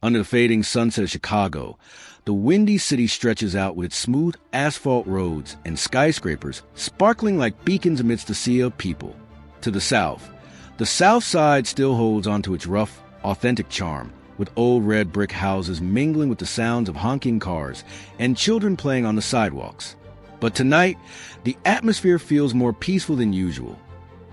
Under the fading sunset of Chicago, the windy city stretches out with its smooth asphalt roads and skyscrapers sparkling like beacons amidst a sea of people. To the south side still holds onto its rough, authentic charm, with old red brick houses mingling with the sounds of honking cars and children playing on the sidewalks. But tonight, the atmosphere feels more peaceful than usual,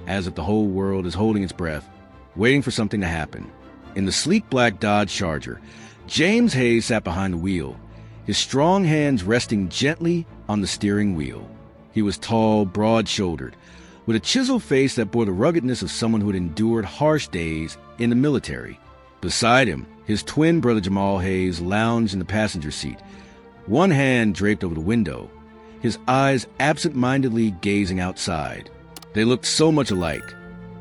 as if the whole world is holding its breath, waiting for something to happen. In the sleek black Dodge Charger, James Hayes sat behind the wheel, his strong hands resting gently on the steering wheel. He was tall, broad-shouldered, with a chiseled face that bore the ruggedness of someone who had endured harsh days in the military. Beside him, his twin brother Jamal Hayes lounged in the passenger seat, one hand draped over the window, his eyes absent-mindedly gazing outside. They looked so much alike,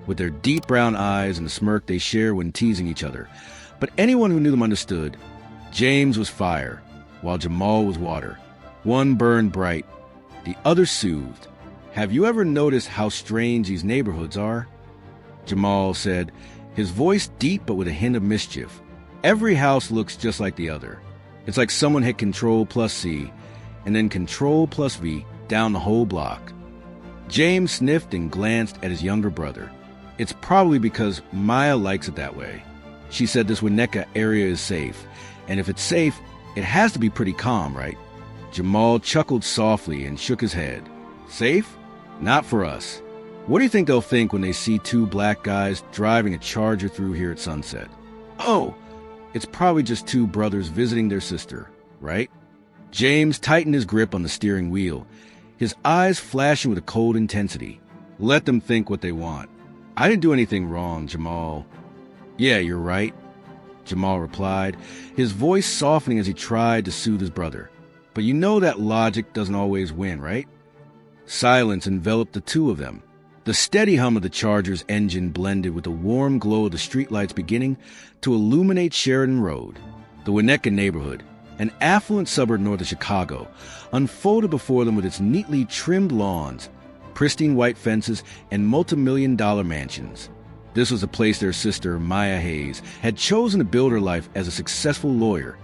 with their deep brown eyes and the smirk they share when teasing each other. But anyone who knew them understood. James was fire, while Jamal was water. One burned bright, the other soothed. "Have you ever noticed how strange these neighborhoods are?" Jamal said, his voice deep but with a hint of mischief. "Every house looks just like the other. It's like someone hit Control plus C, and then Control plus V down the whole block." James sniffed and glanced at his younger brother. "It's probably because Maya likes it that way. She said this Winnetka area is safe, and if it's safe, it has to be pretty calm, right?" Jamal chuckled softly and shook his head. "Safe? Not for us. What do you think they'll think when they see two black guys driving a Charger through here at sunset? Oh, it's probably just two brothers visiting their sister, right?" James tightened his grip on the steering wheel, his eyes flashing with a cold intensity. "Let them think what they want. I didn't do anything wrong, Jamal." "Yeah, you're right," Jamal replied, his voice softening as he tried to soothe his brother. "But you know that logic doesn't always win, right?" Silence enveloped the two of them. The steady hum of the Charger's engine blended with the warm glow of the streetlights beginning to illuminate Sheridan Road. The Winnetka neighborhood, an affluent suburb north of Chicago, unfolded before them with its neatly trimmed lawns, pristine white fences, and multi-million-dollar mansions. This was the place their sister, Maya Hayes, had chosen to build her life as a successful lawyer,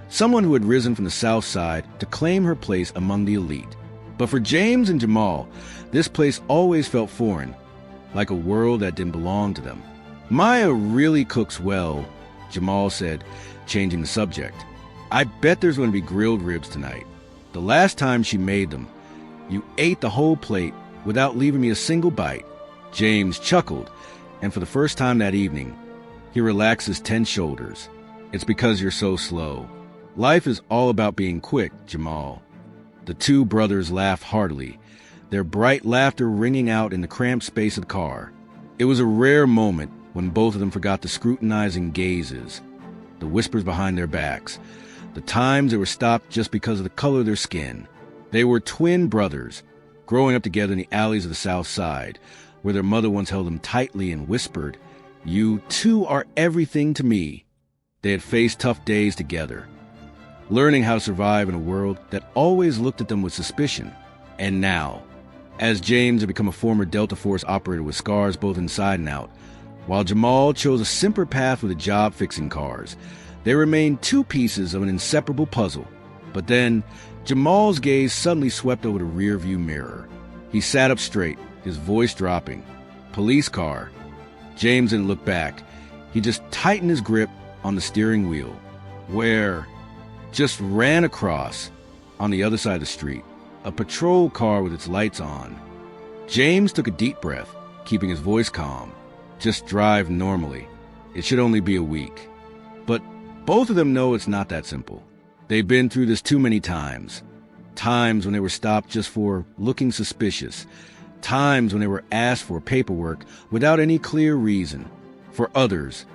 someone who had risen from the South Side to claim her place among the elite. But for James and Jamal, this place always felt foreign, like a world that didn't belong to them. "Maya really cooks well," Jamal said, changing the subject. "I bet there's going to be grilled ribs tonight. The last time she made them, you ate the whole plate without leaving me a single bite." James chuckled, and for the first time that evening, he relaxed his tense shoulders. "It's because you're so slow. Life is all about being quick, Jamal." The two brothers laughed heartily, their bright laughter ringing out in the cramped space of the car. It was a rare moment when both of them forgot the scrutinizing gazes, the whispers behind their backs, the times they were stopped just because of the color of their skin. They were twin brothers, growing up together in the alleys of the South Side, where their mother once held them tightly and whispered, "You two are everything to me." They had faced tough days together, learning how to survive in a world that always looked at them with suspicion. And now, as James had become a former Delta Force operator with scars both inside and out, while Jamal chose a simpler path with a job fixing cars, they remained two pieces of an inseparable puzzle. But then, Jamal's gaze suddenly swept over the rearview mirror. He sat up straight, his voice dropping. "Police car." James didn't look back. He just tightened his grip on the steering wheel. "Where?" Just ran across, on the other side of the street, a patrol car with its lights on. James took a deep breath, keeping his voice calm. "Just drive normally. It should only be a week." But both of them know it's not that simple. They've been through this too many times. Times when they were stopped just for looking suspicious. Times when they were asked for paperwork without any clear reason. For others,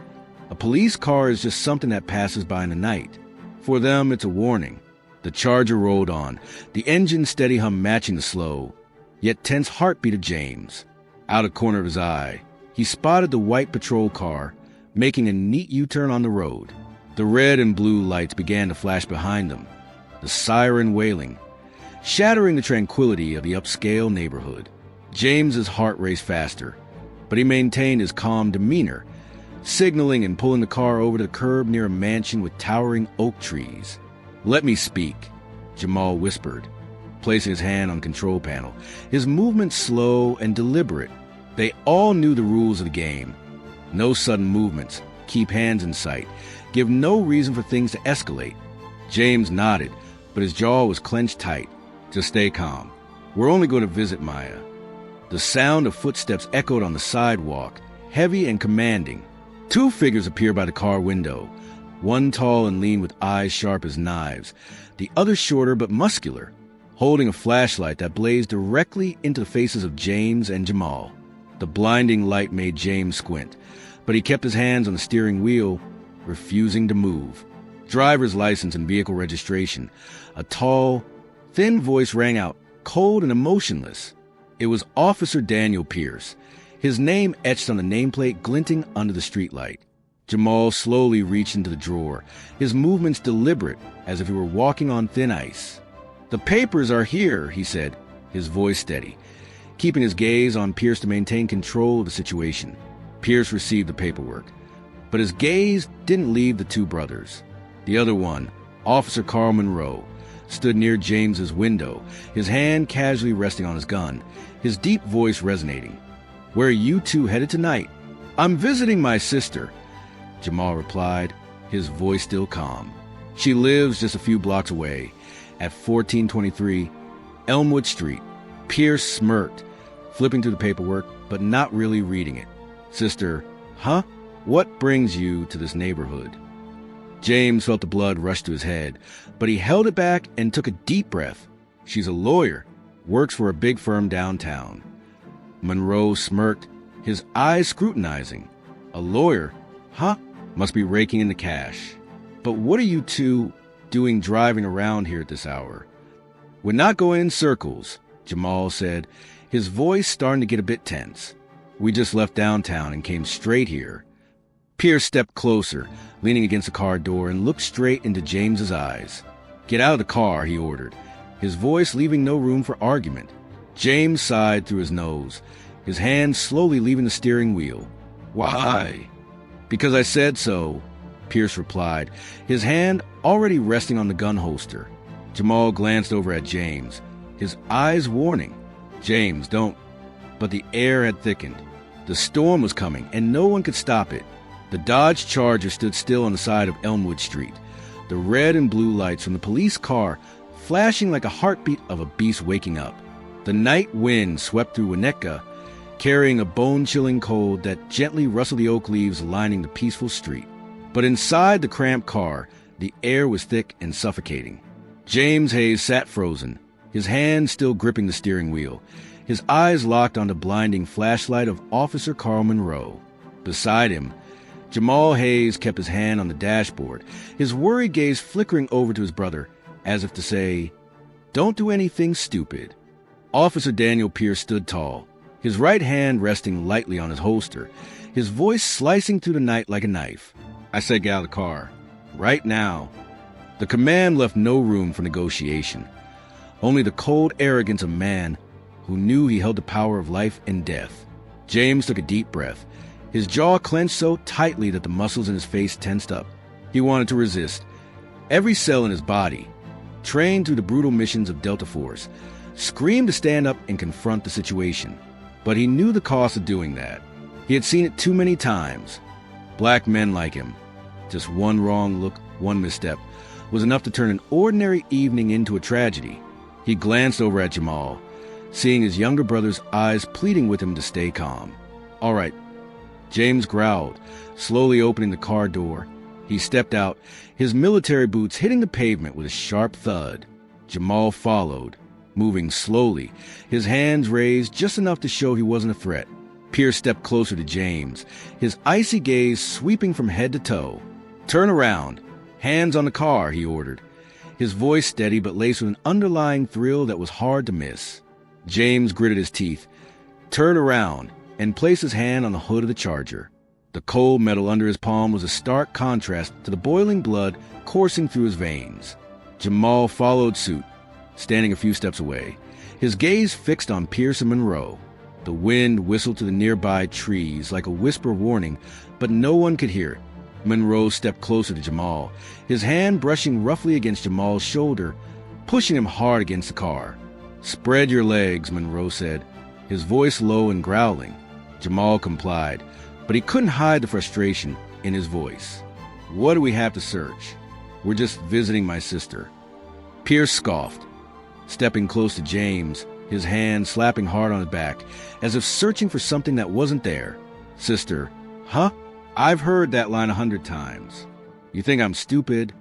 a police car is just something that passes by in the night. For them, it's a warning. The Charger rolled on, the engine's steady hum matching the slow, yet tense heartbeat of James. Out of the corner of his eye, he spotted the white patrol car making a neat U-turn on the road. The red and blue lights began to flash behind them, the siren wailing, shattering the tranquility of the upscale neighborhood. James's heart raced faster, but he maintained his calm demeanor, signaling and pulling the car over to the curb near a mansion with towering oak trees. "Let me speak," Jamal whispered, placing his hand on the control panel, his movements slow and deliberate. They all knew the rules of the game. No sudden movements, keep hands in sight, give no reason for things to escalate. James nodded, but his jaw was clenched tight. "Just stay calm. We're only going to visit Maya." The sound of footsteps echoed on the sidewalk, heavy and commanding. Two figures appeared by the car window, one tall and lean with eyes sharp as knives, the other shorter but muscular, holding a flashlight that blazed directly into the faces of James and Jamal. The blinding light made James squint, but he kept his hands on the steering wheel, refusing to move. "Driver's license and vehicle registration." A tall, thin voice rang out, cold and emotionless. It was Officer Daniel Pierce, his name etched on the nameplate glinting under the streetlight. Jamal slowly reached into the drawer, his movements deliberate, as if he were walking on thin ice. "The papers are here," he said, his voice steady, keeping his gaze on Pierce to maintain control of the situation. Pierce received the paperwork, but his gaze didn't leave the two brothers. The other one, Officer Carl Monroe, stood near James's window, his hand casually resting on his gun, his deep voice resonating. "Where are you two headed tonight?" "I'm visiting my sister," Jamal replied, his voice still calm. "She lives just a few blocks away, at 1423 Elmwood Street." Pierce smirked, flipping through the paperwork, but not really reading it. "Sister, huh? What brings you to this neighborhood?" James felt the blood rush to his head, but he held it back and took a deep breath. "She's a lawyer, works for a big firm downtown." Monroe smirked, his eyes scrutinizing. "A lawyer? Huh? Must be raking in the cash. But what are you two doing driving around here at this hour?" "We're not going in circles," Jamal said, his voice starting to get a bit tense. "We just left downtown and came straight here." Pierce stepped closer, leaning against the car door, and looked straight into James's eyes. "Get out of the car," he ordered, his voice leaving no room for argument. James sighed through his nose, his hand slowly leaving the steering wheel. "Why?" "Because I said so," Pierce replied, his hand already resting on the gun holster. Jamal glanced over at James, his eyes warning. "James, don't." But the air had thickened. The storm was coming, and no one could stop it. The Dodge Charger stood still on the side of Elmwood Street, the red and blue lights from the police car flashing like a heartbeat of a beast waking up. The night wind swept through Winnetka, carrying a bone-chilling cold that gently rustled the oak leaves lining the peaceful street. But inside the cramped car, the air was thick and suffocating. James Hayes sat frozen, his hand still gripping the steering wheel, his eyes locked on the blinding flashlight of Officer Carl Monroe. Beside him, Jamal Hayes kept his hand on the dashboard, his worried gaze flickering over to his brother, as if to say, "Don't do anything stupid." Officer Daniel Pierce stood tall, his right hand resting lightly on his holster, his voice slicing through the night like a knife. "I said get out of the car. Right now." The command left no room for negotiation, only the cold arrogance of a man who knew he held the power of life and death. James took a deep breath, his jaw clenched so tightly that the muscles in his face tensed up. He wanted to resist. Every cell in his body, trained through the brutal missions of Delta Force, screamed to stand up and confront the situation. But he knew the cost of doing that. He had seen it too many times. Black men like him. Just one wrong look, one misstep, was enough to turn an ordinary evening into a tragedy. He glanced over at Jamal, seeing his younger brother's eyes pleading with him to stay calm. "All right," James growled, slowly opening the car door. He stepped out, his military boots hitting the pavement with a sharp thud. Jamal followed, moving slowly, his hands raised just enough to show he wasn't a threat. Pierce stepped closer to James, his icy gaze sweeping from head to toe. "Turn around. Hands on the car," he ordered, his voice steady but laced with an underlying thrill that was hard to miss. James gritted his teeth, turned around, and placed his hand on the hood of the Charger. The cold metal under his palm was a stark contrast to the boiling blood coursing through his veins. Jamal followed suit, standing a few steps away, his gaze fixed on Pierce and Monroe. The wind whistled to the nearby trees like a whisper warning, but no one could hear it. Monroe stepped closer to Jamal, his hand brushing roughly against Jamal's shoulder, pushing him hard against the car. "Spread your legs," Monroe said, his voice low and growling. Jamal complied, but he couldn't hide the frustration in his voice. "What do we have to search? We're just visiting my sister." Pierce scoffed, stepping close to James, his hand slapping hard on his back, as if searching for something that wasn't there. "Sister, huh? I've heard that line 100 times. You think I'm stupid?"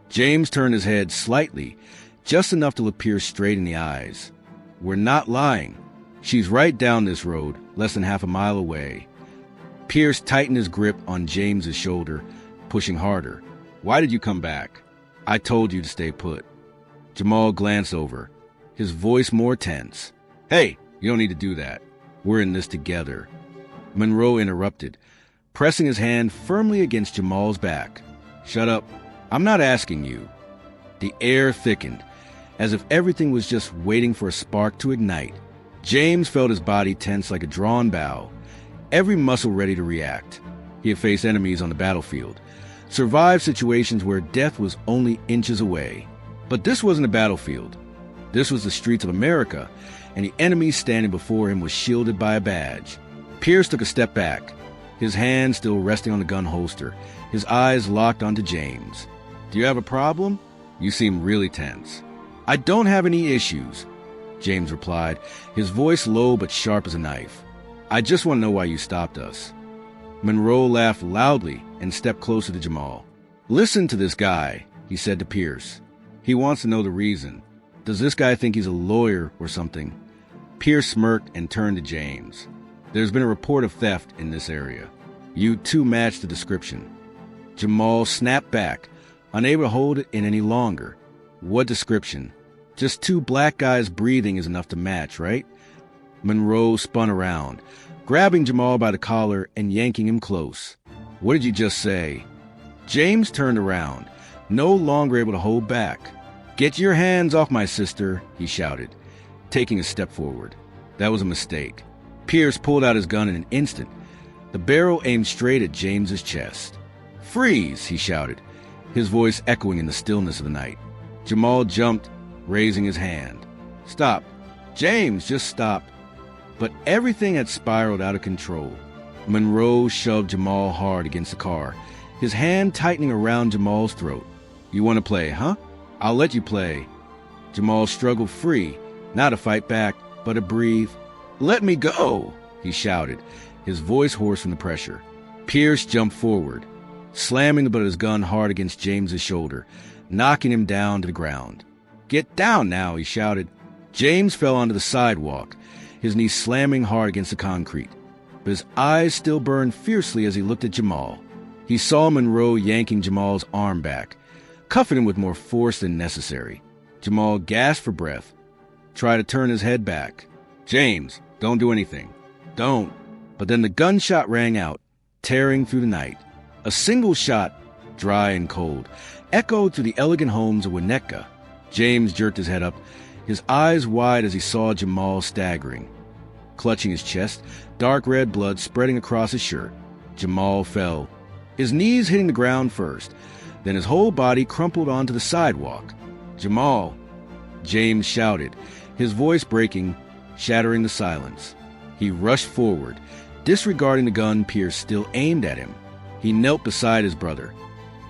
James turned his head slightly, just enough to look Pierce straight in the eyes. "We're not lying. She's right down this road, less than half a mile away." Pierce tightened his grip on James's shoulder, pushing harder. "Why did you come back?" "I told you to stay put." Jamal glanced over, his voice more tense. "Hey, you don't need to do that. We're in this together." Monroe interrupted, pressing his hand firmly against Jamal's back. "Shut up. I'm not asking you." The air thickened, as if everything was just waiting for a spark to ignite. James felt his body tense like a drawn bow, every muscle ready to react. He had faced enemies on the battlefield, survived situations where death was only inches away. But this wasn't a battlefield. This was the streets of America, and the enemy standing before him was shielded by a badge. Pierce took a step back, his hand still resting on the gun holster, his eyes locked onto James. "Do you have a problem? You seem really tense." "I don't have any issues," James replied, his voice low but sharp as a knife. "I just want to know why you stopped us." Monroe laughed loudly and stepped closer to Jamal. "Listen to this guy," he said to Pierce. "He wants to know the reason. Does this guy think he's a lawyer or something?" Pierce smirked and turned to James. "There's been a report of theft in this area. You two match the description." Jamal snapped back, unable to hold it in any longer. "What description? Just two black guys breathing is enough to match, right?" Monroe spun around, grabbing Jamal by the collar and yanking him close. "What did you just say?" James turned around, no longer able to hold back. "Get your hands off my sister," he shouted, taking a step forward. That was a mistake. Pierce pulled out his gun in an instant, the barrel aimed straight at James's chest. "Freeze!" he shouted, his voice echoing in the stillness of the night. Jamal jumped, raising his hand. "Stop! James, just stop!" But everything had spiraled out of control. Monroe shoved Jamal hard against the car, his hand tightening around Jamal's throat. "You want to play, huh? I'll let you play." Jamal struggled free, not to fight back, but to breathe. "Let me go!" he shouted, his voice hoarse from the pressure. Pierce jumped forward, slamming the butt of his gun hard against James's shoulder, knocking him down to the ground. "Get down now!" he shouted. James fell onto the sidewalk, his knees slamming hard against the concrete, but his eyes still burned fiercely as he looked at Jamal. He saw Monroe yanking Jamal's arm back, cuffing him with more force than necessary. Jamal gasped for breath, tried to turn his head back. "James, don't do anything. Don't." But then the gunshot rang out, tearing through the night. A single shot, dry and cold, echoed through the elegant homes of Winnetka. James jerked his head up, his eyes wide as he saw Jamal staggering. Clutching his chest, dark red blood spreading across his shirt. Jamal fell, his knees hitting the ground first, then his whole body crumpled onto the sidewalk. "Jamal!" James shouted, his voice breaking, shattering the silence. He rushed forward, disregarding the gun Pierce still aimed at him. He knelt beside his brother,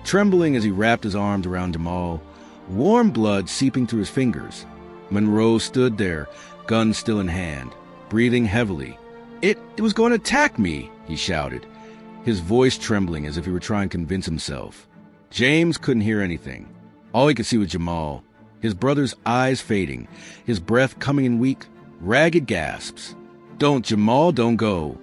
trembling as he wrapped his arms around Jamal, warm blood seeping through his fingers. Monroe stood there, gun still in hand, breathing heavily. It was going to attack me," he shouted, his voice trembling as if he were trying to convince himself. James couldn't hear anything. All he could see was Jamal, his brother's eyes fading, his breath coming in weak, ragged gasps. "Don't, Jamal, don't go,"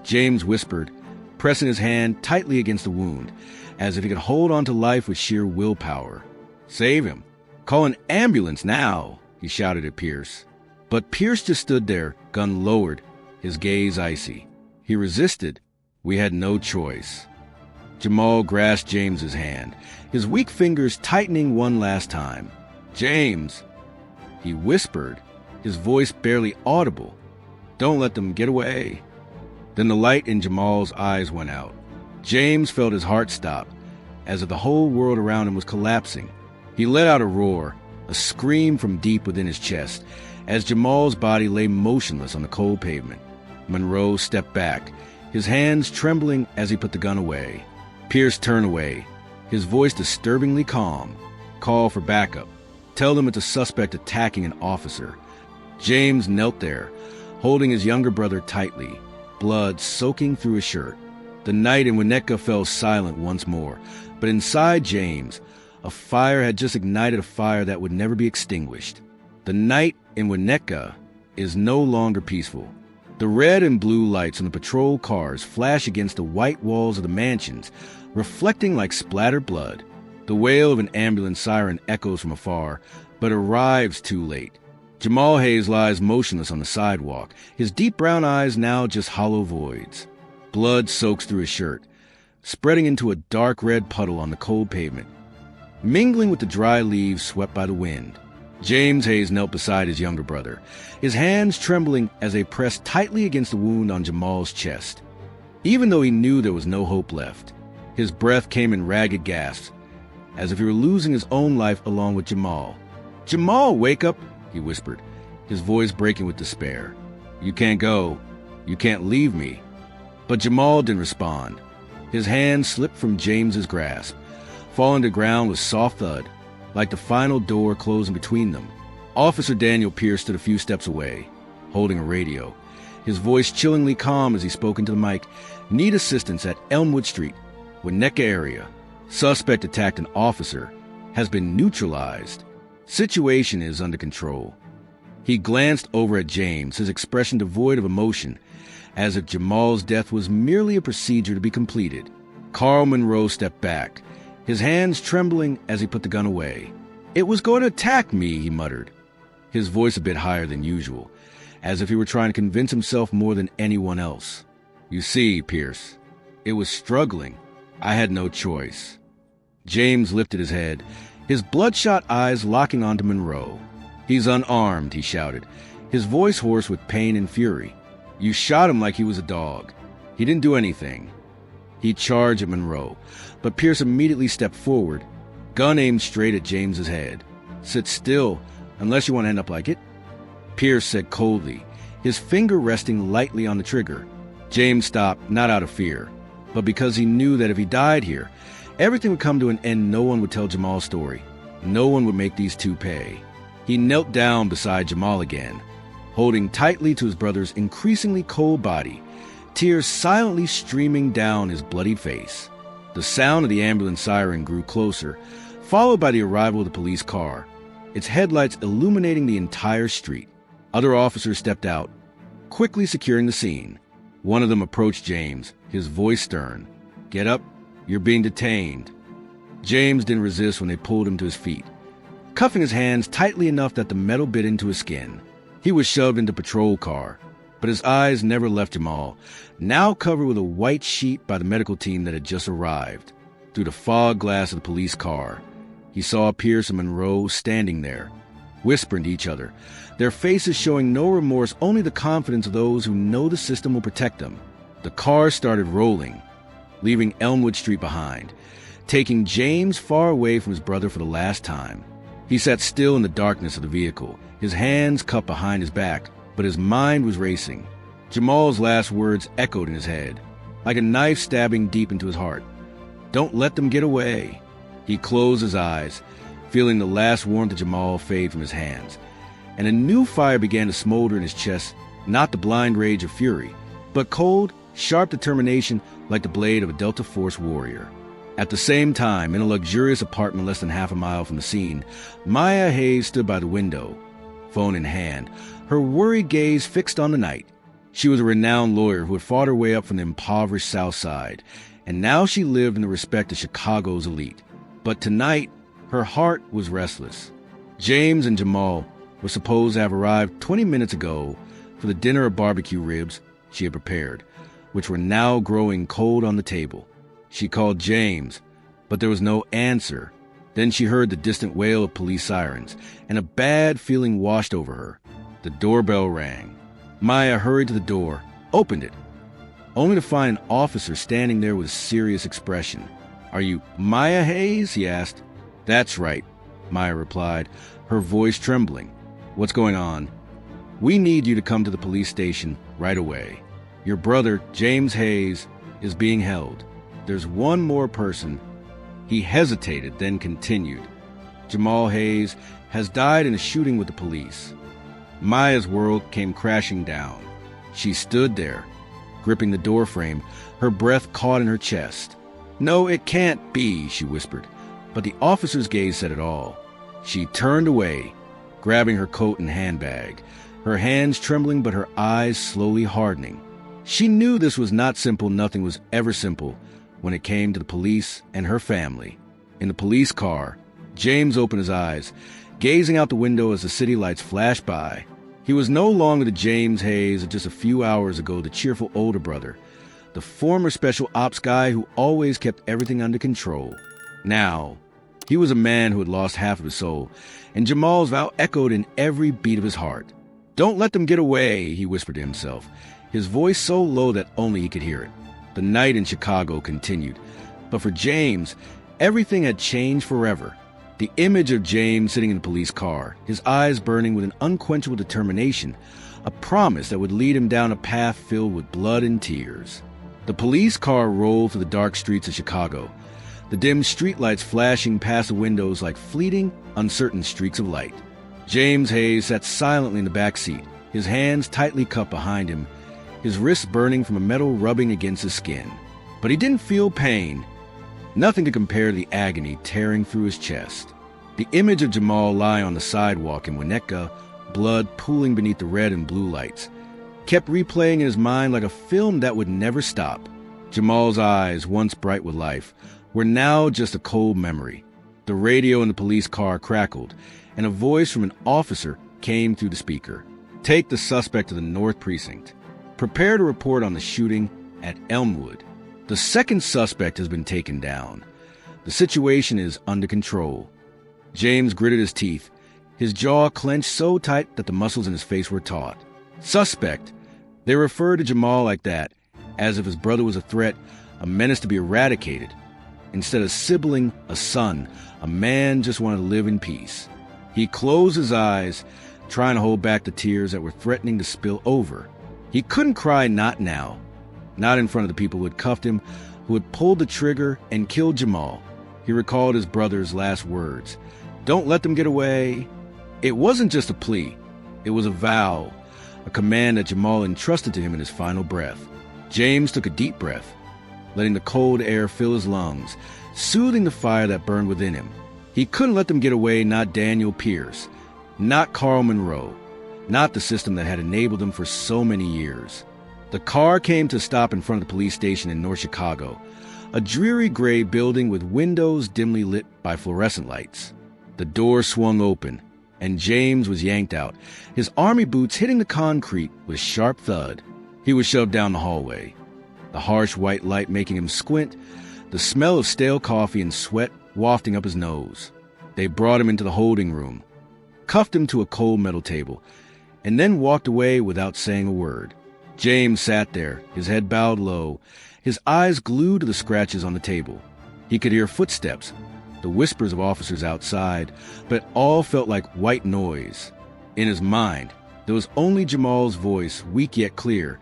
James whispered, pressing his hand tightly against the wound, as if he could hold on to life with sheer willpower. "Save him. Call an ambulance now," he shouted at Pierce. But Pierce just stood there, gun lowered, his gaze icy. He resisted. We had no choice. Jamal grasped James's hand, his weak fingers tightening one last time. "James," he whispered, his voice barely audible. Don't let them get away. Then the light in Jamal's eyes went out. James felt his heart stop, as if the whole world around him was collapsing. He let out a roar, a scream from deep within his chest, as Jamal's body lay motionless on the cold pavement. Monroe stepped back, his hands trembling as he put the gun away. Pierce turned away, his voice disturbingly calm. Call for backup. Tell them it's a suspect attacking an officer. James knelt there, holding his younger brother tightly, blood soaking through his shirt. The night in Winnetka fell silent once more, but inside James, a fire had just ignited a fire that would never be extinguished. The night in Winnetka is no longer peaceful. The red and blue lights on the patrol cars flash against the white walls of the mansions, reflecting like splattered blood. The wail of an ambulance siren echoes from afar, but arrives too late. Jamal Hayes lies motionless on the sidewalk, his deep brown eyes now just hollow voids. Blood soaks through his shirt, spreading into a dark red puddle on the cold pavement, mingling with the dry leaves swept by the wind. James Hayes knelt beside his younger brother, his hands trembling as they pressed tightly against the wound on Jamal's chest. Even though he knew there was no hope left, his breath came in ragged gasps, as if he were losing his own life along with Jamal. "Jamal, wake up!" he whispered, his voice breaking with despair. "You can't go. You can't leave me." But Jamal didn't respond. His hand slipped from James's grasp, falling to the ground with soft thud, like the final door closing between them. Officer Daniel Pierce stood a few steps away, holding a radio, his voice chillingly calm as he spoke into the mic. "Need assistance at Elmwood Street, Winnetka area. Suspect attacked an officer. Has been neutralized. Situation is under control." He glanced over at James, his expression devoid of emotion, as if Jamal's death was merely a procedure to be completed. Carl Monroe stepped back, his hands trembling as he put the gun away. "It was going to attack me," he muttered, his voice a bit higher than usual, as if he were trying to convince himself more than anyone else. "You see, Pierce, it was struggling. I had no choice." James lifted his head, his bloodshot eyes locking onto Monroe. "He's unarmed," he shouted, his voice hoarse with pain and fury. "You shot him like he was a dog. He didn't do anything." He charged at Monroe, but Pierce immediately stepped forward, gun aimed straight at James's head. "Sit still, unless you want to end up like it," Pierce said coldly, his finger resting lightly on the trigger. James stopped, not out of fear, but because he knew that if he died here, everything would come to an end. No one would tell Jamal's story. No one would make these two pay. He knelt down beside Jamal again, holding tightly to his brother's increasingly cold body, tears silently streaming down his bloody face. The sound of the ambulance siren grew closer, followed by the arrival of the police car, its headlights illuminating the entire street. Other officers stepped out, quickly securing the scene. One of them approached James, his voice stern. "Get up, you're being detained." James didn't resist when they pulled him to his feet, cuffing his hands tightly enough that the metal bit into his skin. He was shoved into a patrol car, but his eyes never left Jamal, now covered with a white sheet by the medical team that had just arrived. Through the fog glass of the police car, he saw Pierce and Monroe standing there, whispering to each other, their faces showing no remorse, only the confidence of those who know the system will protect them. The car started rolling, leaving Elmwood Street behind, taking James far away from his brother for the last time. He sat still in the darkness of the vehicle, his hands cupped behind his back, but his mind was racing. Jamal's last words echoed in his head, like a knife stabbing deep into his heart. "Don't let them get away." He closed his eyes, feeling the last warmth of Jamal fade from his hands, and a new fire began to smolder in his chest, not the blind rage of fury, but cold, sharp determination like the blade of a Delta Force warrior. At the same time, in a luxurious apartment less than half a mile from the scene, Maya Hayes stood by the window, phone in hand, her worried gaze fixed on the night. She was a renowned lawyer who had fought her way up from the impoverished South Side, and now she lived in the respect of Chicago's elite. But tonight, her heart was restless. James and Jamal were supposed to have arrived 20 minutes ago for the dinner of barbecue ribs she had prepared, which were now growing cold on the table. She called James, but there was no answer. Then she heard the distant wail of police sirens, and a bad feeling washed over her. The doorbell rang. Maya hurried to the door, opened it, only to find an officer standing there with a serious expression. "Are you Maya Hayes?" he asked. "That's right," Maya replied, her voice trembling. "What's going on?" "We need you to come to the police station right away. Your brother, James Hayes, is being held. There's one more person." He hesitated, then continued. "Jamal Hayes has died in a shooting with the police." Maya's world came crashing down. She stood there, gripping the doorframe, her breath caught in her chest. "No, it can't be," she whispered, but the officer's gaze said it all. She turned away, grabbing her coat and handbag, her hands trembling but her eyes slowly hardening. She knew this was not simple. Nothing was ever simple when it came to the police and her family. In the police car, James opened his eyes, gazing out the window as the city lights flashed by. He was no longer the James Hayes of just a few hours ago, the cheerful older brother, the former special ops guy who always kept everything under control. Now, he was a man who had lost half of his soul, and Jamal's vow echoed in every beat of his heart. "Don't let them get away," he whispered to himself, his voice so low that only he could hear it. The night in Chicago continued, but for James, everything had changed forever. The image of James sitting in the police car, his eyes burning with an unquenchable determination, a promise that would lead him down a path filled with blood and tears. The police car rolled through the dark streets of Chicago, the dim streetlights flashing past the windows like fleeting, uncertain streaks of light. James Hayes sat silently in the back seat, his hands tightly cupped behind him, his wrists burning from a metal rubbing against his skin. But he didn't feel pain. Nothing to compare to the agony tearing through his chest. The image of Jamal lying on the sidewalk in Winnetka, blood pooling beneath the red and blue lights, kept replaying in his mind like a film that would never stop. Jamal's eyes, once bright with life, were now just a cold memory. The radio in the police car crackled, and a voice from an officer came through the speaker. "Take the suspect to the North Precinct. Prepare to report on the shooting at Elmwood. The second suspect has been taken down. The situation is under control." James gritted his teeth, his jaw clenched so tight that the muscles in his face were taut. Suspect. They referred to Jamal like that, as if his brother was a threat, a menace to be eradicated. Instead of sibling, a son, a man just wanted to live in peace. He closed his eyes, trying to hold back the tears that were threatening to spill over. He couldn't cry, not now. Not in front of the people who had cuffed him, who had pulled the trigger and killed Jamal. He recalled his brother's last words. "Don't let them get away." It wasn't just a plea. It was a vow, a command that Jamal entrusted to him in his final breath. James took a deep breath, letting the cold air fill his lungs, soothing the fire that burned within him. He couldn't let them get away, not Daniel Pierce, not Carl Monroe, not the system that had enabled him for so many years. The car came to a stop in front of the police station in North Chicago, a dreary gray building with windows dimly lit by fluorescent lights. The door swung open, and James was yanked out, his army boots hitting the concrete with a sharp thud. He was shoved down the hallway, the harsh white light making him squint, the smell of stale coffee and sweat wafting up his nose. They brought him into the holding room, cuffed him to a cold metal table, and then walked away without saying a word. James sat there, his head bowed low, his eyes glued to the scratches on the table. He could hear footsteps, the whispers of officers outside, but it all felt like white noise. In his mind, there was only Jamal's voice, weak yet clear.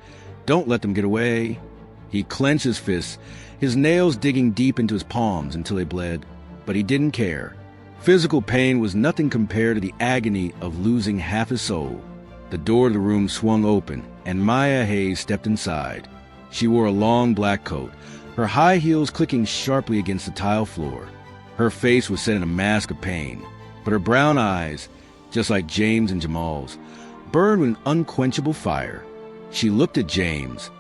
"Don't let them get away." He clenched his fists, his nails digging deep into his palms until they bled, but he didn't care. Physical pain was nothing compared to the agony of losing half his soul. The door to the room swung open, and Maya Hayes stepped inside. She wore a long black coat, her high heels clicking sharply against the tile floor. Her face was set in a mask of pain, but her brown eyes, just like James and Jamal's, burned with an unquenchable fire. She looked at James,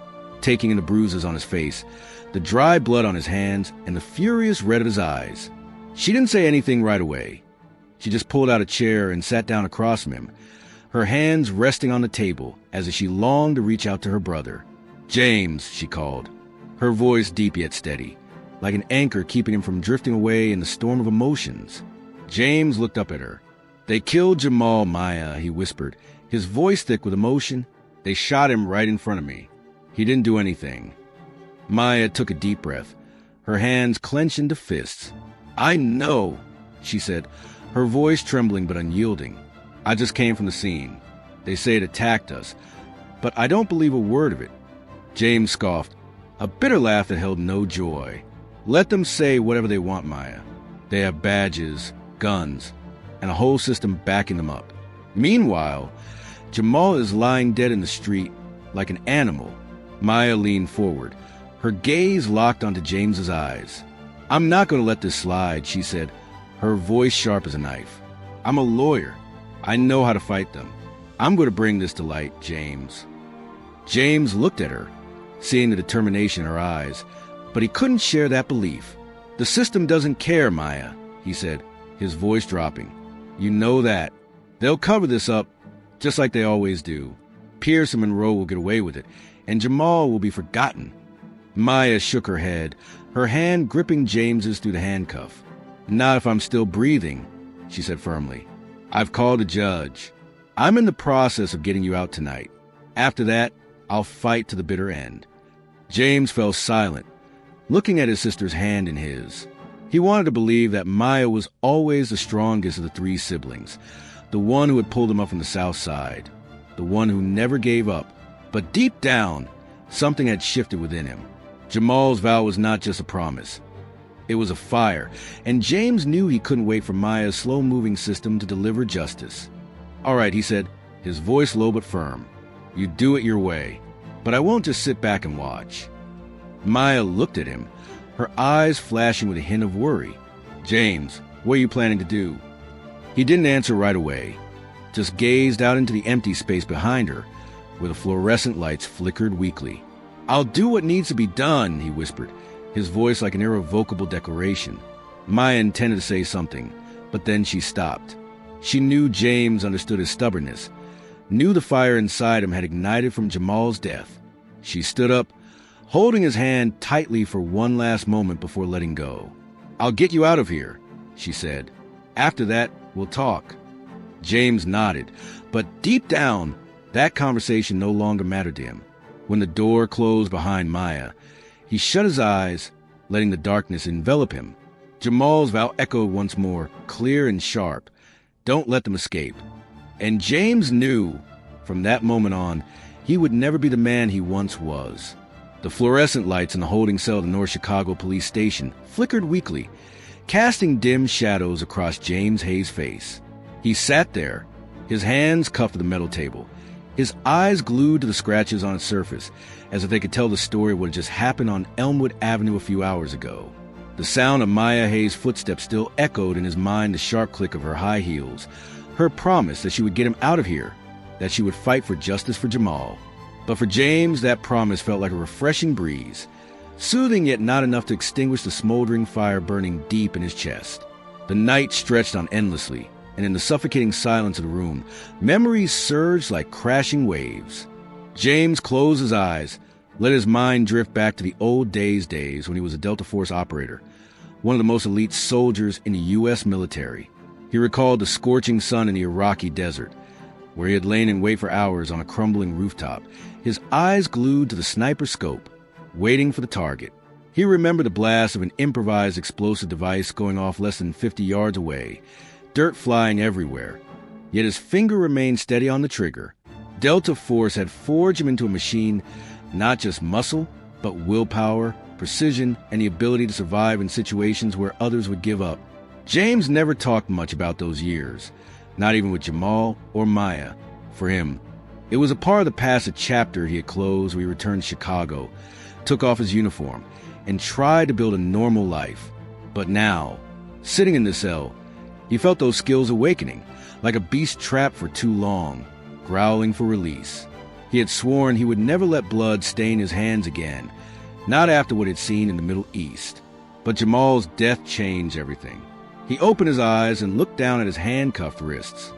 taking in the bruises on his face, the dry blood on his hands, and the furious red of his eyes. She didn't say anything right away. She just pulled out a chair and sat down across from him, her hands resting on the table as if she longed to reach out to her brother. "James," she called, her voice deep yet steady, like an anchor keeping him from drifting away in the storm of emotions. James looked up at her. "They killed Jamal, Maya," he whispered, his voice thick with emotion. They shot him right in front of me. He didn't do anything." Maya took a deep breath, her hands clenched into fists. "I know," she said, her voice trembling but unyielding. "I just came from the scene. They say it attacked us, but I don't believe a word of it." James scoffed, a bitter laugh that held no joy. "Let them say whatever they want, Maya. They have badges, guns, and a whole system backing them up. Meanwhile, Jamal is lying dead in the street like an animal." Maya leaned forward, her gaze locked onto James's eyes. "I'm not going to let this slide," she said, her voice sharp as a knife. "I'm a lawyer. I know how to fight them. I'm going to bring this to light, James." James looked at her, seeing the determination in her eyes, but he couldn't share that belief. "The system doesn't care, Maya," he said, his voice dropping. "You know that. They'll cover this up just like they always do. Pierce and Monroe will get away with it, and Jamal will be forgotten." Maya shook her head, her hand gripping James's through the handcuff. "Not if I'm still breathing," she said firmly. "I've called a judge. I'm in the process of getting you out tonight. After that, I'll fight to the bitter end." James fell silent, looking at his sister's hand in his. He wanted to believe that Maya was always the strongest of the three siblings, the one who had pulled him up from the south side, the one who never gave up. But deep down, something had shifted within him. Jamal's vow was not just a promise. It was a fire, and James knew he couldn't wait for Maya's slow-moving system to deliver justice. "All right," he said, his voice low but firm. "You do it your way, but I won't just sit back and watch." Maya looked at him, her eyes flashing with a hint of worry. "James, what are you planning to do?" He didn't answer right away, just gazed out into the empty space behind her, where the fluorescent lights flickered weakly. "I'll do what needs to be done," he whispered, his voice like an irrevocable declaration. Maya intended to say something, but then she stopped. She knew James understood his stubbornness, knew the fire inside him had ignited from Jamal's death. She stood up, holding his hand tightly for one last moment before letting go. "I'll get you out of here," she said. "After that, we'll talk." James nodded, but deep down, that conversation no longer mattered to him. When the door closed behind Maya, he shut his eyes, letting the darkness envelop him. Jamal's vow echoed once more, clear and sharp. "Don't let them escape." And James knew, from that moment on, he would never be the man he once was. The fluorescent lights in the holding cell of the North Chicago Police Station flickered weakly, casting dim shadows across James Hayes' face. He sat there, his hands cuffed to the metal table, his eyes glued to the scratches on its surface, as if they could tell the story of what had just happened on Elmwood Avenue a few hours ago. The sound of Maya Hayes' footsteps still echoed in his mind, the sharp click of her high heels, her promise that she would get him out of here, that she would fight for justice for Jamal. But for James, that promise felt like a refreshing breeze, soothing yet not enough to extinguish the smoldering fire burning deep in his chest. The night stretched on endlessly, and in the suffocating silence of the room, memories surged like crashing waves. James closed his eyes, let his mind drift back to the old days when he was a Delta Force operator, one of the most elite soldiers in the U.S. military. He recalled the scorching sun in the Iraqi desert, where he had lain in wait for hours on a crumbling rooftop, his eyes glued to the sniper scope, waiting for the target. He remembered the blast of an improvised explosive device going off less than 50 yards away, dirt flying everywhere. Yet his finger remained steady on the trigger. Delta Force had forged him into a machine, not just muscle, but willpower, precision, and the ability to survive in situations where others would give up. James never talked much about those years, not even with Jamal or Maya. For him, it was a part of the past, a chapter he had closed when he returned to Chicago, took off his uniform, and tried to build a normal life. But now, sitting in the cell, he felt those skills awakening, like a beast trapped for too long, growling for release. He had sworn he would never let blood stain his hands again, not after what he'd seen in the Middle East. But Jamal's death changed everything. He opened his eyes and looked down at his handcuffed wrists.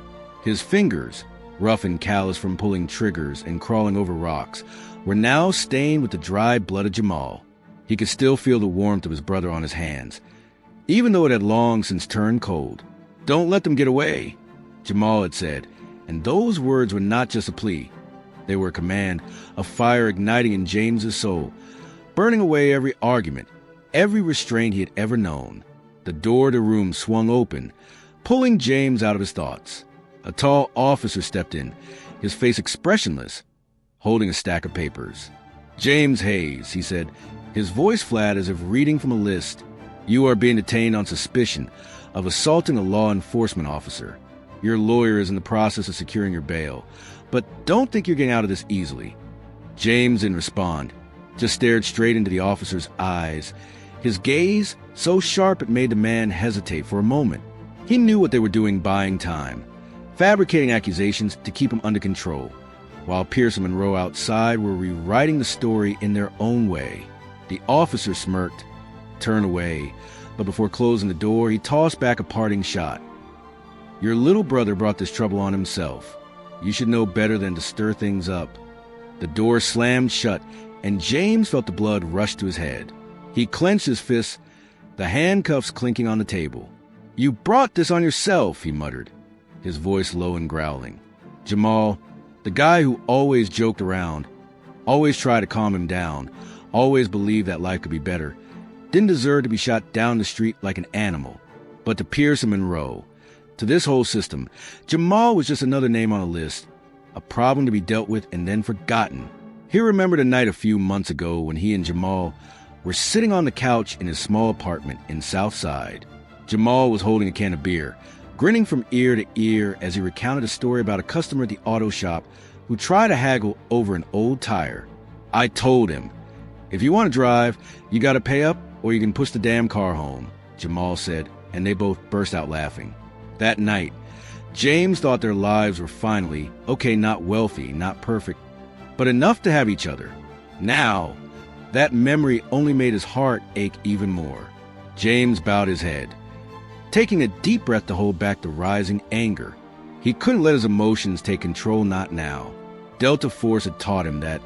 His fingers, rough and callous from pulling triggers and crawling over rocks, were now stained with the dry blood of Jamal. He could still feel the warmth of his brother on his hands, even though it had long since turned cold. "Don't let them get away," Jamal had said, and those words were not just a plea. They were a command, a fire igniting in James's soul, burning away every argument, every restraint he had ever known. The door to the room swung open, pulling James out of his thoughts. A tall officer stepped in, his face expressionless, holding a stack of papers. "James Hayes," he said, his voice flat as if reading from a list. "You are being detained on suspicion of assaulting a law enforcement officer. Your lawyer is in the process of securing your bail, but don't think you're getting out of this easily." James didn't respond, just stared straight into the officer's eyes, his gaze so sharp it made the man hesitate for a moment. He knew what they were doing, buying time, fabricating accusations to keep him under control, while Pierce and Monroe outside were rewriting the story in their own way. The officer smirked, turned away, but before closing the door, he tossed back a parting shot. "Your little brother brought this trouble on himself. You should know better than to stir things up." The door slammed shut, and James felt the blood rush to his head. He clenched his fists, the handcuffs clinking on the table. "You brought this on yourself," he muttered, his voice low and growling. Jamal, the guy who always joked around, always tried to calm him down, always believed that life could be better, didn't deserve to be shot down the street like an animal. But to Pierce and Monroe, to this whole system, Jamal was just another name on a list, a problem to be dealt with and then forgotten. He remembered a night a few months ago when he and Jamal were sitting on the couch in his small apartment in South Side. Jamal was holding a can of beer, grinning from ear to ear as he recounted a story about a customer at the auto shop who tried to haggle over an old tire. "I told him, if you want to drive, you got to pay up or you can push the damn car home," Jamal said, and they both burst out laughing. That night, James thought their lives were finally, okay, not wealthy, not perfect, but enough to have each other. Now, that memory only made his heart ache even more. James bowed his head, taking a deep breath to hold back the rising anger. He couldn't let his emotions take control, not now. Delta Force had taught him that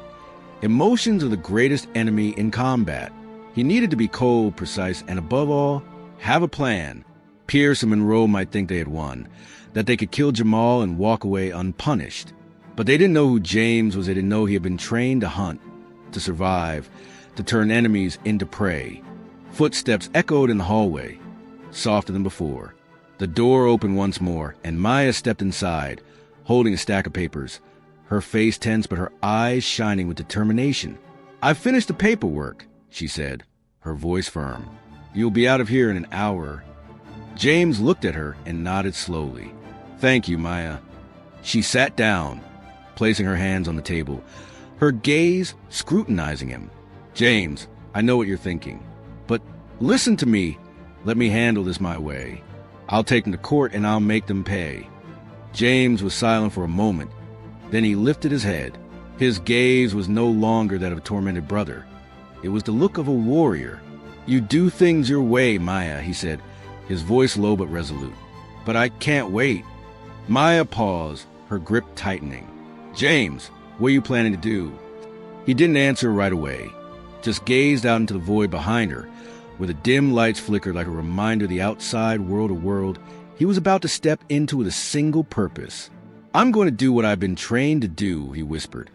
emotions are the greatest enemy in combat. He needed to be cold, precise, and above all, have a plan. Pierce and Monroe might think they had won, that they could kill Jamal and walk away unpunished. But they didn't know who James was. They didn't know he had been trained to hunt, to survive, to turn enemies into prey. Footsteps echoed in the hallway, softer than before. The door opened once more, and Maya stepped inside, holding a stack of papers, her face tense but her eyes shining with determination. "I've finished the paperwork," she said, her voice firm. "You'll be out of here in an hour." James looked at her and nodded slowly. "Thank you, Maya." She sat down, placing her hands on the table, her gaze scrutinizing him. "James, I know what you're thinking, but listen to me. Let me handle this my way. I'll take them to court and I'll make them pay." James was silent for a moment. Then he lifted his head. His gaze was no longer that of a tormented brother. It was the look of a warrior. "You do things your way, Maya," he said, his voice low but resolute. "But I can't wait." Maya paused, her grip tightening. "James, what are you planning to do?" He didn't answer right away, just gazed out into the void behind her, where the dim lights flickered like a reminder of the outside world, a world he was about to step into with a single purpose. "I'm going to do what I've been trained to do," he whispered,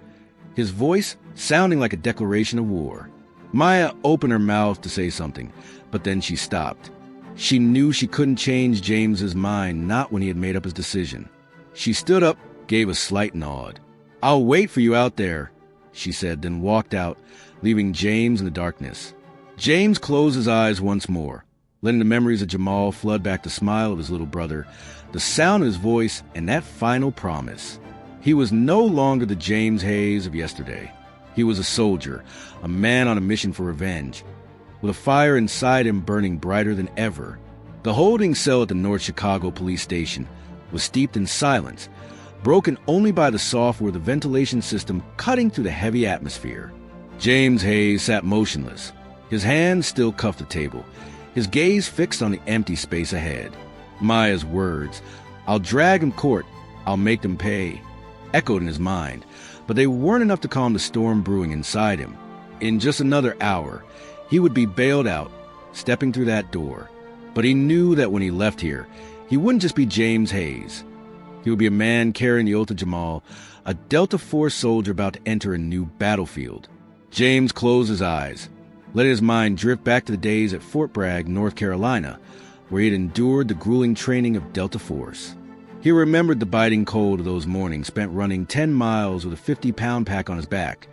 his voice sounding like a declaration of war. Maya opened her mouth to say something, but then she stopped. She knew she couldn't change James's mind, not when he had made up his decision. She stood up, gave a slight nod. "I'll wait for you out there," she said, then walked out, leaving James in the darkness. James closed his eyes once more, letting the memories of Jamal flood back the smile of his little brother, the sound of his voice, and that final promise. He was no longer the James Hayes of yesterday. He was a soldier, a man on a mission for revenge, with a fire inside him burning brighter than ever. The holding cell at the North Chicago police station was steeped in silence, broken only by the software of the ventilation system cutting through the heavy atmosphere. James Hayes sat motionless, his hands still cuffed the table, his gaze fixed on the empty space ahead. Maya's words, "I'll drag him court, I'll make them pay," echoed in his mind, but they weren't enough to calm the storm brewing inside him. In just another hour, he would be bailed out, stepping through that door. But he knew that when he left here, he wouldn't just be James Hayes. He would be a man carrying the oath of Jamal, a Delta Force soldier about to enter a new battlefield. James closed his eyes, letting his mind drift back to the days at Fort Bragg, North Carolina, where he had endured the grueling training of Delta Force. He remembered the biting cold of those mornings spent running 10 miles with a 50-pound pack on his back,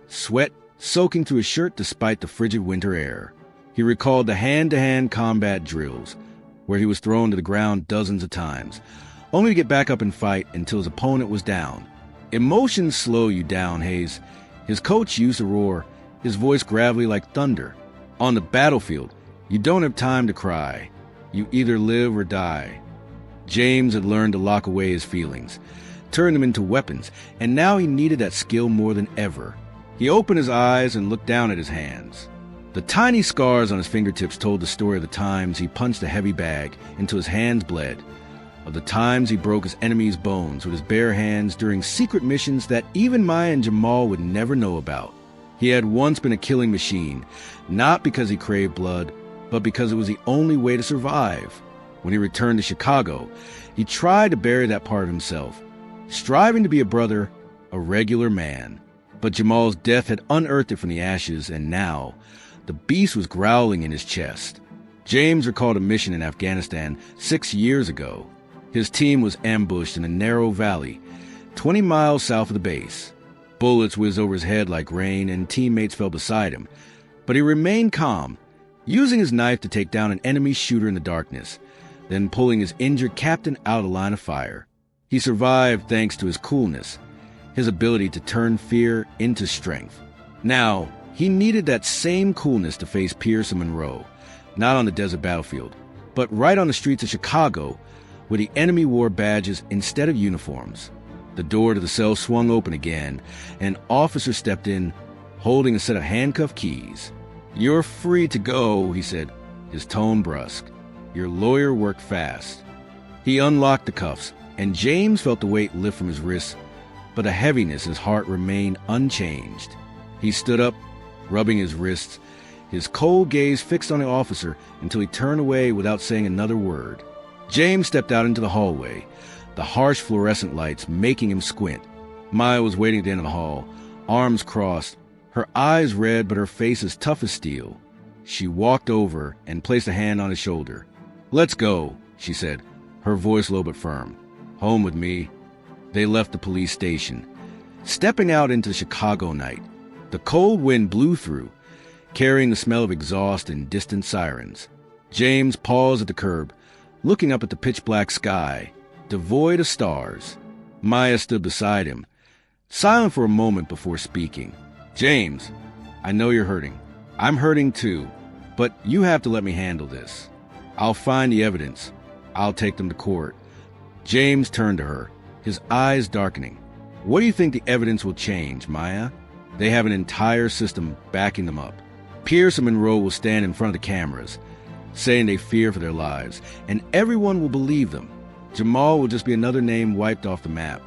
sweat soaking through his shirt despite the frigid winter air. He recalled the hand-to-hand combat drills, where he was thrown to the ground dozens of times, only to get back up and fight until his opponent was down. Emotions slow you down, Hayes. His coach used to roar, his voice gravelly like thunder. On the battlefield, you don't have time to cry. You either live or die. James had learned to lock away his feelings, turn them into weapons, and now he needed that skill more than ever. He opened his eyes and looked down at his hands. The tiny scars on his fingertips told the story of the times he punched a heavy bag until his hands bled, of the times he broke his enemy's bones with his bare hands during secret missions that even Maya and Jamal would never know about. He had once been a killing machine, not because he craved blood, but because it was the only way to survive. When he returned to Chicago, he tried to bury that part of himself, striving to be a brother, a regular man. But Jamal's death had unearthed it from the ashes, and now the beast was growling in his chest. James recalled a mission in Afghanistan 6 years ago. His team was ambushed in a narrow valley, 20 miles south of the base. Bullets whizzed over his head like rain, and teammates fell beside him. But he remained calm, using his knife to take down an enemy shooter in the darkness, then pulling his injured captain out of the line of fire. He survived thanks to his coolness, his ability to turn fear into strength. Now, he needed that same coolness to face Pierce and Monroe, not on the desert battlefield, but right on the streets of Chicago, where the enemy wore badges instead of uniforms. The door to the cell swung open again, and an officer stepped in, holding a set of handcuff keys. "You're free to go," he said, his tone brusque. "Your lawyer worked fast." He unlocked the cuffs, and James felt the weight lift from his wrists, but the heaviness in his heart remained unchanged. He stood up, rubbing his wrists, his cold gaze fixed on the officer until he turned away without saying another word. James stepped out into the hallway, the harsh fluorescent lights making him squint. Maya was waiting at the end of the hall, arms crossed, her eyes red but her face as tough as steel. She walked over and placed a hand on his shoulder. "Let's go," she said, her voice low but firm. "Home with me." They left the police station, stepping out into the Chicago night. The cold wind blew through, carrying the smell of exhaust and distant sirens. James paused at the curb, looking up at the pitch-black sky, devoid of stars. Maya stood beside him, silent for a moment before speaking. "James, I know you're hurting. I'm hurting too, but you have to let me handle this. I'll find the evidence. I'll take them to court." James turned to her, his eyes darkening. "What do you think the evidence will change, Maya? They have an entire system backing them up. Pierce and Monroe will stand in front of the cameras, saying they fear for their lives, and everyone will believe them. Jamal will just be another name wiped off the map."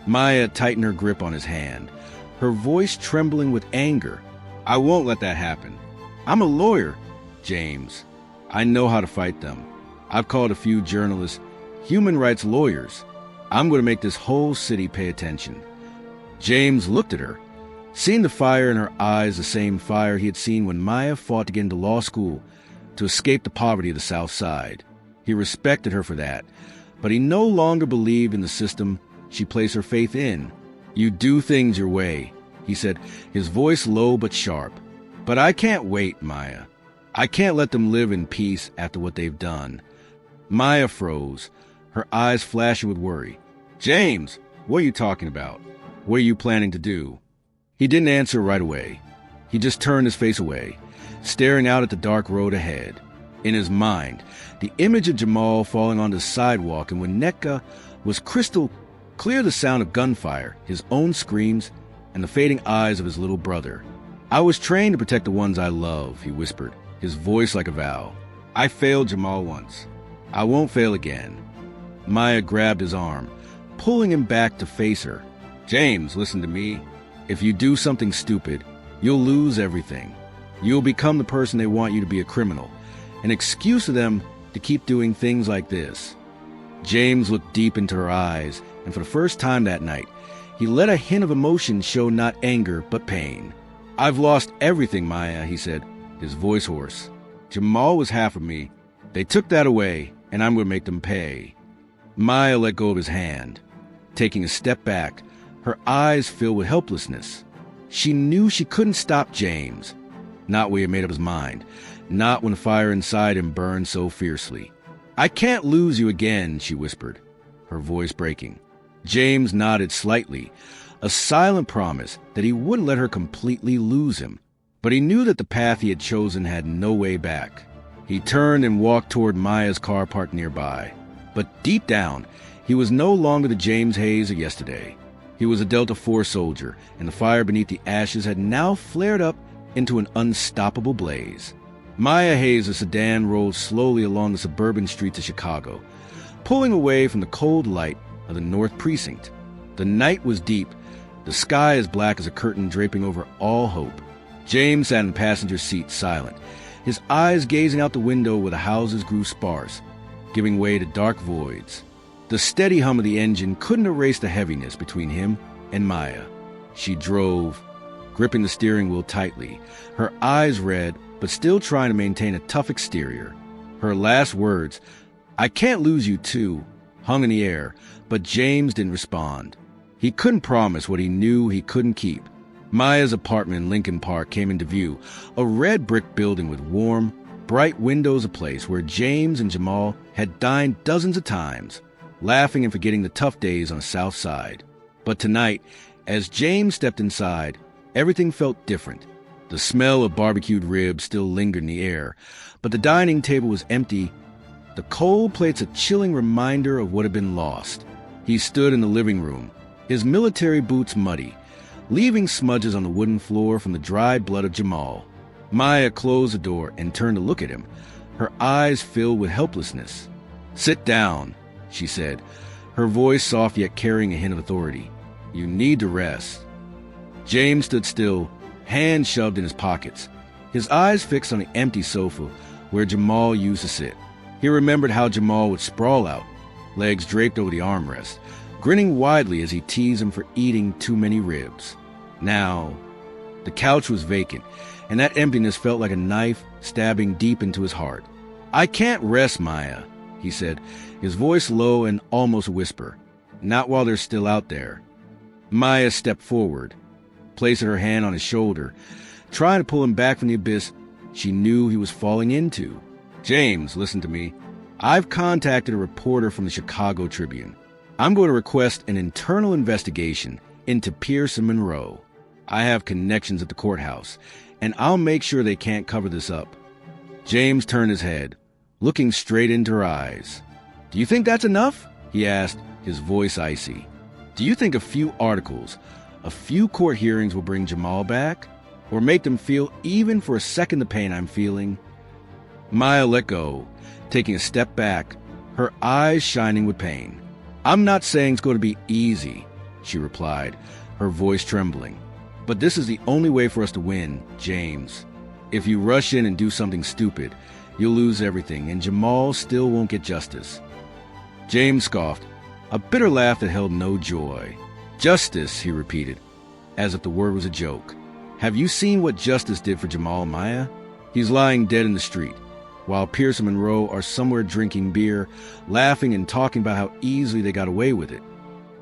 Maya tightened her grip on his hand, her voice trembling with anger. "I won't let that happen. I'm a lawyer, James. I know how to fight them. I've called a few journalists, human rights lawyers. I'm going to make this whole city pay attention." James looked at her, seeing the fire in her eyes, the same fire he had seen when Maya fought to get into law school to escape the poverty of the South Side. He respected her for that, but he no longer believed in the system she placed her faith in. "You do things your way," he said, his voice low but sharp. "But I can't wait, Maya. I can't let them live in peace after what they've done." Maya froze, her eyes flashing with worry. "James, what are you talking about? What are you planning to do?" He didn't answer right away. He just turned his face away, staring out at the dark road ahead. In his mind, the image of Jamal falling onto the sidewalk in Winnetka was crystal clear, the sound of gunfire, his own screams, and the fading eyes of his little brother. "I was trained to protect the ones I love," he whispered, his voice like a vow. "I failed Jamal once. I won't fail again." Maya grabbed his arm, pulling him back to face her. "James, listen to me. If you do something stupid, you'll lose everything. You'll become the person they want you to be, a criminal, an excuse to them to keep doing things like this." James looked deep into her eyes, and for the first time that night, he let a hint of emotion show not anger, but pain. "I've lost everything, Maya," he said, his voice hoarse. "Jamal was half of me. They took that away, and I'm going to make them pay." Maya let go of his hand. Taking a step back, her eyes filled with helplessness. She knew she couldn't stop James. Not when he had made up his mind. Not when the fire inside him burned so fiercely. "I can't lose you again," she whispered, her voice breaking. James nodded slightly, a silent promise that he wouldn't let her completely lose him. But he knew that the path he had chosen had no way back. He turned and walked toward Maya's car parked nearby. But deep down, he was no longer the James Hayes of yesterday. He was a Delta IV soldier, and the fire beneath the ashes had now flared up into an unstoppable blaze. Maya Hayes' sedan rolled slowly along the suburban streets of Chicago, pulling away from the cold light of the North Precinct. The night was deep, the sky as black as a curtain draping over all hope. James sat in the passenger seat silent, his eyes gazing out the window where the houses grew sparse, giving way to dark voids. The steady hum of the engine couldn't erase the heaviness between him and Maya. She drove, gripping the steering wheel tightly, her eyes red, but still trying to maintain a tough exterior. Her last words, "I can't lose you too," hung in the air, but James didn't respond. He couldn't promise what he knew he couldn't keep. Maya's apartment in Lincoln Park came into view, a red brick building with warm, bright windows, a place where James and Jamal had dined dozens of times, laughing and forgetting the tough days on the South Side. But tonight, as James stepped inside, everything felt different. The smell of barbecued ribs still lingered in the air, but the dining table was empty, the cold plates a chilling reminder of what had been lost. He stood in the living room, his military boots muddy, leaving smudges on the wooden floor from the dried blood of Jamal. Maya closed the door and turned to look at him, her eyes filled with helplessness. "Sit down," she said, her voice soft yet carrying a hint of authority. "You need to rest." James stood still, hands shoved in his pockets, his eyes fixed on the empty sofa where Jamal used to sit. He remembered how Jamal would sprawl out, legs draped over the armrest, grinning widely as he teased him for eating too many ribs. Now, the couch was vacant, and that emptiness felt like a knife stabbing deep into his heart. "I can't rest, Maya," he said, his voice low and almost a whisper. "Not while they're still out there." Maya stepped forward, placing her hand on his shoulder, trying to pull him back from the abyss she knew he was falling into. "James, listen to me. I've contacted a reporter from the Chicago Tribune. I'm going to request an internal investigation into Pierce and Monroe. I have connections at the courthouse, and I'll make sure they can't cover this up." James turned his head, looking straight into her eyes. "Do you think that's enough?" he asked, his voice icy. "Do you think a few articles, a few court hearings will bring Jamal back? Or make them feel even for a second the pain I'm feeling?" Maya let go, taking a step back, her eyes shining with pain. "I'm not saying it's going to be easy," she replied, her voice trembling. "But this is the only way for us to win, James. If you rush in and do something stupid, you'll lose everything, and Jamal still won't get justice." James scoffed, a bitter laugh that held no joy. "Justice," he repeated, as if the word was a joke. "Have you seen what justice did for Jamal, Maya? He's lying dead in the street, while Pierce and Monroe are somewhere drinking beer, laughing and talking about how easily they got away with it."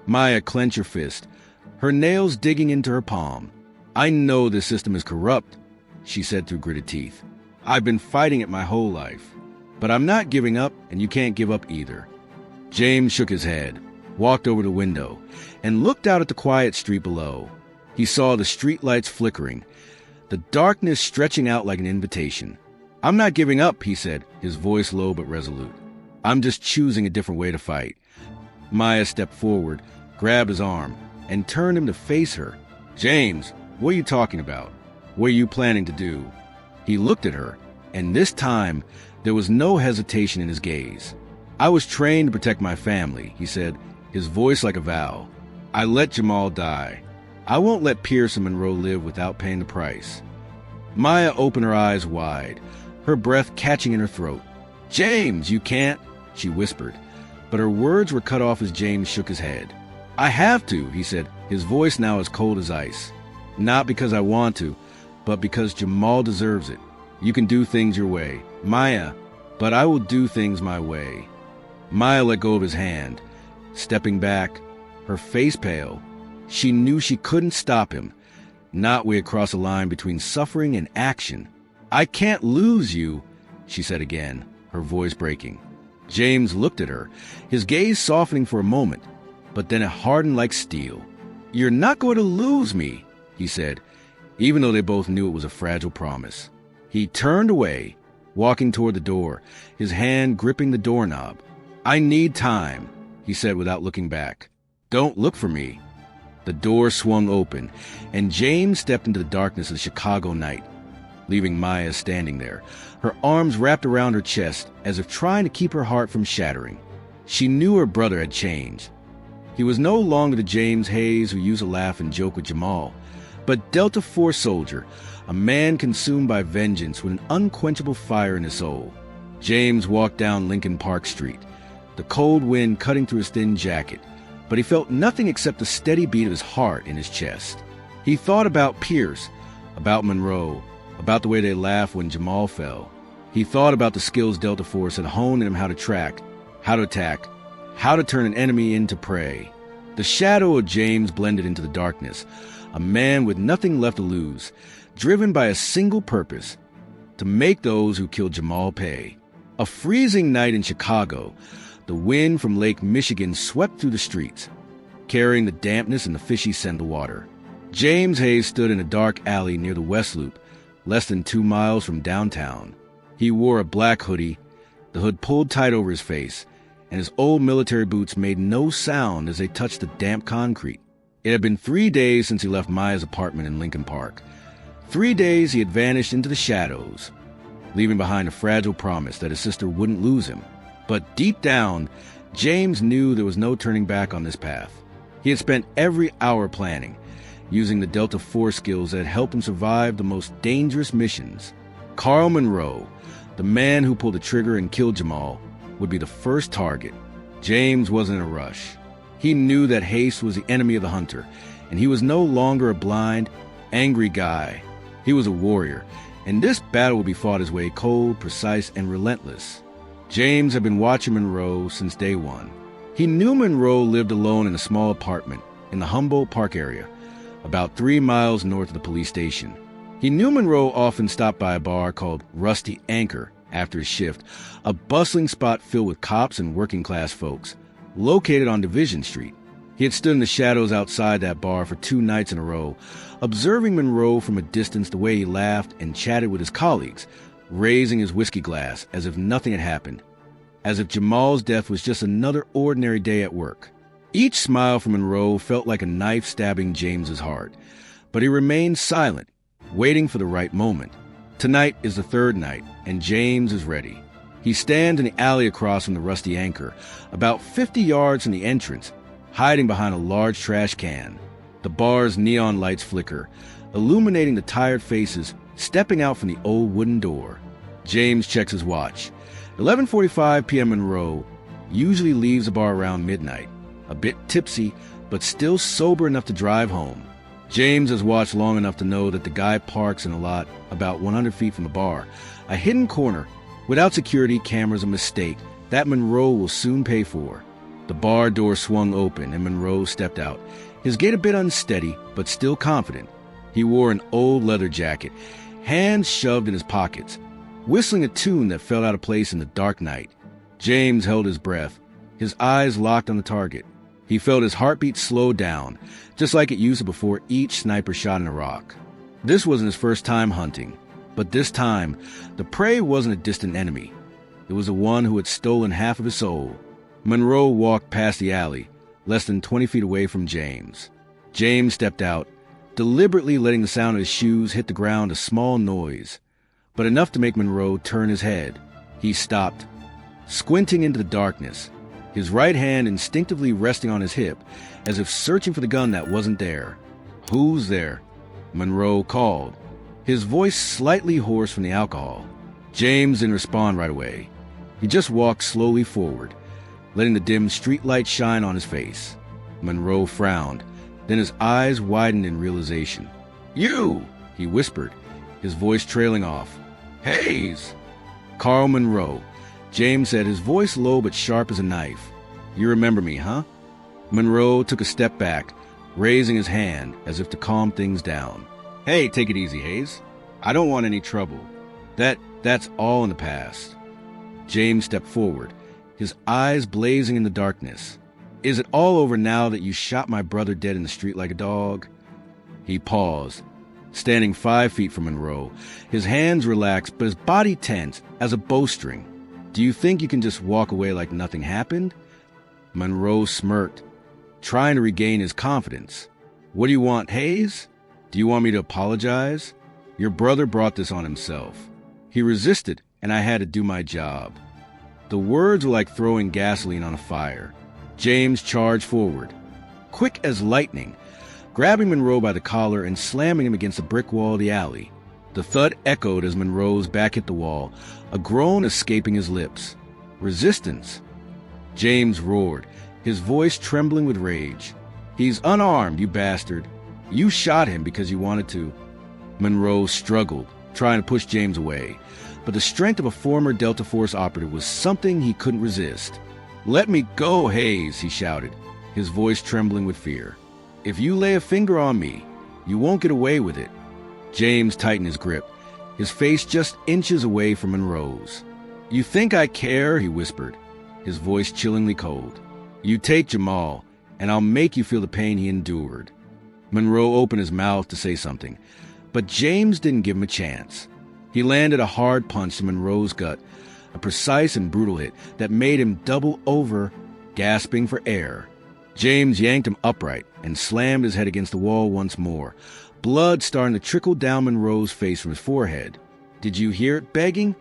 Maya clenched her fist, her nails digging into her palm. "I know this system is corrupt," she said through gritted teeth. "I've been fighting it my whole life. But I'm not giving up, and you can't give up either." James shook his head, walked over to the window, and looked out at the quiet street below. He saw the streetlights flickering, the darkness stretching out like an invitation. "I'm not giving up," he said, his voice low but resolute. "I'm just choosing a different way to fight." Maya stepped forward, grabbed his arm, and turned him to face her. "James, what are you talking about? What are you planning to do?" He looked at her, and this time there was no hesitation in his gaze. "I was trained to protect my family," he said, his voice like a vow. "I let Jamal die. I won't let Pierce and Monroe live without paying the price." Maya opened her eyes wide, her breath catching in her throat. "James, you can't," she whispered, but her words were cut off as James shook his head. "I have to," he said, his voice now as cold as ice. "Not because I want to, but because Jamal deserves it. You can do things your way, Maya, but I will do things my way." Maya let go of his hand, stepping back, her face pale. She knew she couldn't stop him, not way across a line between suffering and action. "I can't lose you," she said again, her voice breaking. James looked at her, his gaze softening for a moment, but then it hardened like steel. "You're not going to lose me," he said, even though they both knew it was a fragile promise. He turned away, walking toward the door, his hand gripping the doorknob. "I need time," he said without looking back. "Don't look for me." The door swung open, and James stepped into the darkness of the Chicago night, leaving Maya standing there, her arms wrapped around her chest as if trying to keep her heart from shattering. She knew her brother had changed. He was no longer the James Hayes who used to laugh and joke with Jamal, but Delta Force soldier, a man consumed by vengeance with an unquenchable fire in his soul. James walked down Lincoln Park Street, the cold wind cutting through his thin jacket, but he felt nothing except the steady beat of his heart in his chest. He thought about Pierce, about Monroe, about the way they laughed when Jamal fell. He thought about the skills Delta Force had honed in him, how to track, how to attack, how to turn an enemy into prey. The shadow of James blended into the darkness, a man with nothing left to lose, driven by a single purpose, to make those who killed Jamal pay. A freezing night in Chicago, the wind from Lake Michigan swept through the streets, carrying the dampness and the fishy scent of water. James Hayes stood in a dark alley near the West Loop, less than 2 miles from downtown. He wore a black hoodie, the hood pulled tight over his face, and his old military boots made no sound as they touched the damp concrete. It had been 3 days since he left Maya's apartment in Lincoln Park. 3 days he had vanished into the shadows, leaving behind a fragile promise that his sister wouldn't lose him. But deep down, James knew there was no turning back on this path. He had spent every hour planning, using the Delta Force skills that had helped him survive the most dangerous missions. Carl Monroe, the man who pulled the trigger and killed Jamal, would be the first target. James wasn't in a rush. He knew that haste was the enemy of the hunter, and he was no longer a blind, angry guy. He was a warrior, and this battle would be fought his way, cold, precise, and relentless. James had been watching Monroe since day one. He knew Monroe lived alone in a small apartment in the Humboldt Park area, about 3 miles north of the police station. He knew Monroe often stopped by a bar called Rusty Anchor after his shift, a bustling spot filled with cops and working-class folks, located on Division Street. He had stood in the shadows outside that bar for 2 nights in a row, observing Monroe from a distance, the way he laughed and chatted with his colleagues, raising his whiskey glass as if nothing had happened, as if Jamal's death was just another ordinary day at work. Each smile from Monroe felt like a knife stabbing James's heart, but he remained silent, waiting for the right moment. Tonight is the 3rd night, and James is ready. He stands in the alley across from the Rusty Anchor, about 50 yards from the entrance, hiding behind a large trash can. The bar's neon lights flicker, illuminating the tired faces stepping out from the old wooden door. James checks his watch. 11:45 p.m. Monroe usually leaves the bar around midnight, a bit tipsy, but still sober enough to drive home. James has watched long enough to know that the guy parks in a lot about 100 feet from the bar, a hidden corner, without security cameras, a mistake that Monroe will soon pay for. The bar door swung open and Monroe stepped out, his gait a bit unsteady, but still confident. He wore an old leather jacket, hands shoved in his pockets, whistling a tune that fell out of place in the dark night. James held his breath, his eyes locked on the target. He felt his heartbeat slow down, just like it used to before each sniper shot in Iraq. This wasn't his first time hunting, but this time, the prey wasn't a distant enemy. It was the one who had stolen half of his soul. Monroe walked past the alley, less than 20 feet away from James. James stepped out, deliberately letting the sound of his shoes hit the ground a small noise, but enough to make Monroe turn his head. He stopped, squinting into the darkness, his right hand instinctively resting on his hip, as if searching for the gun that wasn't there. "Who's there?" Monroe called, his voice slightly hoarse from the alcohol. James didn't respond right away. He just walked slowly forward, letting the dim streetlight shine on his face. Monroe frowned, then his eyes widened in realization. "You!" he whispered, his voice trailing off. "Hayes!" "Carl Monroe," James said, his voice low but sharp as a knife. "You remember me, huh?" Monroe took a step back, raising his hand as if to calm things down. "Hey, take it easy, Hayes. I don't want any trouble. That's all in the past." James stepped forward, his eyes blazing in the darkness. "Is it all over now that you shot my brother dead in the street like a dog?" He paused, standing 5 feet from Monroe, his hands relaxed but his body tense as a bowstring. "Do you think you can just walk away like nothing happened?" Monroe smirked, trying to regain his confidence. "What do you want, Hayes? Do you want me to apologize? Your brother brought this on himself. He resisted, and I had to do my job." The words were like throwing gasoline on a fire. James charged forward, quick as lightning, grabbing Monroe by the collar and slamming him against the brick wall of the alley. The thud echoed as Monroe's back hit the wall, a groan escaping his lips. "Resistance!" James roared, his voice trembling with rage. "He's unarmed, you bastard. You shot him because you wanted to." Monroe struggled, trying to push James away, but the strength of a former Delta Force operative was something he couldn't resist. "Let me go, Hayes," he shouted, his voice trembling with fear. "If you lay a finger on me, you won't get away with it." James tightened his grip, his face just inches away from Monroe's. "You think I care?" he whispered, his voice chillingly cold. "You take Jamal, and I'll make you feel the pain he endured." Monroe opened his mouth to say something, but James didn't give him a chance. He landed a hard punch to Monroe's gut, a precise and brutal hit that made him double over, gasping for air. James yanked him upright and slammed his head against the wall once more, blood starting to trickle down Monroe's face from his forehead. "Did you hear it begging?"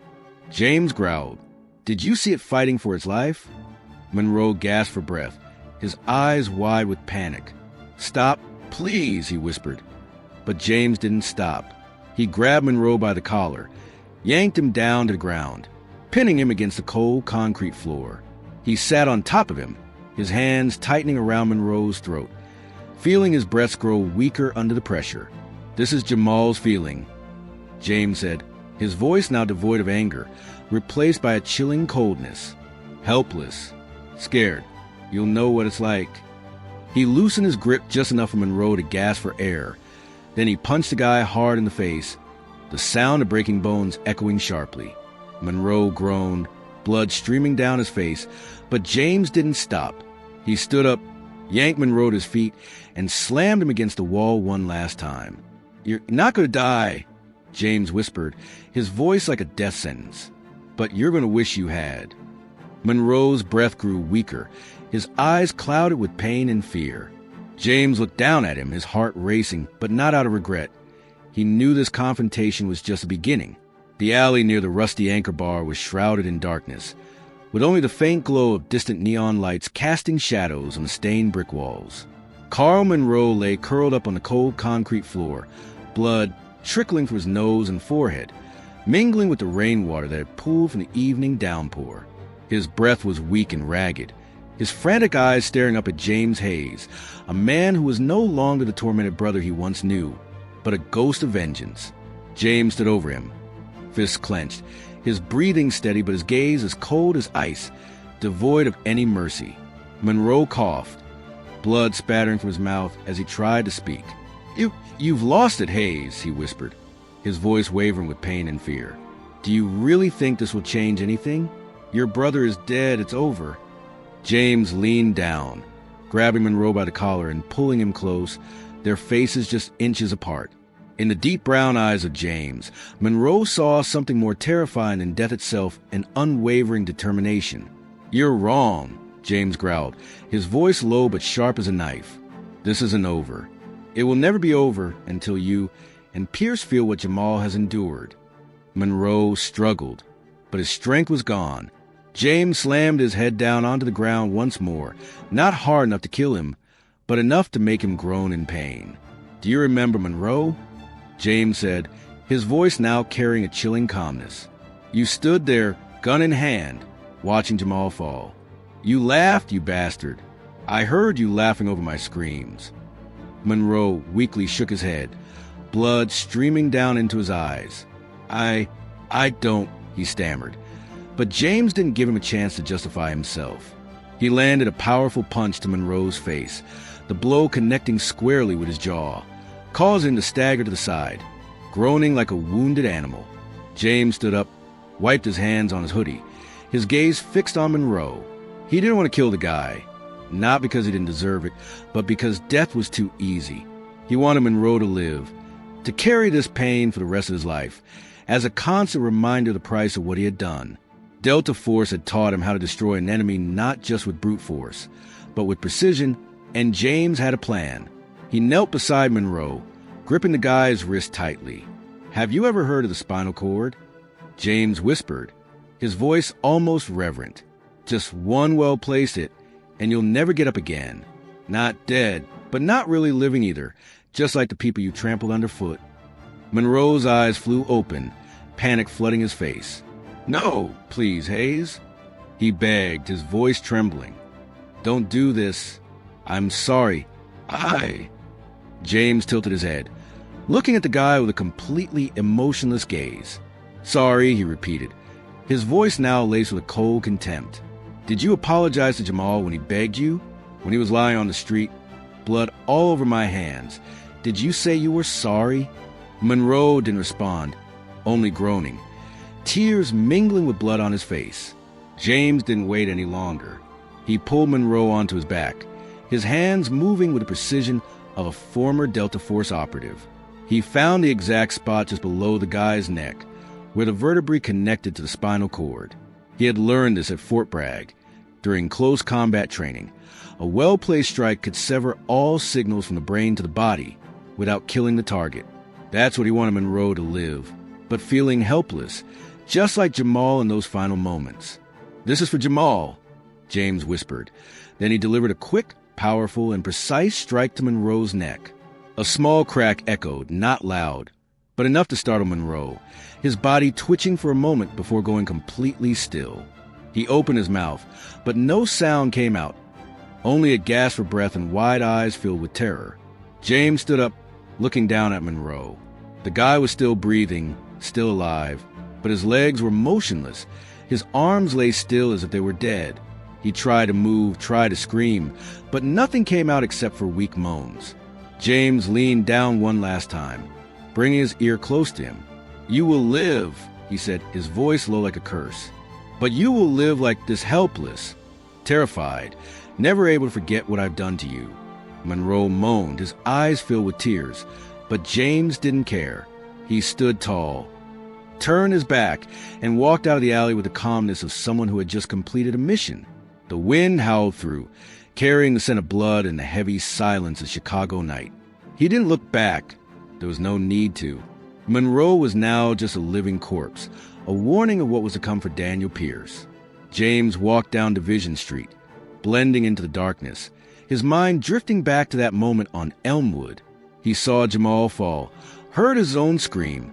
James growled. "Did you see it fighting for its life?" Monroe gasped for breath, his eyes wide with panic. "Stop, please," he whispered. But James didn't stop. He grabbed Monroe by the collar, yanked him down to the ground, pinning him against the cold concrete floor. He sat on top of him, his hands tightening around Monroe's throat, feeling his breath grow weaker under the pressure. "This is Jamal's feeling," James said, his voice now devoid of anger, replaced by a chilling coldness. "Helpless. Scared. You'll know what it's like." He loosened his grip just enough for Monroe to gasp for air. Then he punched the guy hard in the face, the sound of breaking bones echoing sharply. Monroe groaned, blood streaming down his face, but James didn't stop. He stood up, yanked Monroe to his feet, and slammed him against the wall one last time. "You're not going to die," James whispered, his voice like a death sentence. "But you're going to wish you had." Monroe's breath grew weaker, his eyes clouded with pain and fear. James looked down at him, his heart racing, but not out of regret. He knew this confrontation was just the beginning. The alley near the rusty anchor bar was shrouded in darkness, with only the faint glow of distant neon lights casting shadows on the stained brick walls. Carl Monroe lay curled up on the cold concrete floor, blood trickling from his nose and forehead, mingling with the rainwater that had pooled from the evening downpour. His breath was weak and ragged, his frantic eyes staring up at James Hayes, a man who was no longer the tormented brother he once knew, but a ghost of vengeance. James stood over him, fists clenched, his breathing steady but his gaze as cold as ice, devoid of any mercy. Monroe coughed, blood spattering from his mouth as he tried to speak. You've lost it, Hayes," he whispered, his voice wavering with pain and fear. "Do you really think this will change anything? Your brother is dead, it's over." James leaned down, grabbing Monroe by the collar and pulling him close, their faces just inches apart. In the deep brown eyes of James, Monroe saw something more terrifying than death itself, an unwavering determination. "You're wrong," James growled, his voice low but sharp as a knife. "This isn't over. It will never be over until you and Pierce feel what Jamal has endured." Monroe struggled, but his strength was gone. James slammed his head down onto the ground once more, not hard enough to kill him, but enough to make him groan in pain. "Do you remember Monroe?" James said, his voice now carrying a chilling calmness. "You stood there, gun in hand, watching Jamal fall. You laughed, you bastard. I heard you laughing over my screams. Monroe weakly shook his head, blood streaming down into his eyes. I don't, he stammered. But James didn't give him a chance to justify himself. He landed a powerful punch to Monroe's face, the blow connecting squarely with his jaw, causing him to stagger to the side, groaning like a wounded animal. James stood up, wiped his hands on his hoodie, his gaze fixed on Monroe. He didn't want to kill the guy, not because he didn't deserve it, but because death was too easy. He wanted Monroe to live, to carry this pain for the rest of his life, as a constant reminder of the price of what he had done. Delta Force had taught him how to destroy an enemy not just with brute force, but with precision, and James had a plan. He knelt beside Monroe, gripping the guy's wrist tightly. "Have you ever heard of the spinal cord?" James whispered, his voice almost reverent. "Just one well-placed hit, and you'll never get up again. Not dead, but not really living either, just like the people you trampled underfoot." Monroe's eyes flew open, panic flooding his face. "No, please, Hayes," he begged, his voice trembling. "Don't do this. I'm sorry. James tilted his head, looking at the guy with a completely emotionless gaze. "Sorry," he repeated, his voice now laced with a cold contempt. "Did you apologize to Jamal when he begged you? When he was lying on the street, blood all over my hands? Did you say you were sorry?" Monroe didn't respond, only groaning, tears mingling with blood on his face. James didn't wait any longer. He pulled Monroe onto his back, his hands moving with the precision of a former Delta Force operative. He found the exact spot just below the guy's neck, where the vertebrae connected to the spinal cord. He had learned this at Fort Bragg during close combat training. A well-placed strike could sever all signals from the brain to the body without killing the target. That's what he wanted Monroe to live, but feeling helpless, just like Jamal in those final moments. "This is for Jamal," James whispered. Then he delivered a quick, powerful, and precise strike to Monroe's neck. A small crack echoed, not loud, but enough to startle Monroe, his body twitching for a moment before going completely still. He opened his mouth, but no sound came out, only a gasp for breath and wide eyes filled with terror. James stood up, looking down at Monroe. The guy was still breathing, still alive, but his legs were motionless. His arms lay still as if they were dead. He tried to move, tried to scream, but nothing came out except for weak moans. James leaned down one last time, bringing his ear close to him. "You will live," he said, his voice low like a curse. "But you will live like this, helpless, terrified, never able to forget what I've done to you." Monroe moaned, his eyes filled with tears, but James didn't care. He stood tall, turned his back, and walked out of the alley with the calmness of someone who had just completed a mission. The wind howled through, carrying the scent of blood and the heavy silence of Chicago night. He didn't look back. There was no need to. Monroe was now just a living corpse, a warning of what was to come for Daniel Pierce. James walked down Division Street, blending into the darkness, his mind drifting back to that moment on Elmwood. He saw Jamal fall, heard his own scream,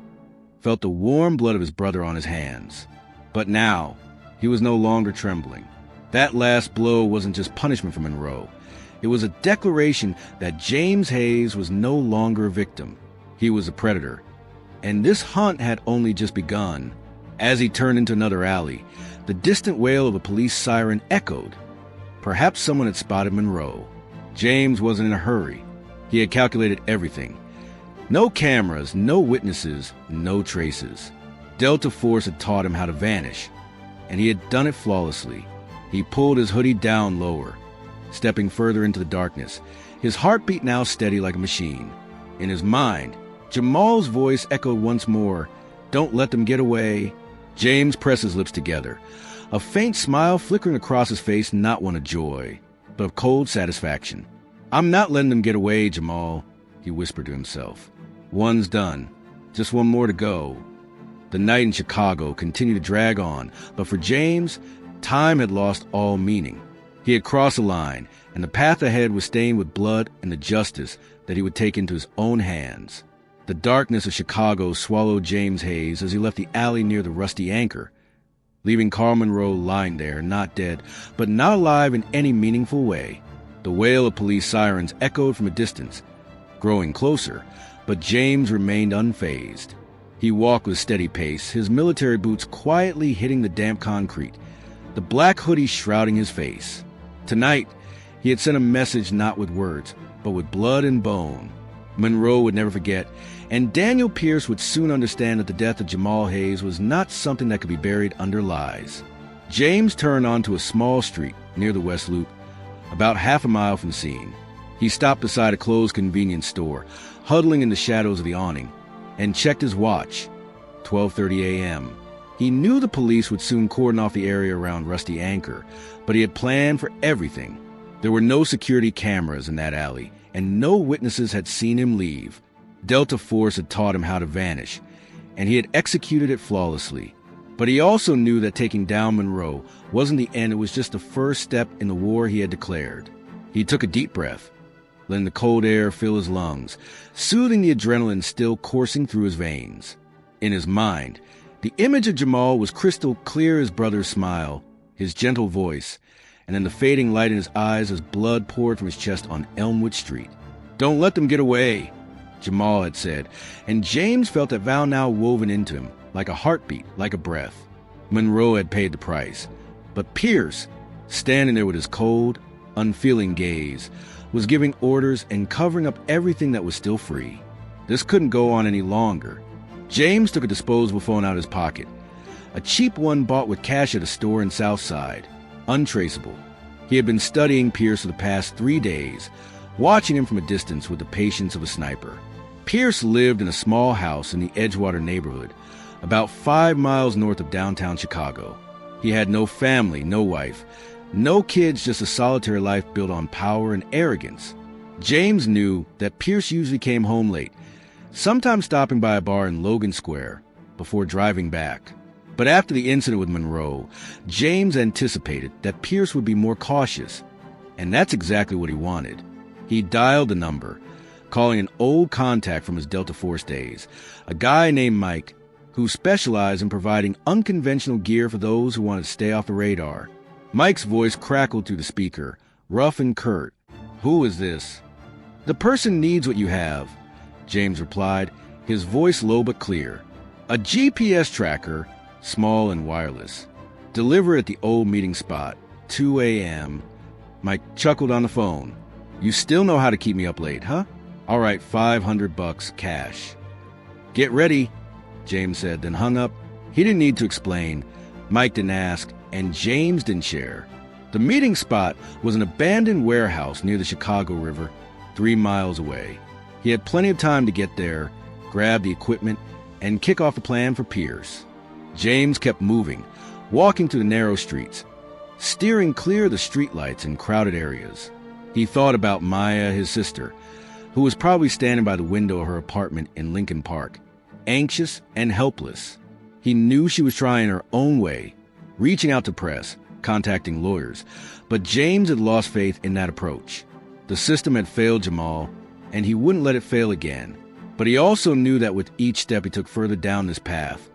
felt the warm blood of his brother on his hands. But now, he was no longer trembling. That last blow wasn't just punishment for Monroe. It was a declaration that James Hayes was no longer a victim. He was a predator. And this hunt had only just begun. As he turned into another alley, the distant wail of a police siren echoed. Perhaps someone had spotted Monroe. James wasn't in a hurry. He had calculated everything. No cameras, no witnesses, no traces. Delta Force had taught him how to vanish, and he had done it flawlessly. He pulled his hoodie down lower, stepping further into the darkness, his heartbeat now steady like a machine. In his mind, Jamal's voice echoed once more, "Don't let them get away." James pressed his lips together, a faint smile flickering across his face, not one of joy, but of cold satisfaction. "I'm not letting them get away, Jamal," he whispered to himself. "One's done. Just one more to go." The night in Chicago continued to drag on, but for James, time had lost all meaning. He had crossed the line, and the path ahead was stained with blood and the justice that he would take into his own hands. The darkness of Chicago swallowed James Hayes as he left the alley near the Rusty Anchor. leaving Carl Monroe lying there, not dead, but not alive in any meaningful way. The wail of police sirens echoed from a distance, growing closer, but James remained unfazed. He walked with steady pace, his military boots quietly hitting the damp concrete, the black hoodie shrouding his face. Tonight, he had sent a message not with words, but with blood and bone. Monroe would never forget, and Daniel Pierce would soon understand that the death of Jamal Hayes was not something that could be buried under lies. James turned onto a small street near the West Loop, about half a mile from the scene. He stopped beside a closed convenience store, huddling in the shadows of the awning, and checked his watch. 12:30 a.m. He knew the police would soon cordon off the area around Rusty Anchor, but he had planned for everything. There were no security cameras in that alley, and no witnesses had seen him leave. Delta Force had taught him how to vanish, and he had executed it flawlessly. But he also knew that taking down Monroe wasn't the end, it was just the first step in the war he had declared. He took a deep breath, letting the cold air fill his lungs, soothing the adrenaline still coursing through his veins. In his mind, the image of Jamal was crystal clear, his brother's smile, his gentle voice, and then the fading light in his eyes as blood poured from his chest on Elmwood Street. "Don't let them get away," Jamal had said, and James felt that vow now woven into him, like a heartbeat, like a breath. Monroe had paid the price, but Pierce, standing there with his cold, unfeeling gaze, was giving orders and covering up everything that was still free. This couldn't go on any longer. James took a disposable phone out of his pocket, a cheap one bought with cash at a store in Southside. Untraceable. He had been studying Pierce for the past 3 days, watching him from a distance with the patience of a sniper. Pierce lived in a small house in the Edgewater neighborhood, about 5 miles north of downtown Chicago. He had no family, no wife, no kids, just a solitary life built on power and arrogance. James knew that Pierce usually came home late, sometimes stopping by a bar in Logan Square before driving back. But after the incident with Monroe, James anticipated that Pierce would be more cautious, and that's exactly what he wanted. He dialed the number, calling an old contact from his Delta Force days, a guy named Mike, who specialized in providing unconventional gear for those who wanted to stay off the radar. Mike's voice crackled through the speaker, rough and curt. "Who is this?" "The person needs what you have," James replied, his voice low but clear. "A GPS tracker, small and wireless. Deliver at the old meeting spot, 2 a.m. Mike chuckled on the phone. "You still know how to keep me up late, huh? All right, $500 cash." "Get ready," James said, then hung up. He didn't need to explain. Mike didn't ask, and James didn't share. The meeting spot was an abandoned warehouse near the Chicago River, 3 miles away. He had plenty of time to get there, grab the equipment, and kick off the plan for Pierce. James kept moving, walking through the narrow streets, steering clear of the streetlights and crowded areas. He thought about Maya, his sister, who was probably standing by the window of her apartment in Lincoln Park, anxious and helpless. He knew she was trying her own way, reaching out to press, contacting lawyers, but James had lost faith in that approach. The system had failed Jamal, and he wouldn't let it fail again. But he also knew that with each step he took further down this path,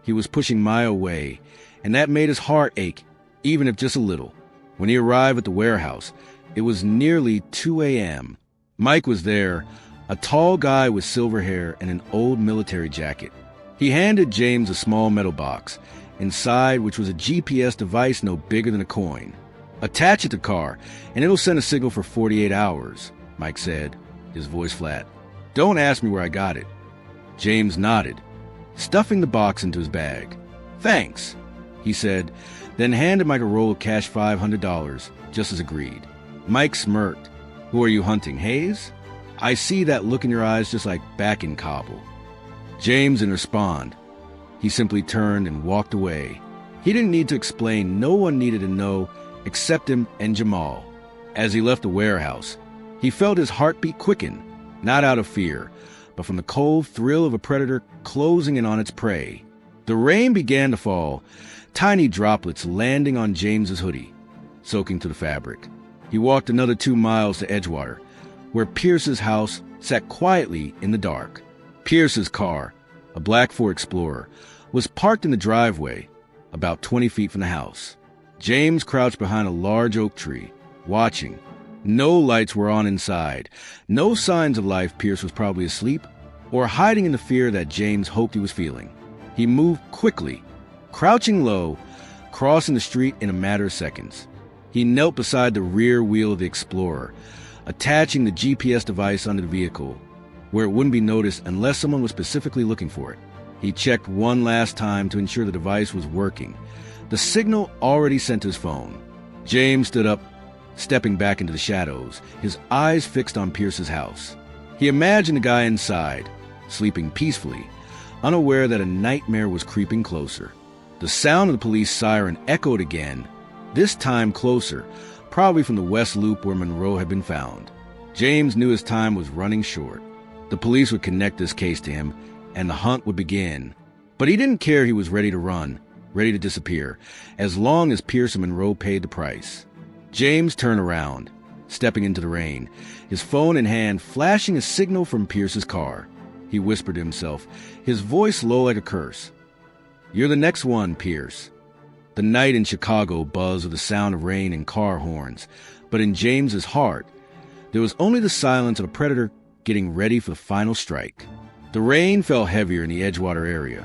he was pushing Maya away, and that made his heart ache, even if just a little. When he arrived at the warehouse, it was nearly 2 a.m. Mike was there, a tall guy with silver hair and an old military jacket. He handed James a small metal box, inside which was a GPS device no bigger than a coin. "Attach it to the car, and it'll send a signal for 48 hours, Mike said, his voice flat. "Don't ask me where I got it." James nodded, stuffing the box into his bag. "Thanks," he said, then handed Mike a roll of cash, $500, just as agreed. Mike smirked. "Who are you hunting, Hayes? I see that look in your eyes just like back in Kabul." James didn't respond. He simply turned and walked away. He didn't need to explain. No one needed to know except him and Jamal. As he left the warehouse, he felt his heartbeat quicken, not out of fear, but from the cold thrill of a predator closing in on its prey. The rain began to fall, tiny droplets landing on James's hoodie, soaking to the fabric. He walked another 2 miles to Edgewater, where Pierce's house sat quietly in the dark. Pierce's car, a black Ford Explorer, was parked in the driveway, about 20 feet from the house. James crouched behind a large oak tree, watching. No lights were on inside. No signs of life. Pierce was probably asleep or hiding in the fear that James hoped he was feeling. He moved quickly, crouching low, crossing the street in a matter of seconds. He knelt beside the rear wheel of the Explorer, attaching the GPS device under the vehicle, where it wouldn't be noticed unless someone was specifically looking for it. He checked one last time to ensure the device was working. The signal already sent to his phone. James stood up, stepping back into the shadows, his eyes fixed on Pierce's house. He imagined the guy inside, sleeping peacefully, unaware that a nightmare was creeping closer. The sound of the police siren echoed again, this time closer, probably from the West Loop where Monroe had been found. James knew his time was running short. The police would connect this case to him, and the hunt would begin. But he didn't care. He was ready to run, ready to disappear, as long as Pierce and Monroe paid the price. James turned around, stepping into the rain, his phone in hand, flashing a signal from Pierce's car. He whispered to himself, his voice low like a curse. "You're the next one, Pierce." The night in Chicago buzzed with the sound of rain and car horns, but in James's heart, there was only the silence of a predator getting ready for the final strike. The rain fell heavier in the Edgewater area,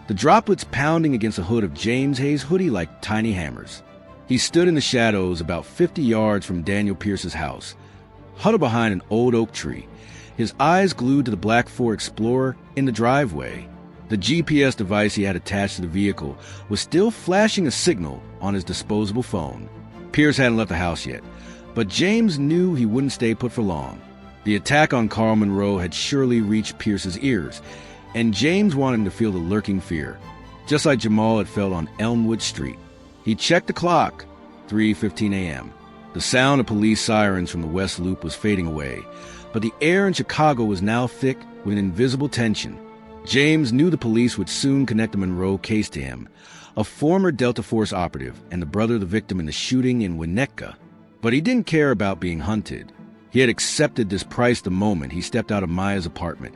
the droplets pounding against the hood of James Hayes' hoodie like tiny hammers. He stood in the shadows about 50 yards from Daniel Pierce's house, huddled behind an old oak tree, his eyes glued to the black Ford Explorer in the driveway. The GPS device he had attached to the vehicle was still flashing a signal on his disposable phone. Pierce hadn't left the house yet, but James knew he wouldn't stay put for long. The attack on Carl Monroe had surely reached Pierce's ears, and James wanted him to feel the lurking fear, just like Jamal had felt on Elmwood Street. He checked the clock, 3:15 a.m. The sound of police sirens from the West Loop was fading away, but the air in Chicago was now thick with an invisible tension. James knew the police would soon connect the Monroe case to him, a former Delta Force operative and the brother of the victim in the shooting in Winnetka. But he didn't care about being hunted. He had accepted this price the moment he stepped out of Maya's apartment,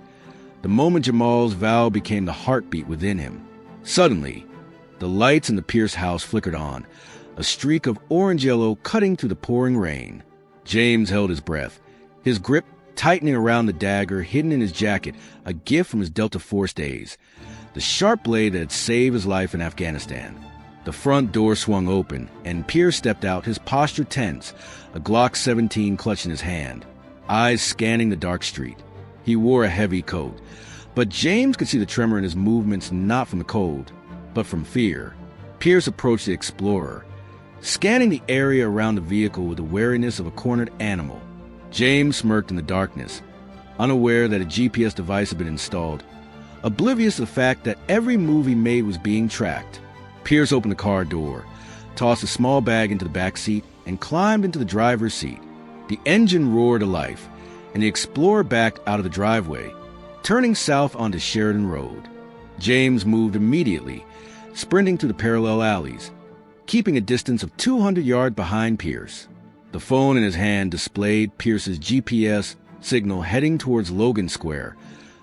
the moment Jamal's vow became the heartbeat within him. Suddenly, the lights in the Pierce house flickered on, a streak of orange-yellow cutting through the pouring rain. James held his breath, his grip tightening around the dagger hidden in his jacket, a gift from his Delta Force days, the sharp blade that had saved his life in Afghanistan. The front door swung open, and Pierce stepped out, his posture tense, a Glock 17 clutched in his hand, eyes scanning the dark street. He wore a heavy coat, but James could see the tremor in his movements not from the cold, but from fear. Pierce approached the Explorer, scanning the area around the vehicle with the wariness of a cornered animal. James smirked in the darkness, unaware that a GPS device had been installed, oblivious of the fact that every move he made was being tracked. Pierce opened the car door, tossed a small bag into the back seat, and climbed into the driver's seat. The engine roared to life, and the Explorer backed out of the driveway, turning south onto Sheridan Road. James moved immediately, sprinting through the parallel alleys, keeping a distance of 200 yards behind Pierce. The phone in his hand displayed Pierce's GPS signal heading towards Logan Square,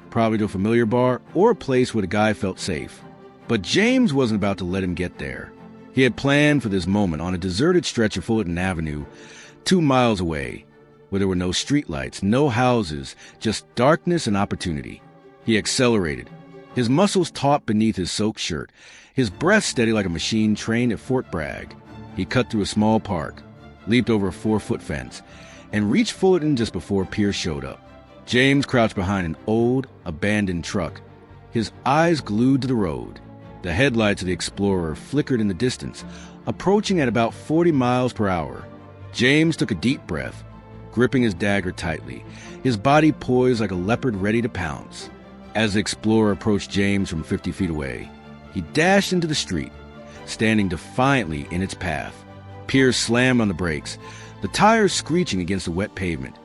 probably to a familiar bar or a place where the guy felt safe. But James wasn't about to let him get there. He had planned for this moment on a deserted stretch of Fullerton Avenue, 2 miles away, where there were no streetlights, no houses, just darkness and opportunity. He accelerated, his muscles taut beneath his soaked shirt, his breath steady like a machine trained at Fort Bragg. He cut through a small park, leaped over a 4-foot fence, and reached Fullerton just before Pierce showed up. James crouched behind an old, abandoned truck, his eyes glued to the road. The headlights of the Explorer flickered in the distance, approaching at about 40 miles per hour. James took a deep breath, gripping his dagger tightly, his body poised like a leopard ready to pounce. As the Explorer approached James from 50 feet away, he dashed into the street, standing defiantly in its path. Pierce slammed on the brakes, the tires screeching against the wet pavement.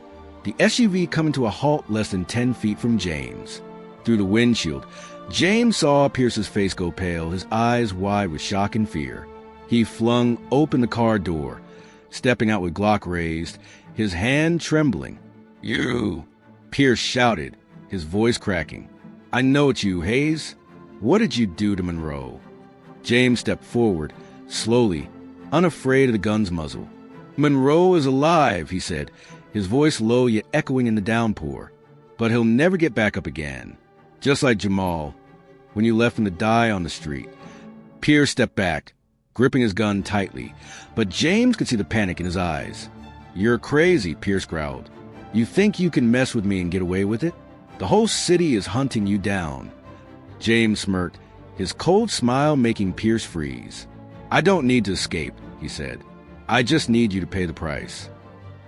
The SUV coming to a halt less than 10 feet from James. Through the windshield, James saw Pierce's face go pale, his eyes wide with shock and fear. He flung open the car door, stepping out with Glock raised, his hand trembling. "You!" Pierce shouted, his voice cracking. "I know it's you, Hayes. What did you do to Monroe?" James stepped forward, slowly, unafraid of the gun's muzzle. "Monroe is alive," he said, his voice low yet echoing in the downpour. "But he'll never get back up again. Just like Jamal, when you left him to die on the street." Pierce stepped back, gripping his gun tightly, but James could see the panic in his eyes. "You're crazy," Pierce growled. "You think you can mess with me and get away with it? The whole city is hunting you down." James smirked, his cold smile making Pierce freeze. "I don't need to escape," he said. "I just need you to pay the price."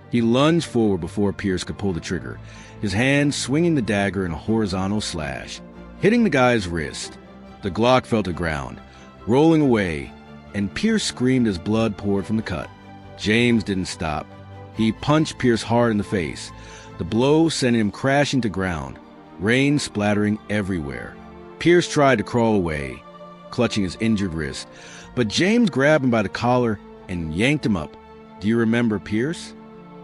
He lunged forward before Pierce could pull the trigger, his hand swinging the dagger in a horizontal slash, hitting the guy's wrist. The Glock fell to the ground, rolling away, and Pierce screamed as blood poured from the cut. James didn't stop. He punched Pierce hard in the face, the blow sending him crashing to ground, rain splattering everywhere. Pierce tried to crawl away, clutching his injured wrist, but James grabbed him by the collar and yanked him up. "Do you remember Pierce?"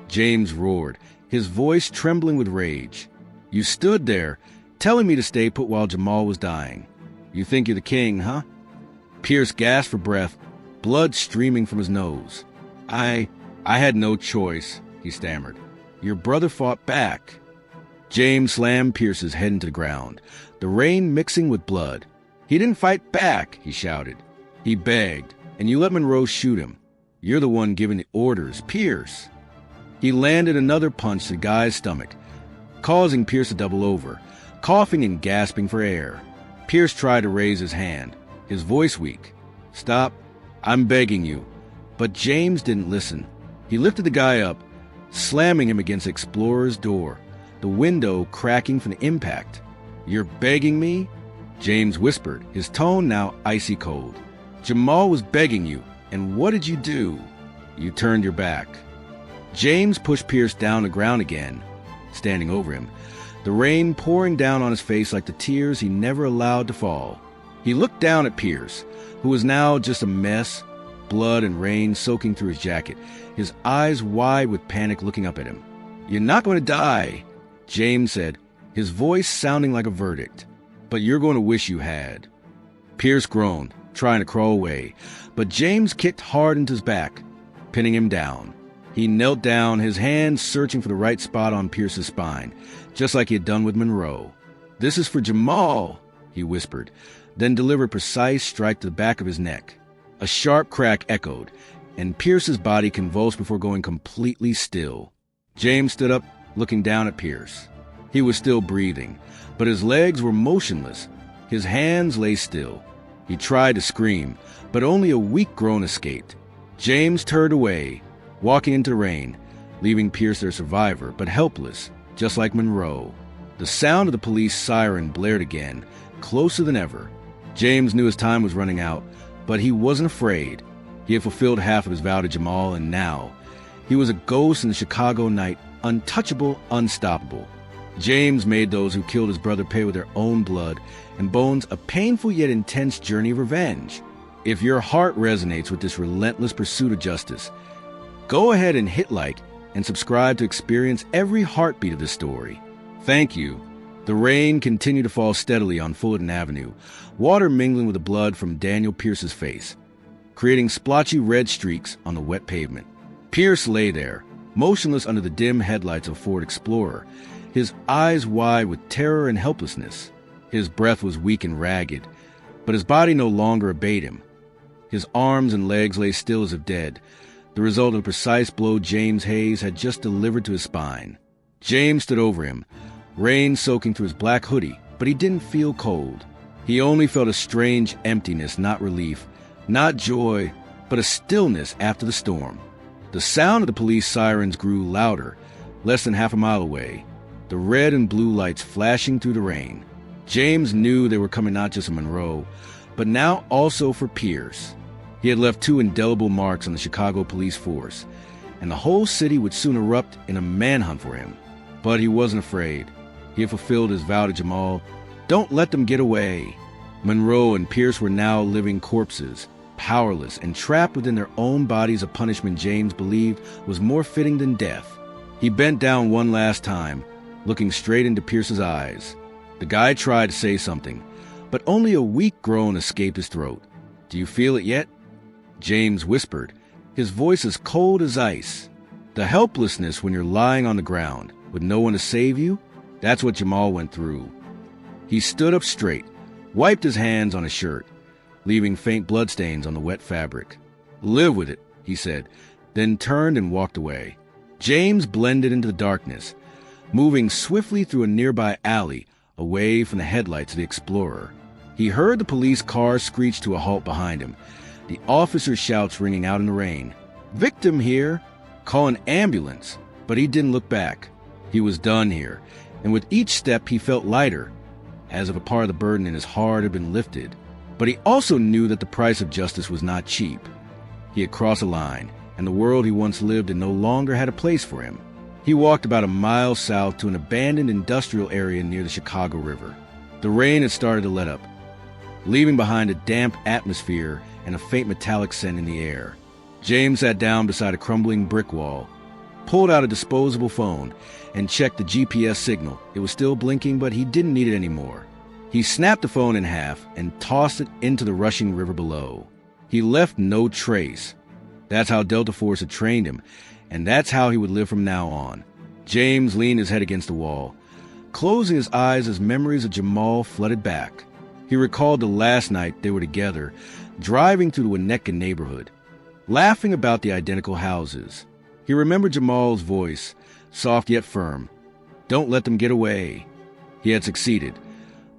James roared, his voice trembling with rage. "You stood there, telling me to stay put while Jamal was dying. You think you're the king, huh?" Pierce gasped for breath, blood streaming from his nose. I had no choice," he stammered. "Your brother fought back." James slammed Pierce's head into the ground, the rain mixing with blood. "He didn't fight back," he shouted. "He begged, and you let Monroe shoot him. You're the one giving the orders, Pierce." He landed another punch to the guy's stomach, causing Pierce to double over, coughing and gasping for air. Pierce tried to raise his hand, his voice weak. "Stop, I'm begging you." But James didn't listen. He lifted the guy up, slamming him against the Explorer's door, the window cracking from the impact. "You're begging me?" James whispered, his tone now icy cold. "Jamal was begging you, and what did you do?" "You turned your back." James pushed Pierce down the ground again, standing over him, the rain pouring down on his face like the tears he never allowed to fall. He looked down at Pierce, who was now just a mess, blood and rain soaking through his jacket, his eyes wide with panic looking up at him. "You're not going to die," James said, his voice sounding like a verdict. "But you're going to wish you had." Pierce groaned, trying to crawl away, but James kicked hard into his back, pinning him down. He knelt down, his hands searching for the right spot on Pierce's spine, just like he had done with Monroe. "This is for Jamal," he whispered, then delivered a precise strike to the back of his neck. A sharp crack echoed, and Pierce's body convulsed before going completely still. James stood up, looking down at Pierce. He was still breathing, but his legs were motionless. His hands lay still. He tried to scream, but only a weak groan escaped. James turned away, walking into the rain, leaving Pierce their survivor, but helpless, just like Monroe. The sound of the police siren blared again, closer than ever. James knew his time was running out, but he wasn't afraid. He had fulfilled half of his vow to Jamal, and now he was a ghost in the Chicago night, untouchable, unstoppable. James made those who killed his brother pay with their own blood and bones a painful yet intense journey of revenge. If your heart resonates with this relentless pursuit of justice, go ahead and hit like and subscribe to experience every heartbeat of this story. Thank you. The rain continued to fall steadily on Fulton Avenue, water mingling with the blood from Daniel Pierce's face, creating splotchy red streaks on the wet pavement. Pierce lay there, motionless under the dim headlights of a Ford Explorer, his eyes wide with terror and helplessness. His breath was weak and ragged, but his body no longer obeyed him. His arms and legs lay still as if dead, the result of the precise blow James Hayes had just delivered to his spine. James stood over him, rain soaking through his black hoodie, but he didn't feel cold. He only felt a strange emptiness, not relief, not joy, but a stillness after the storm. The sound of the police sirens grew louder, less than half a mile away, the red and blue lights flashing through the rain. James knew they were coming not just for Monroe, but now also for Pierce. He had left 2 indelible marks on the Chicago police force, and the whole city would soon erupt in a manhunt for him. But he wasn't afraid. He had fulfilled his vow to Jamal. Don't let them get away. Monroe and Pierce were now living corpses, powerless and trapped within their own bodies, a punishment James believed was more fitting than death. He bent down one last time, looking straight into Pierce's eyes. The guy tried to say something, but only a weak groan escaped his throat. "Do you feel it yet?" James whispered, his voice as cold as ice. The helplessness when you're lying on the ground with no one to save you, that's what Jamal went through. He stood up straight, wiped his hands on his shirt, leaving faint bloodstains on the wet fabric. "Live with it," he said, then turned and walked away. James blended into the darkness, moving swiftly through a nearby alley, away from the headlights of the Explorer. He heard the police car screech to a halt behind him, the officer's shouts ringing out in the rain. "Victim here! Call an ambulance!" But he didn't look back. He was done here, and with each step he felt lighter, as if a part of the burden in his heart had been lifted. But he also knew that the price of justice was not cheap. He had crossed a line, and the world he once lived in no longer had a place for him. He walked about a mile south to an abandoned industrial area near the Chicago River. The rain had started to let up, leaving behind a damp atmosphere and a faint metallic scent in the air. James sat down beside a crumbling brick wall, pulled out a disposable phone, and checked the GPS signal. It was still blinking, but he didn't need it anymore. He snapped the phone in half and tossed it into the rushing river below. He left no trace. That's how Delta Force had trained him, and that's how he would live from now on. James leaned his head against the wall, closing his eyes as memories of Jamal flooded back. He recalled the last night they were together, driving through the Winnetka neighborhood, laughing about the identical houses. He remembered Jamal's voice, soft yet firm. "Don't let them get away." He had succeeded.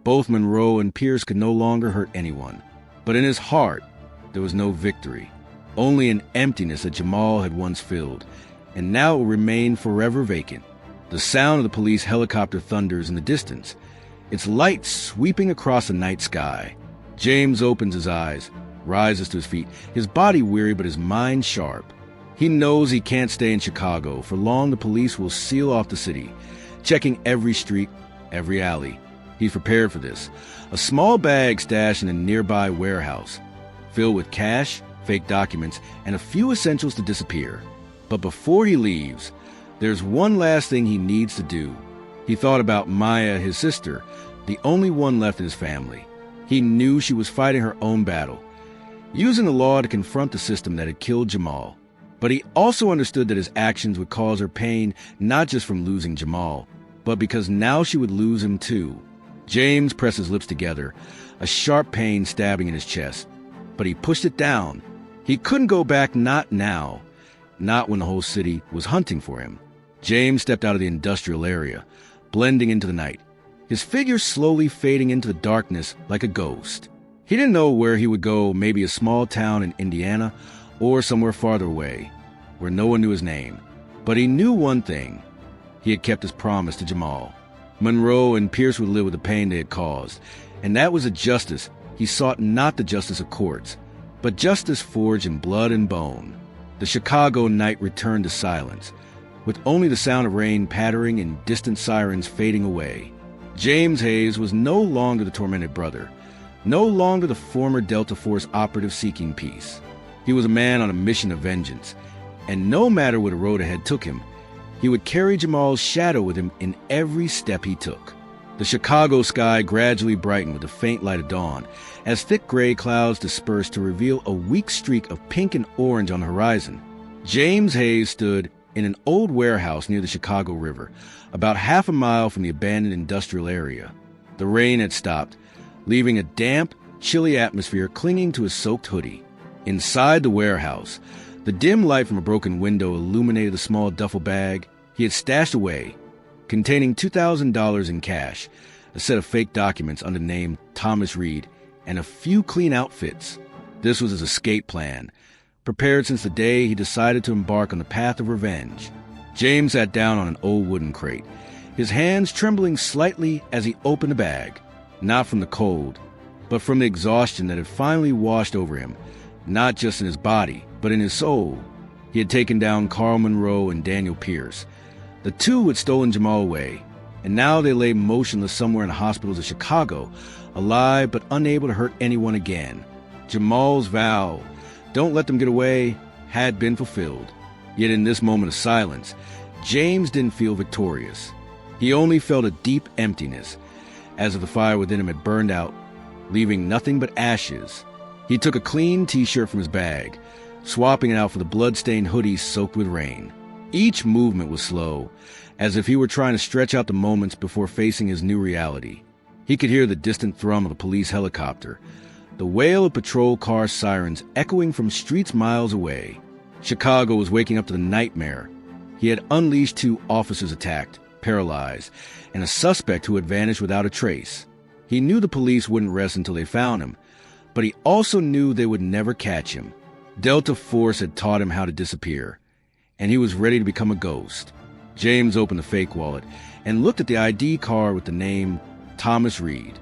Both Monroe and Pierce could no longer hurt anyone. But in his heart, there was no victory, only an emptiness that Jamal had once filled, and now it would remain forever vacant. The sound of the police helicopter thunders in the distance, its light sweeping across the night sky. James opens his eyes, rises to his feet, his body weary but his mind sharp. He knows he can't stay in Chicago. For long, the police will seal off the city, checking every street, every alley. He's prepared for this. A small bag stashed in a nearby warehouse, filled with cash, fake documents, and a few essentials to disappear. But before he leaves, there's one last thing he needs to do. He thought about Maya, his sister, the only one left in his family. He knew she was fighting her own battle, using the law to confront the system that had killed Jamal. But he also understood that his actions would cause her pain, not just from losing Jamal, but because now she would lose him too. James pressed his lips together, a sharp pain stabbing in his chest. But he pushed it down. He couldn't go back, not now, not when the whole city was hunting for him. James stepped out of the industrial area, blending into the night, his figure slowly fading into the darkness like a ghost. He didn't know where he would go, maybe a small town in Indiana, or somewhere farther away, where no one knew his name. But he knew one thing. He had kept his promise to Jamal. Monroe and Pierce would live with the pain they had caused, and that was a justice he sought, not the justice of courts, but justice forged in blood and bone. The Chicago night returned to silence, with only the sound of rain pattering and distant sirens fading away. James Hayes was no longer the tormented brother, no longer the former Delta Force operative seeking peace. He was a man on a mission of vengeance, and no matter where the road ahead took him, he would carry Jamal's shadow with him in every step he took. The Chicago sky gradually brightened with the faint light of dawn, as thick gray clouds dispersed to reveal a weak streak of pink and orange on the horizon. James Hayes stood in an old warehouse near the Chicago River, about half a mile from the abandoned industrial area. The rain had stopped, leaving a damp, chilly atmosphere clinging to his soaked hoodie. Inside the warehouse, the dim light from a broken window illuminated the small duffel bag he had stashed away, containing $2,000 in cash, a set of fake documents under the name Thomas Reed, and a few clean outfits. This was his escape plan, prepared since the day he decided to embark on the path of revenge. James sat down on an old wooden crate, his hands trembling slightly as he opened the bag, not from the cold, but from the exhaustion that had finally washed over him, not just in his body, but in his soul. He had taken down Carl Monroe and Daniel Pierce. The two had stolen Jamal away, and now they lay motionless somewhere in the hospitals of Chicago, alive but unable to hurt anyone again. Jamal's vow, "Don't let them get away," had been fulfilled. Yet in this moment of silence, James didn't feel victorious. He only felt a deep emptiness, as if the fire within him had burned out, leaving nothing but ashes. He took a clean t-shirt from his bag, swapping it out for the blood-stained hoodie soaked with rain. Each movement was slow, as if he were trying to stretch out the moments before facing his new reality. He could hear the distant thrum of a police helicopter, the wail of patrol car sirens echoing from streets miles away. Chicago was waking up to the nightmare. He had unleashed 2 officers attacked, paralyzed, and a suspect who had vanished without a trace. He knew the police wouldn't rest until they found him, but he also knew they would never catch him. Delta Force had taught him how to disappear, and he was ready to become a ghost. James opened the fake wallet and looked at the ID card with the name Thomas Reed.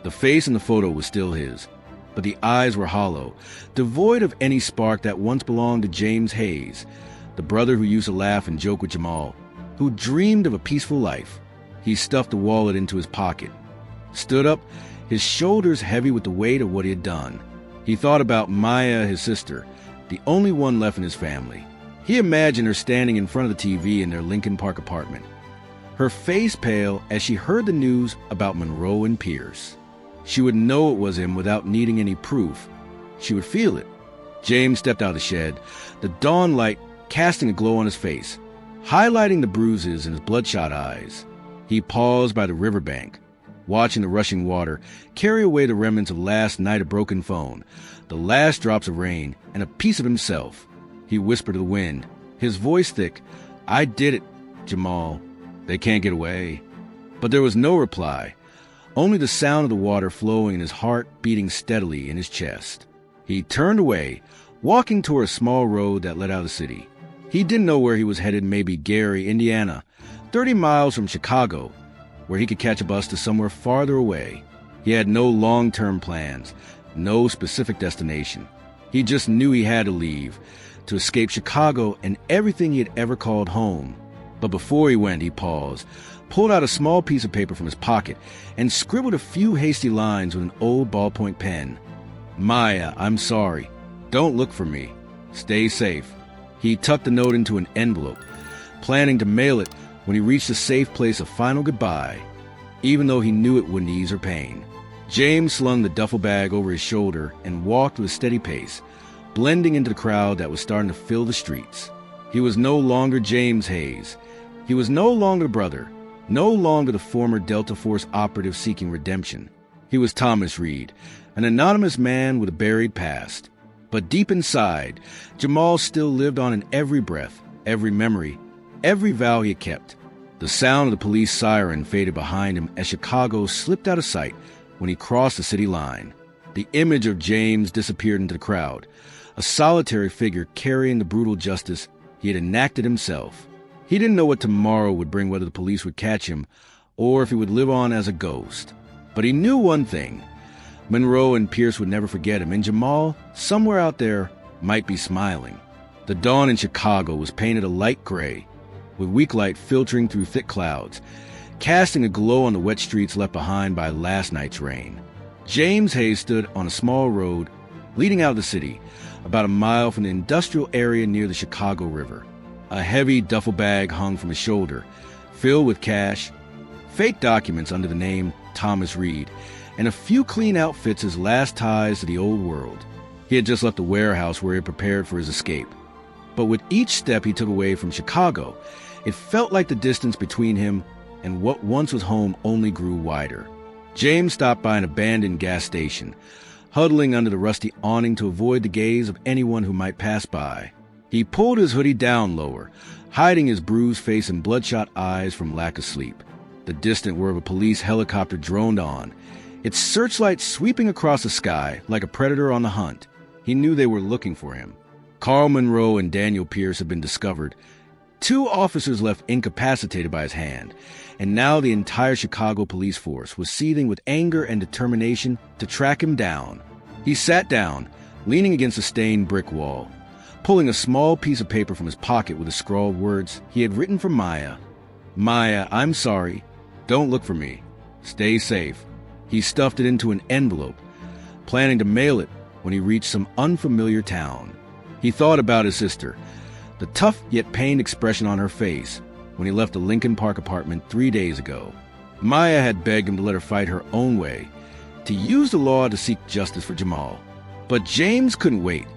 The face in the photo was still his, but the eyes were hollow, devoid of any spark that once belonged to James Hayes, the brother who used to laugh and joke with Jamal, who dreamed of a peaceful life. He stuffed the wallet into his pocket, stood up, his shoulders heavy with the weight of what he had done. He thought about Maya, his sister, the only one left in his family. He imagined her standing in front of the TV in their Lincoln Park apartment, her face pale as she heard the news about Monroe and Pierce. She would know it was him without needing any proof. She would feel it. James stepped out of the shed, the dawn light casting a glow on his face, highlighting the bruises in his bloodshot eyes. He paused by the riverbank, watching the rushing water carry away the remnants of last night, a broken phone, the last drops of rain, and a piece of himself. He whispered to the wind, his voice thick, "I did it, Jamal. They can't get away." But there was no reply, only the sound of the water flowing and his heart beating steadily in his chest. He turned away, walking toward a small road that led out of the city. He didn't know where he was headed, maybe Gary, Indiana, 30 miles from Chicago, where he could catch a bus to somewhere farther away. He had no long-term plans, no specific destination. He just knew he had to leave, to escape Chicago and everything he had ever called home. But before he went, he paused, pulled out a small piece of paper from his pocket, and scribbled a few hasty lines with an old ballpoint pen. "Maya, I'm sorry. Don't look for me. Stay safe." He tucked the note into an envelope, planning to mail it when he reached a safe place, a final goodbye, even though he knew it wouldn't ease her pain. James slung the duffel bag over his shoulder and walked with a steady pace, blending into the crowd that was starting to fill the streets. He was no longer James Hayes. He was no longer the brother, no longer the former Delta Force operative seeking redemption. He was Thomas Reed, an anonymous man with a buried past. But deep inside, Jamal still lived on in every breath, every memory, every vow he had kept. The sound of the police siren faded behind him as Chicago slipped out of sight when he crossed the city line. The image of James disappeared into the crowd, a solitary figure carrying the brutal justice he had enacted himself. He didn't know what tomorrow would bring, whether the police would catch him or if he would live on as a ghost. But he knew one thing. Monroe and Pierce would never forget him, and Jamal, somewhere out there, might be smiling. The dawn in Chicago was painted a light gray, with weak light filtering through thick clouds, casting a glow on the wet streets left behind by last night's rain. James Hayes stood on a small road leading out of the city, about a mile from the industrial area near the Chicago River. A heavy duffel bag hung from his shoulder, filled with cash, fake documents under the name Thomas Reed, and a few clean outfits, his last ties to the old world. He had just left the warehouse where he had prepared for his escape. But with each step he took away from Chicago, it felt like the distance between him and what once was home only grew wider. James stopped by an abandoned gas station, huddling under the rusty awning to avoid the gaze of anyone who might pass by. He pulled his hoodie down lower, hiding his bruised face and bloodshot eyes from lack of sleep. The distant whir of a police helicopter droned on, its searchlight sweeping across the sky like a predator on the hunt. He knew they were looking for him. Carl Monroe and Daniel Pierce had been discovered, 2 officers left incapacitated by his hand, and now the entire Chicago police force was seething with anger and determination to track him down. He sat down, leaning against a stained brick wall, pulling a small piece of paper from his pocket with the scrawled words he had written for Maya. "Maya, I'm sorry. Don't look for me. Stay safe." He stuffed it into an envelope, planning to mail it when he reached some unfamiliar town. He thought about his sister, the tough yet pained expression on her face when he left the Lincoln Park apartment 3 days ago. Maya had begged him to let her fight her own way, to use the law to seek justice for Jamal. But James couldn't wait.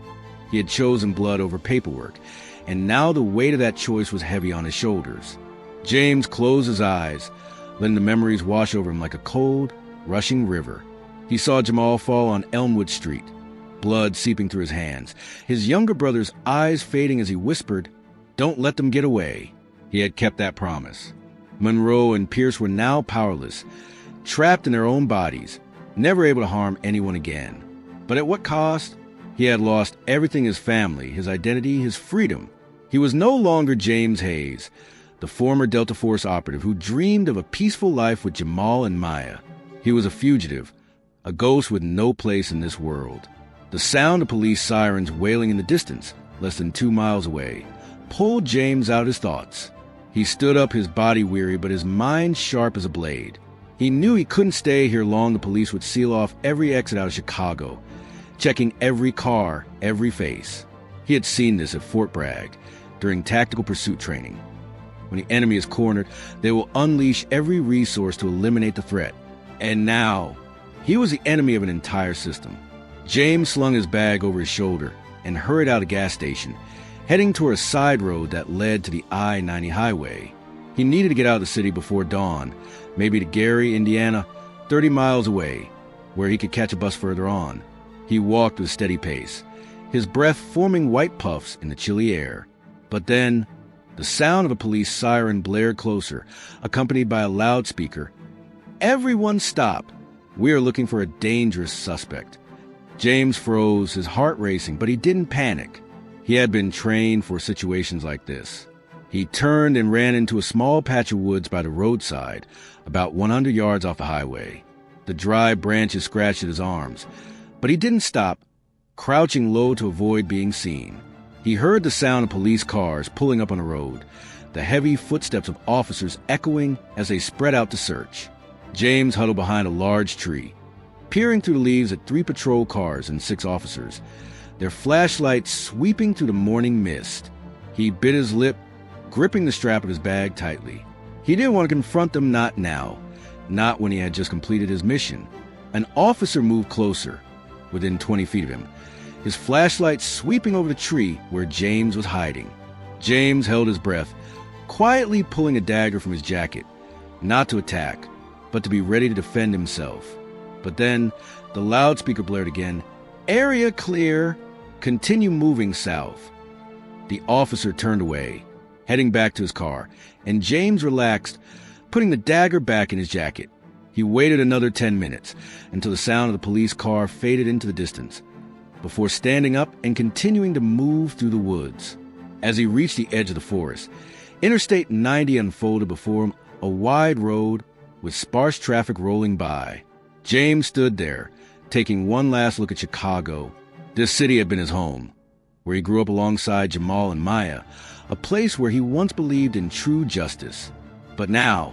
He had chosen blood over paperwork, and now the weight of that choice was heavy on his shoulders. James closed his eyes, letting the memories wash over him like a cold, rushing river. He saw Jamal fall on Elmwood Street, blood seeping through his hands, his younger brother's eyes fading as he whispered, "Don't let them get away." He had kept that promise. Monroe and Pierce were now powerless, trapped in their own bodies, never able to harm anyone again. But at what cost? He had lost everything: his family, his identity, his freedom. He was no longer James Hayes, the former Delta Force operative who dreamed of a peaceful life with Jamal and Maya. He was a fugitive, a ghost with no place in this world. The sound of police sirens wailing in the distance, less than 2 miles away, pulled James out of his thoughts. He stood up, his body weary, but his mind sharp as a blade. He knew he couldn't stay here long. The police would seal off every exit out of Chicago, checking every car, every face. He had seen this at Fort Bragg during tactical pursuit training. When the enemy is cornered, they will unleash every resource to eliminate the threat. And now, he was the enemy of an entire system. James slung his bag over his shoulder and hurried out of the gas station, heading toward a side road that led to the I-90 highway. He needed to get out of the city before dawn, maybe to Gary, Indiana, 30 miles away, where he could catch a bus further on. He walked with a steady pace, his breath forming white puffs in the chilly air. But then, the sound of a police siren blared closer, accompanied by a loudspeaker. "Everyone stop! We are looking for a dangerous suspect." James froze, his heart racing, but he didn't panic. He had been trained for situations like this. He turned and ran into a small patch of woods by the roadside, about 100 yards off the highway. The dry branches scratched at his arms, but he didn't stop, crouching low to avoid being seen. He heard the sound of police cars pulling up on the road, the heavy footsteps of officers echoing as they spread out to search. James huddled behind a large tree, peering through the leaves at 3 patrol cars and 6 officers, their flashlights sweeping through the morning mist. He bit his lip, gripping the strap of his bag tightly. He didn't want to confront them, not now, not when he had just completed his mission. An officer moved closer, within 20 feet of him, his flashlight sweeping over the tree where James was hiding. James held his breath, quietly pulling a dagger from his jacket, not to attack, but to be ready to defend himself. But then the loudspeaker blared again. "Area clear. Continue moving south." The officer turned away, heading back to his car, and James relaxed, putting the dagger back in his jacket. He waited another 10 minutes until the sound of the police car faded into the distance, before standing up and continuing to move through the woods. As he reached the edge of the forest, Interstate 90 unfolded before him, a wide road with sparse traffic rolling by. James stood there, taking one last look at Chicago. This city had been his home, where he grew up alongside Jamal and Maya, a place where he once believed in true justice. But now,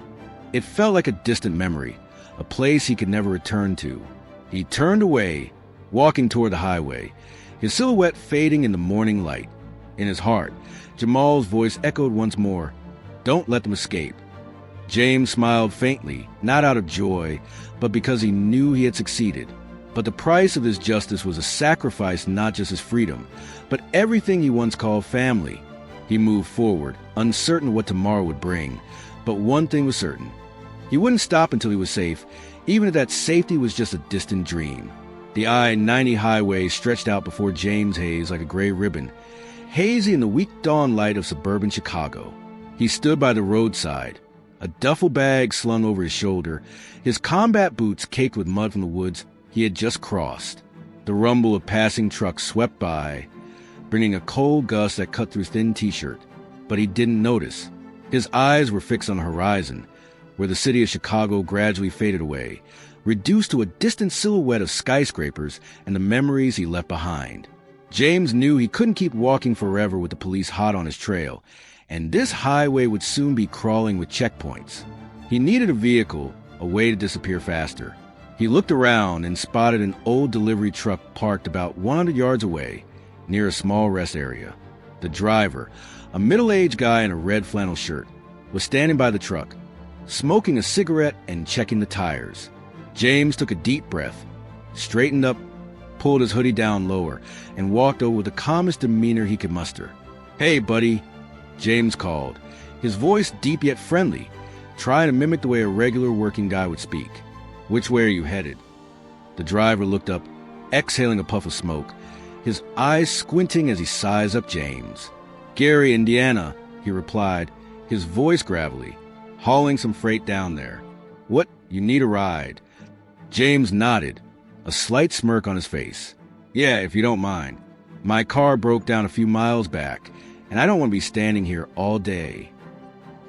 it felt like a distant memory, a place he could never return to. He turned away, walking toward the highway, his silhouette fading in the morning light. In his heart, Jamal's voice echoed once more, "Don't let them escape." James smiled faintly, not out of joy, but because he knew he had succeeded. But the price of his justice was a sacrifice, not just his freedom, but everything he once called family. He moved forward, uncertain what tomorrow would bring, but one thing was certain. He wouldn't stop until he was safe, even if that safety was just a distant dream. The I-90 highway stretched out before James Hayes like a gray ribbon, hazy in the weak dawn light of suburban Chicago. He stood by the roadside, a duffel bag slung over his shoulder, his combat boots caked with mud from the woods he had just crossed. The rumble of passing trucks swept by, bringing a cold gust that cut through his thin t-shirt. But he didn't notice. His eyes were fixed on the horizon, where the city of Chicago gradually faded away, reduced to a distant silhouette of skyscrapers and the memories he left behind. James knew he couldn't keep walking forever with the police hot on his trail, and this highway would soon be crawling with checkpoints. He needed a vehicle, a way to disappear faster. He looked around and spotted an old delivery truck parked about 100 yards away, near a small rest area. The driver, a middle-aged guy in a red flannel shirt, was standing by the truck, smoking a cigarette and checking the tires. James took a deep breath, straightened up, pulled his hoodie down lower, and walked over with the calmest demeanor he could muster. "Hey, buddy," James called, his voice deep yet friendly, trying to mimic the way a regular working guy would speak. "Which way are you headed?" The driver looked up, exhaling a puff of smoke, his eyes squinting as he sized up James. "Gary, Indiana," he replied, his voice gravelly, "hauling some freight down there." "What, you need a ride?" James nodded, a slight smirk on his face. "Yeah, if you don't mind. My car broke down a few miles back, and I don't want to be standing here all day."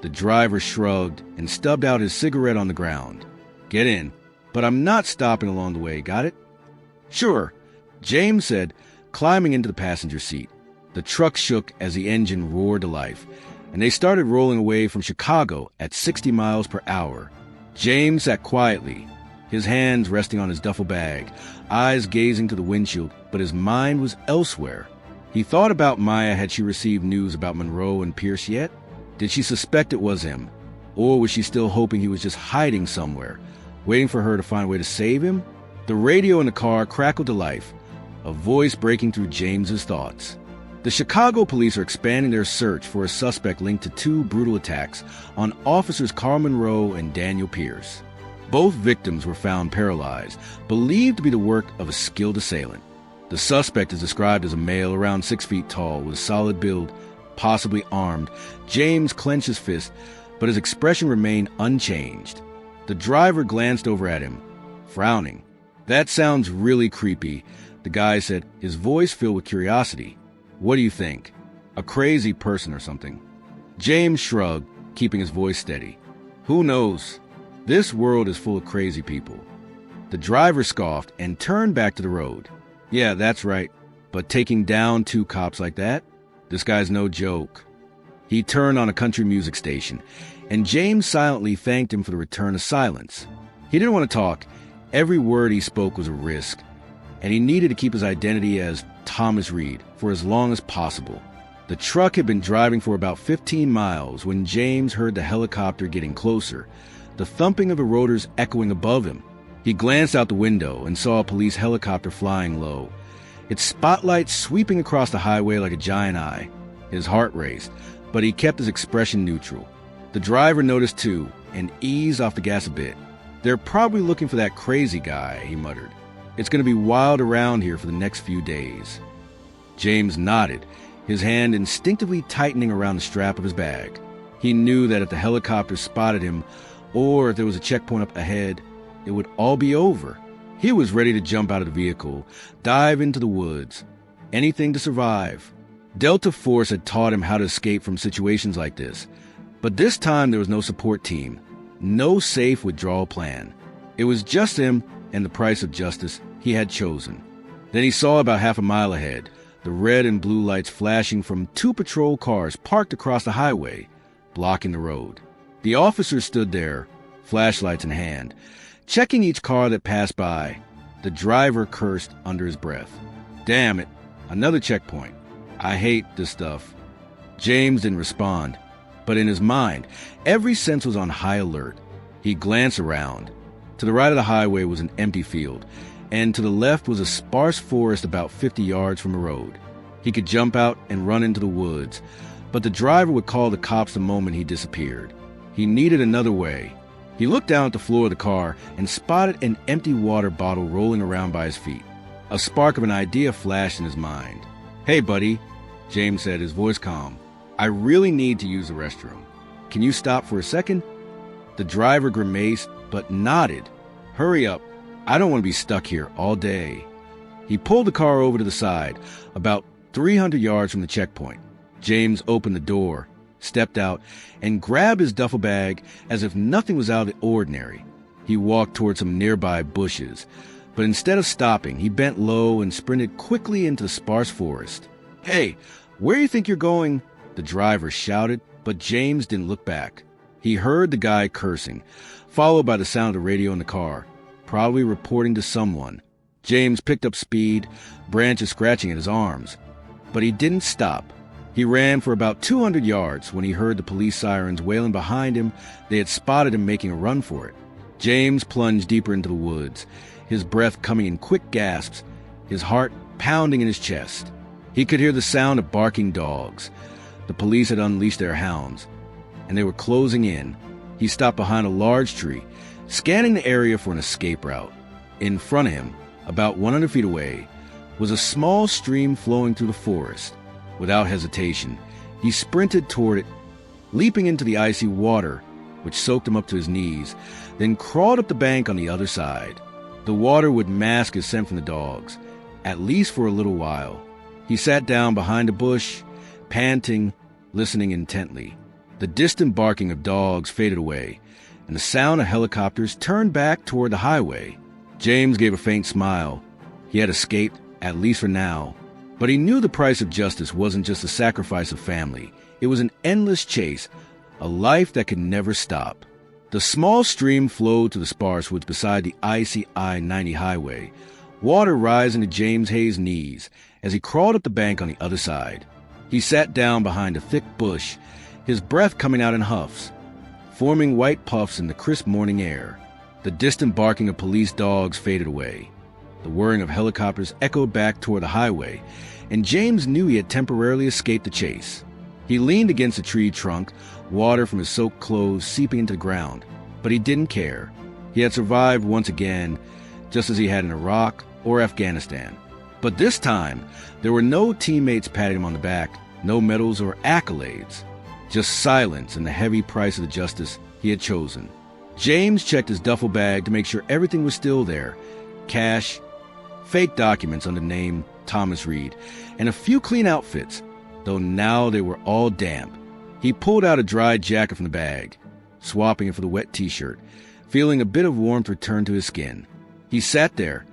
The driver shrugged and stubbed out his cigarette on the ground. "Get in, but I'm not stopping along the way, got it?" "Sure," James said, climbing into the passenger seat. The truck shook as the engine roared to life, and they started rolling away from Chicago at 60 miles per hour. James sat quietly, his hands resting on his duffel bag, eyes gazing to the windshield, but his mind was elsewhere. He thought about Maya. Had she received news about Monroe and Pierce yet? Did she suspect it was him? Or was she still hoping he was just hiding somewhere, waiting for her to find a way to save him? The radio in the car crackled to life, a voice breaking through James's thoughts. The Chicago police are expanding their search for a suspect linked to 2 brutal attacks on officers Carl Monroe and Daniel Pierce. Both victims were found paralyzed, believed to be the work of a skilled assailant. The suspect is described as a male around 6 feet tall with a solid build, possibly armed. James clenched his fist, but his expression remained unchanged. The driver glanced over at him, frowning. "That sounds really creepy," the guy said, his voice filled with curiosity. "What do you think? A crazy person or something?" James shrugged, keeping his voice steady. "Who knows? This world is full of crazy people." The driver scoffed and turned back to the road. "Yeah, that's right. But taking down 2 cops like that? This guy's no joke." He turned on a country music station, and James silently thanked him for the return of silence. He didn't want to talk. Every word he spoke was a risk, and he needed to keep his identity as Thomas Reed for as long as possible. The truck had been driving for about 15 miles when James heard the helicopter getting closer, the thumping of the rotors echoing above him. He glanced out the window and saw a police helicopter flying low, its spotlight sweeping across the highway like a giant eye. His heart raced, but he kept his expression neutral. The driver noticed too, and eased off the gas a bit. "They're probably looking for that crazy guy," he muttered. "It's going to be wild around here for the next few days." James nodded, his hand instinctively tightening around the strap of his bag. He knew that if the helicopter spotted him, or if there was a checkpoint up ahead, it would all be over. He was ready to jump out of the vehicle, dive into the woods, anything to survive. Delta Force had taught him how to escape from situations like this, but this time there was no support team, no safe withdrawal plan. It was just him and the price of justice he had chosen. Then he saw about half a mile ahead, the red and blue lights flashing from 2 patrol cars parked across the highway, blocking the road. The officers stood there, flashlights in hand, checking each car that passed by. The driver cursed under his breath. "Damn it, another checkpoint. I hate this stuff." James didn't respond, but in his mind, every sense was on high alert. He glanced around. To the right of the highway was an empty field, and to the left was a sparse forest about 50 yards from the road. He could jump out and run into the woods, but the driver would call the cops the moment he disappeared. He needed another way. He looked down at the floor of the car and spotted an empty water bottle rolling around by his feet. A spark of an idea flashed in his mind. "Hey, buddy," James said, his voice calm. "I really need to use the restroom. Can you stop for a second?" The driver grimaced, but nodded. "Hurry up. I don't want to be stuck here all day." He pulled the car over to the side, about 300 yards from the checkpoint. James opened the door, stepped out, and grabbed his duffel bag as if nothing was out of the ordinary. He walked toward some nearby bushes, but instead of stopping, he bent low and sprinted quickly into the sparse forest. "Hey, where do you think you're going?" the driver shouted, but James didn't look back. He heard the guy cursing, followed by the sound of the radio in the car, probably reporting to someone. James picked up speed, branches scratching at his arms. But he didn't stop. He ran for about 200 yards when he heard the police sirens wailing behind him. They had spotted him making a run for it. James plunged deeper into the woods, his breath coming in quick gasps, his heart pounding in his chest. He could hear the sound of barking dogs. The police had unleashed their hounds, and they were closing in. He stopped behind a large tree, scanning the area for an escape route. In front of him, about 100 feet away, was a small stream flowing through the forest. Without hesitation, he sprinted toward it, leaping into the icy water, which soaked him up to his knees, then crawled up the bank on the other side. The water would mask his scent from the dogs, at least for a little while. He sat down behind a bush, panting, listening intently. The distant barking of dogs faded away, and the sound of helicopters turned back toward the highway. James gave a faint smile. He had escaped, at least for now. But he knew the price of justice wasn't just the sacrifice of family. It was an endless chase, a life that could never stop. The small stream flowed to the sparse woods beside the icy I-90 highway, water rising to James Hayes' knees as he crawled up the bank on the other side. He sat down behind a thick bush, his breath coming out in huffs, forming white puffs in the crisp morning air. The distant barking of police dogs faded away. The whirring of helicopters echoed back toward the highway, and James knew he had temporarily escaped the chase. He leaned against a tree trunk, water from his soaked clothes seeping into the ground. But he didn't care. He had survived once again, just as he had in Iraq or Afghanistan. But this time, there were no teammates patting him on the back, no medals or accolades, just silence and the heavy price of the justice he had chosen. James checked his duffel bag to make sure everything was still there. Cash, fake documents under the name Thomas Reed, and a few clean outfits, though now they were all damp. He pulled out a dry jacket from the bag, swapping it for the wet t-shirt, feeling a bit of warmth return to his skin. He sat there,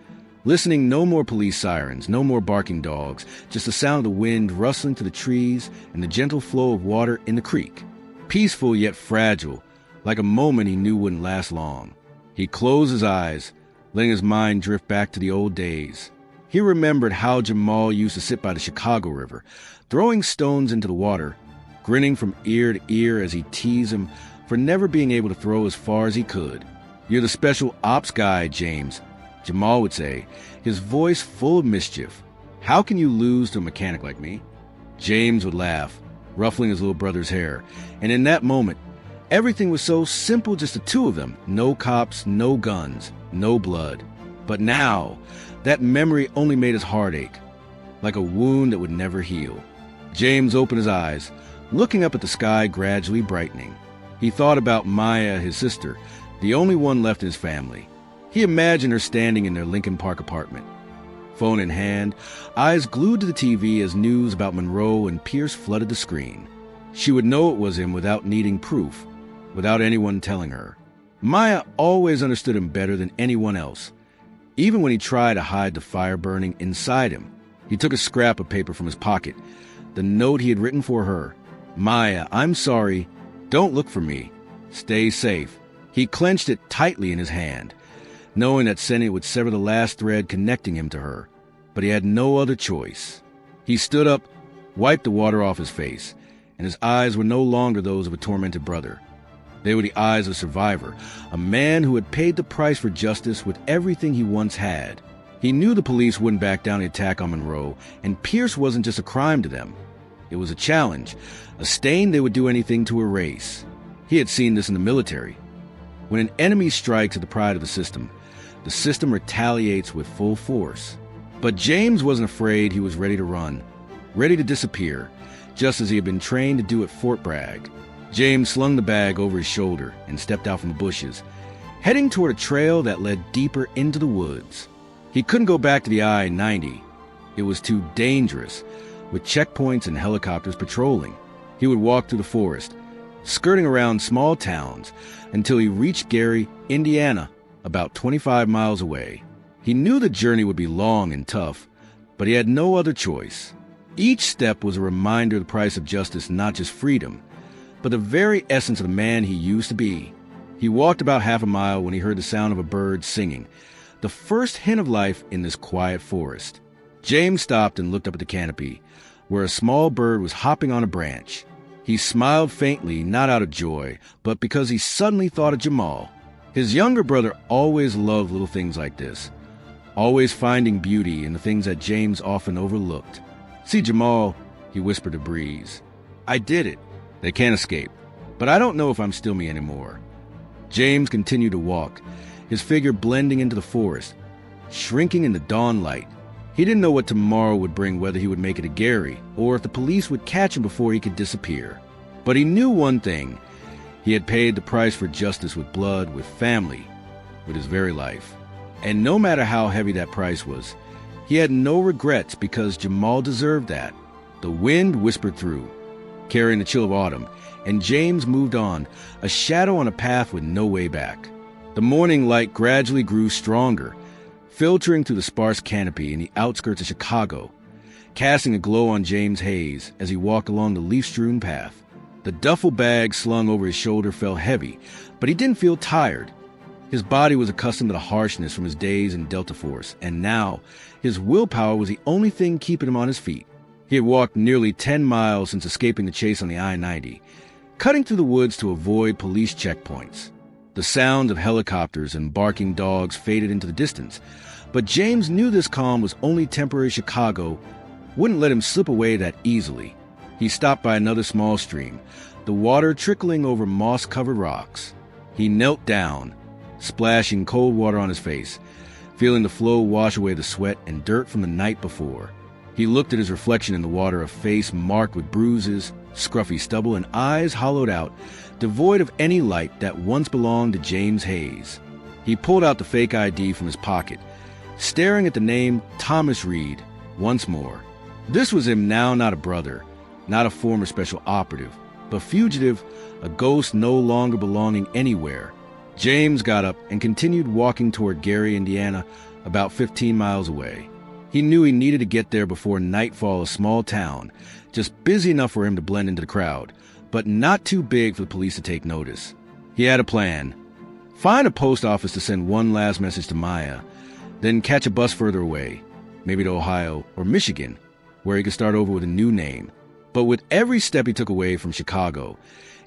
listening. No more police sirens, no more barking dogs, just the sound of the wind rustling to the trees and the gentle flow of water in the creek. Peaceful yet fragile, like a moment he knew wouldn't last long. He closed his eyes, letting his mind drift back to the old days. He remembered how Jamal used to sit by the Chicago River, throwing stones into the water, grinning from ear to ear as he teased him for never being able to throw as far as he could. "You're the special ops guy, James," Jamal would say, his voice full of mischief. "How can you lose to a mechanic like me?" James would laugh, ruffling his little brother's hair, and in that moment, everything was so simple, just the two of them. No cops, no guns, no blood. But now, that memory only made his heart ache, like a wound that would never heal. James opened his eyes, looking up at the sky gradually brightening. He thought about Maya, his sister, the only one left in his family. He imagined her standing in their Lincoln Park apartment, phone in hand, eyes glued to the TV as news about Monroe and Pierce flooded the screen. She would know it was him without needing proof, without anyone telling her. Maya always understood him better than anyone else, even when he tried to hide the fire burning inside him. He took a scrap of paper from his pocket, the note he had written for her. "Maya, I'm sorry. Don't look for me. Stay safe." He clenched it tightly in his hand, knowing that sending it would sever the last thread connecting him to her. But he had no other choice. He stood up, wiped the water off his face, and his eyes were no longer those of a tormented brother. They were the eyes of a survivor, a man who had paid the price for justice with everything he once had. He knew the police wouldn't back down the attack on Monroe, and Pierce wasn't just a crime to them. It was a challenge, a stain they would do anything to erase. He had seen this in the military. When an enemy strikes at the pride of the system retaliates with full force. But James wasn't afraid. He was ready to run, ready to disappear, just as he had been trained to do at Fort Bragg. James slung the bag over his shoulder and stepped out from the bushes, heading toward a trail that led deeper into the woods. He couldn't go back to the I-90. It was too dangerous, with checkpoints and helicopters patrolling. He would walk through the forest, skirting around small towns, until he reached Gary, Indiana, about 25 miles away. He knew the journey would be long and tough, but he had no other choice. Each step was a reminder of the price of justice, not just freedom, but the very essence of the man he used to be. He walked about half a mile when he heard the sound of a bird singing, the first hint of life in this quiet forest. James stopped and looked up at the canopy, where a small bird was hopping on a branch. He smiled faintly, not out of joy, but because he suddenly thought of Jamal. His younger brother always loved little things like this. always finding beauty in the things that James often overlooked. "See, Jamal," he whispered to Breeze. "I did it. They can't escape. But I don't know if I'm still me anymore." James continued to walk, his figure blending into the forest, shrinking in the dawn light. He didn't know what tomorrow would bring, whether he would make it to Gary, or if the police would catch him before he could disappear. But he knew one thing. He had paid the price for justice with blood, with family, with his very life. And no matter how heavy that price was, he had no regrets because Jamal deserved that. The wind whispered through, carrying the chill of autumn, and James moved on, a shadow on a path with no way back. The morning light gradually grew stronger, filtering through the sparse canopy in the outskirts of Chicago, casting a glow on James Hayes as he walked along the leaf-strewn path. The duffel bag slung over his shoulder felt heavy, but he didn't feel tired. His body was accustomed to the harshness from his days in Delta Force, and now his willpower was the only thing keeping him on his feet. He had walked nearly 10 miles since escaping the chase on the I-90, cutting through the woods to avoid police checkpoints. The sound of helicopters and barking dogs faded into the distance, but James knew this calm was only temporary. Chicago wouldn't let him slip away that easily. He stopped by another small stream, the water trickling over moss-covered rocks. He knelt down, splashing cold water on his face, feeling the flow wash away the sweat and dirt from the night before. He looked at his reflection in the water, a face marked with bruises, scruffy stubble, and eyes hollowed out, devoid of any light that once belonged to James Hayes. He pulled out the fake ID from his pocket, staring at the name Thomas Reed once more. This was him now, not a brother, not a former special operative, but fugitive, a ghost no longer belonging anywhere. James got up and continued walking toward Gary, Indiana, about 15 miles away. He knew he needed to get there before nightfall, a small town, just busy enough for him to blend into the crowd, but not too big for the police to take notice. He had a plan. Find a post office to send one last message to Maya, then catch a bus further away, maybe to Ohio or Michigan, where he could start over with a new name. But with every step he took away from Chicago,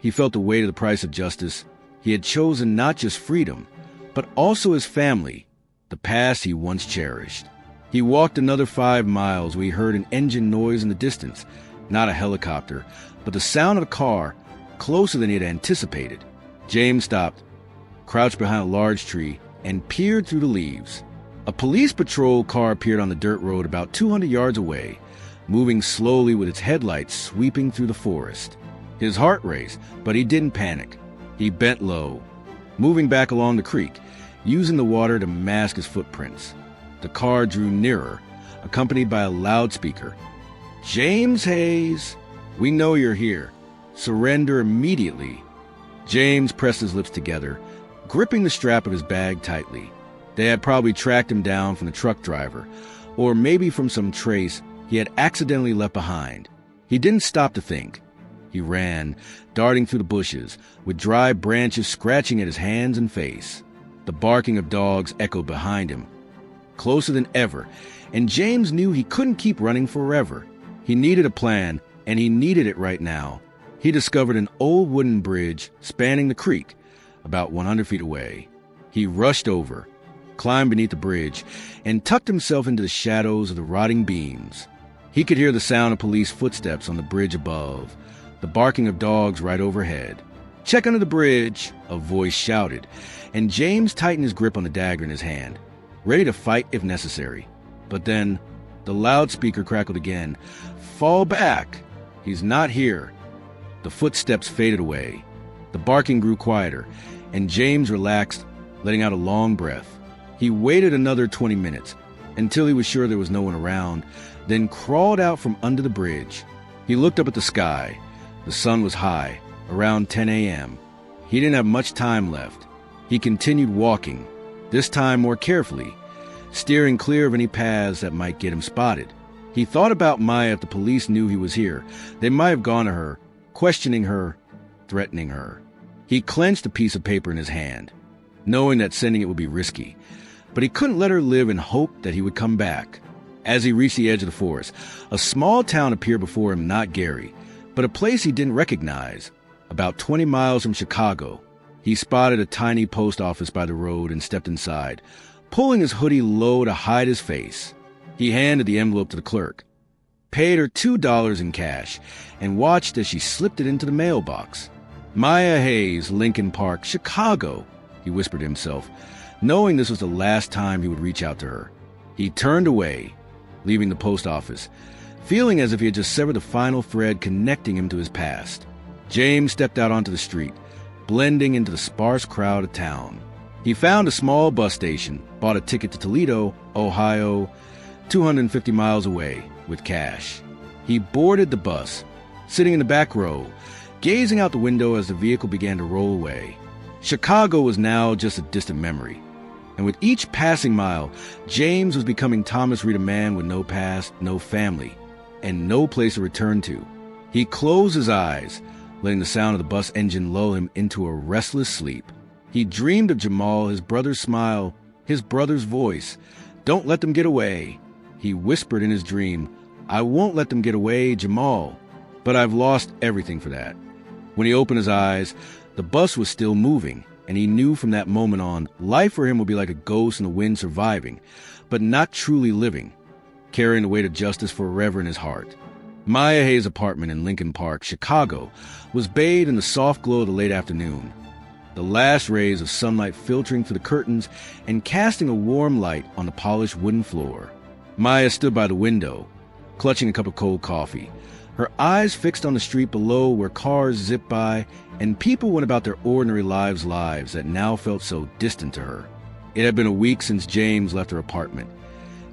he felt the weight of the price of justice. He had chosen not just freedom, but also his family, the past he once cherished. He walked another 5 miles where he heard an engine noise in the distance, not a helicopter, but the sound of a car, closer than he had anticipated. James stopped, crouched behind a large tree, and peered through the leaves. A police patrol car appeared on the dirt road about 200 yards away, moving slowly with its headlights sweeping through the forest. His heart raced, but he didn't panic. He bent low, moving back along the creek, using the water to mask his footprints. The car drew nearer, accompanied by a loudspeaker. "James Hayes, we know you're here. Surrender immediately." James pressed his lips together, gripping the strap of his bag tightly. They had probably tracked him down from the truck driver, or maybe from some trace he had accidentally left behind. He didn't stop to think. He ran, darting through the bushes, with dry branches scratching at his hands and face. The barking of dogs echoed behind him, closer than ever, and James knew he couldn't keep running forever. He needed a plan, and he needed it right now. He discovered an old wooden bridge spanning the creek, about 100 feet away. He rushed over, climbed beneath the bridge, and tucked himself into the shadows of the rotting beams. He could hear the sound of police footsteps on the bridge above, the barking of dogs right overhead. "Check under the bridge," a voice shouted, and James tightened his grip on the dagger in his hand, ready to fight if necessary. But then the loudspeaker crackled again. "Fall back! He's not here." The footsteps faded away. The barking grew quieter, and James relaxed, letting out a long breath. He waited another 20 minutes, until he was sure there was no one around, then crawled out from under the bridge. He looked up at the sky. The sun was high, around 10 a.m. He didn't have much time left. He continued walking, this time more carefully, steering clear of any paths that might get him spotted. He thought about Maya. If the police knew he was here, they might have gone to her, questioning her, threatening her. He clenched a piece of paper in his hand, knowing that sending it would be risky, but he couldn't let her live in hope that he would come back. As he reached the edge of the forest, a small town appeared before him, not Gary, but a place he didn't recognize. About 20 miles from Chicago, he spotted a tiny post office by the road and stepped inside. pulling his hoodie low to hide his face. He handed the envelope to the clerk, paid her $2 in cash, and watched as she slipped it into the mailbox. Maya Hayes, Lincoln Park, Chicago, he whispered to himself, knowing this was the last time he would reach out to her. He turned away, leaving the post office, feeling as if he had just severed the final thread connecting him to his past. James stepped out onto the street, blending into the sparse crowd of town. He found a small bus station, bought a ticket to Toledo, Ohio, 250 miles away, with cash. He boarded the bus, sitting in the back row, gazing out the window as the vehicle began to roll away. Chicago was now just a distant memory, and with each passing mile, James was becoming Thomas Reed, a man with no past, no family, and no place to return to. He closed his eyes, letting the sound of the bus engine lull him into a restless sleep. He dreamed of Jamal, his brother's smile, his brother's voice. "Don't let them get away." He whispered in his dream, "I won't let them get away, Jamal." But I've lost everything for that. When he opened his eyes, the bus was still moving, and he knew from that moment on, life for him would be like a ghost in the wind, surviving, but not truly living, carrying the weight of justice forever in his heart. Maya Hayes' apartment in Lincoln Park, Chicago, was bathed in the soft glow of the late afternoon, the last rays of sunlight filtering through the curtains and casting a warm light on the polished wooden floor. Maya stood by the window, clutching a cup of cold coffee, her eyes fixed on the street below where cars zipped by and people went about their ordinary lives that now felt so distant to her. It had been a week since James left her apartment,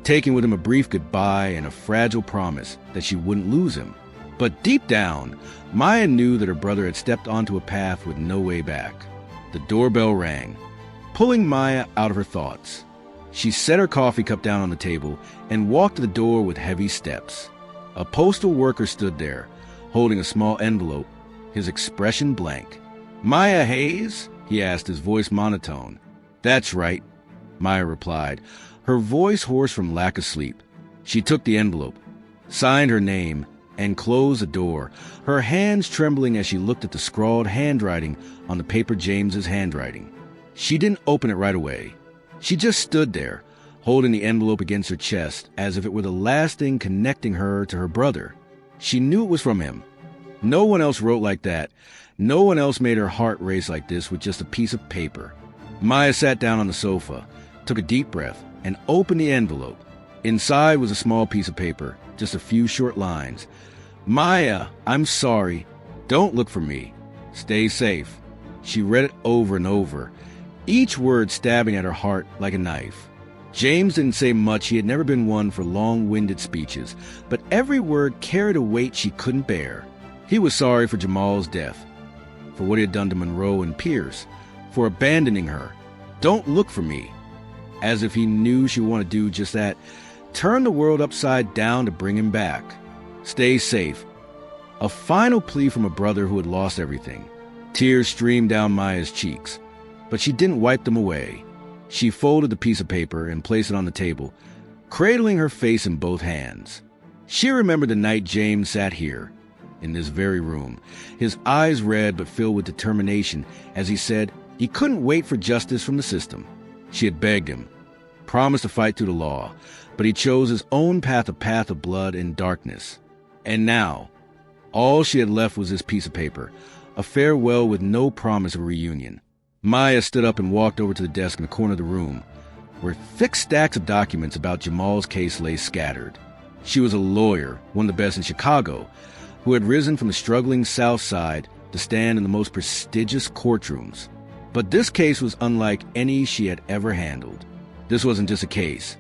taking with him a brief goodbye and a fragile promise that she wouldn't lose him. But deep down, Maya knew that her brother had stepped onto a path with no way back. The doorbell rang, pulling Maya out of her thoughts. She set her coffee cup down on the table and walked to the door with heavy steps. A postal worker stood there, holding a small envelope, his expression blank. "Maya Hayes?" he asked, his voice monotone. "That's right," Maya replied, her voice hoarse from lack of sleep. She took the envelope, signed her name, and closed the door, her hands trembling as she looked at the scrawled handwriting on the paper, James's handwriting. She didn't open it right away. She just stood there, holding the envelope against her chest as if it were the last thing connecting her to her brother. She knew it was from him. No one else wrote like that. No one else made her heart race like this with just a piece of paper. Maya sat down on the sofa, took a deep breath, and opened the envelope. Inside was a small piece of paper, just a few short lines. "Maya, I'm sorry. Don't look for me. Stay safe." She read it over and over, each word stabbing at her heart like a knife. James didn't say much. He had never been one for long-winded speeches, but every word carried a weight she couldn't bear. He was sorry for Jamal's death, for what he had done to Monroe and Pierce, for abandoning her. "Don't look for me," as if he knew she would want to do just that, turn the world upside down to bring him back. "Stay safe." A final plea from a brother who had lost everything. Tears streamed down Maya's cheeks, but she didn't wipe them away. She folded the piece of paper and placed it on the table, cradling her face in both hands. She remembered the night James sat here, in this very room, his eyes red but filled with determination as he said he couldn't wait for justice from the system. She had begged him, promised to fight through the law, but he chose his own path, a path of blood and darkness. And now, all she had left was this piece of paper, a farewell with no promise of a reunion. Maya stood up and walked over to the desk in the corner of the room, where thick stacks of documents about Jamal's case lay scattered. She was a lawyer, one of the best in Chicago, who had risen from the struggling South Side to stand in the most prestigious courtrooms. But this case was unlike any she had ever handled. This wasn't just a case.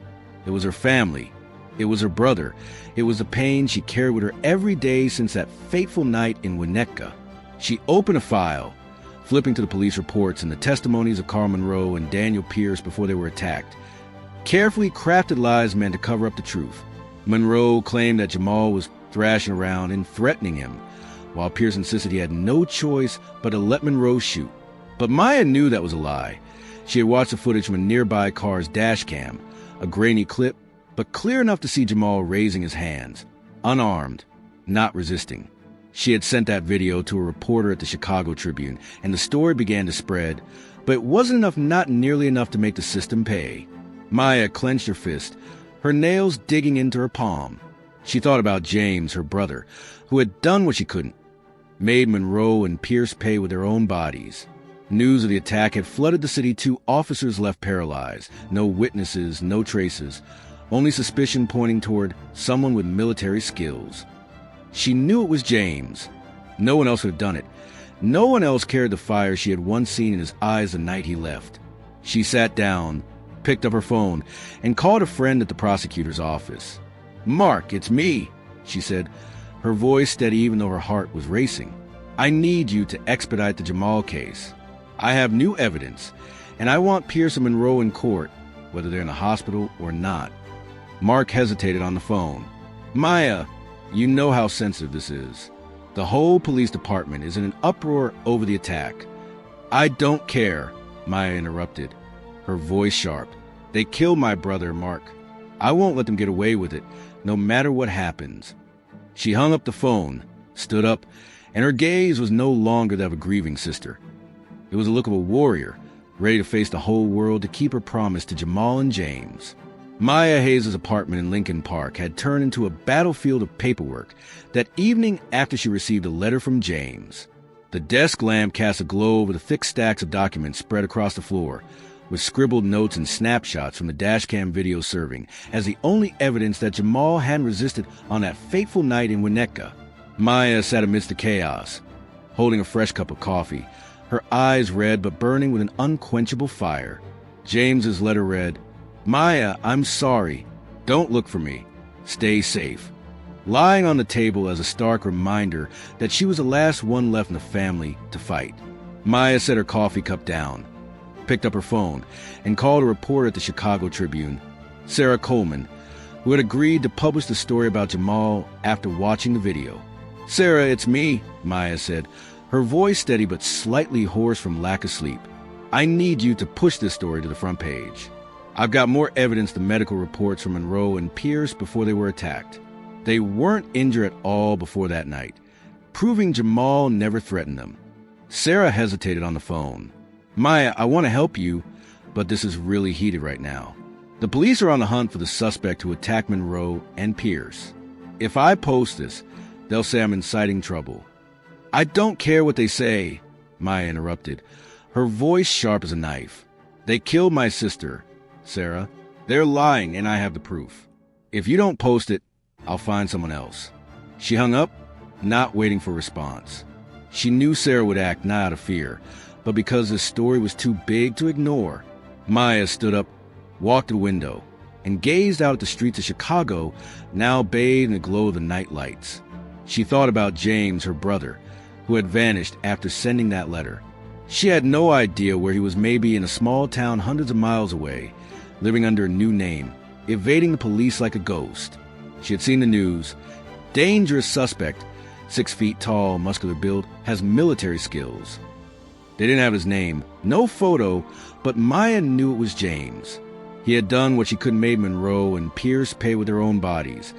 It was her family. It was her brother. It was the pain she carried with her every day since that fateful night in Winnetka. She opened a file, flipping to the police reports and the testimonies of Carl Monroe and Daniel Pierce before they were attacked. Carefully crafted lies meant to cover up the truth. Monroe claimed that Jamal was thrashing around and threatening him, while Pierce insisted he had no choice but to let Monroe shoot. But Maya knew that was a lie. She had watched the footage from a nearby car's dash cam, a grainy clip, but clear enough to see Jamal raising his hands, unarmed, not resisting. She had sent that video to a reporter at the Chicago Tribune, and the story began to spread, but it wasn't enough, not nearly enough to make the system pay. Maya clenched her fist, her nails digging into her palm. She thought about James, her brother, who had done what she couldn't, made Monroe and Pierce pay with their own bodies. News of the attack had flooded the city. 2 officers left paralyzed. No witnesses, no traces. Only suspicion pointing toward someone with military skills. She knew it was James. No one else would have done it. No one else carried the fire she had once seen in his eyes the night he left. She sat down, picked up her phone, and called a friend at the prosecutor's office. "Mark, it's me," she said, her voice steady even though her heart was racing. "I need you to expedite the Jamal case. I have new evidence, and I want Pierce and Monroe in court, whether they're in the hospital or not." Mark hesitated on the phone. "Maya, you know how sensitive this is. The whole police department is in an uproar over the attack." "I don't care," Maya interrupted, her voice sharp. "They killed my brother, Mark. I won't let them get away with it, no matter what happens." She hung up the phone, stood up, and her gaze was no longer that of a grieving sister. It was the look of a warrior, ready to face the whole world to keep her promise to Jamal and James. Maya Hayes' apartment in Lincoln Park had turned into a battlefield of paperwork that evening after she received a letter from James. The desk lamp cast a glow over the thick stacks of documents spread across the floor, with scribbled notes and snapshots from the dashcam video serving as the only evidence that Jamal hadn't resisted on that fateful night in Winnetka. Maya sat amidst the chaos, holding a fresh cup of coffee, her eyes red but burning with an unquenchable fire. James's letter read, "Maya, I'm sorry. Don't look for me. Stay safe." Lying on the table as a stark reminder that she was the last one left in the family to fight. Maya set her coffee cup down, picked up her phone, and called a reporter at the Chicago Tribune, Sarah Coleman, who had agreed to publish the story about Jamal after watching the video. "Sarah, it's me," Maya said, her voice steady but slightly hoarse from lack of sleep. "I need you to push this story to the front page. I've got more evidence than medical reports from Monroe and Pierce before they were attacked. They weren't injured at all before that night, proving Jamal never threatened them." Sarah hesitated on the phone. "Maya, I want to help you, but this is really heated right now. The police are on the hunt for the suspect who attacked Monroe and Pierce. If I post this, they'll say I'm inciting trouble." "I don't care what they say," Maya interrupted, her voice sharp as a knife. "They killed my sister, Sarah. They're lying, and I have the proof. If you don't post it, I'll find someone else." She hung up, not waiting for a response. She knew Sarah would act not out of fear, but because this story was too big to ignore. Maya stood up, walked to the window, and gazed out at the streets of Chicago, now bathed in the glow of the night lights. She thought about James, her brother, who had vanished after sending that letter. She had no idea where he was, maybe in a small town hundreds of miles away, living under a new name, evading the police like a ghost. She had seen the news. Dangerous suspect, 6 feet tall, muscular build, has military skills. They didn't have his name, no photo, but Maya knew it was James. He had done what she couldn't make Monroe and Pierce pay with their own bodies,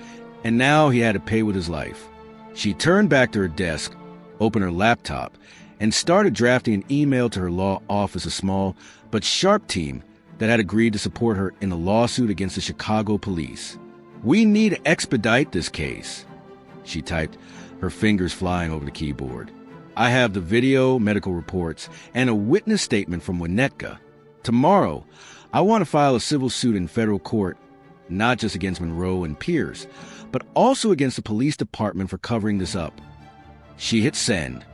and now he had to pay with his life. She turned back to her desk, opened her laptop, and started drafting an email to her law office, a small but sharp team that had agreed to support her in a lawsuit against the Chicago police. "We need to expedite this case," she typed, her fingers flying over the keyboard. "I have the video, medical reports, and a witness statement from Winnetka. Tomorrow, I want to file a civil suit in federal court, not just against Monroe and Pierce, but also against the police department for covering this up." She hit send,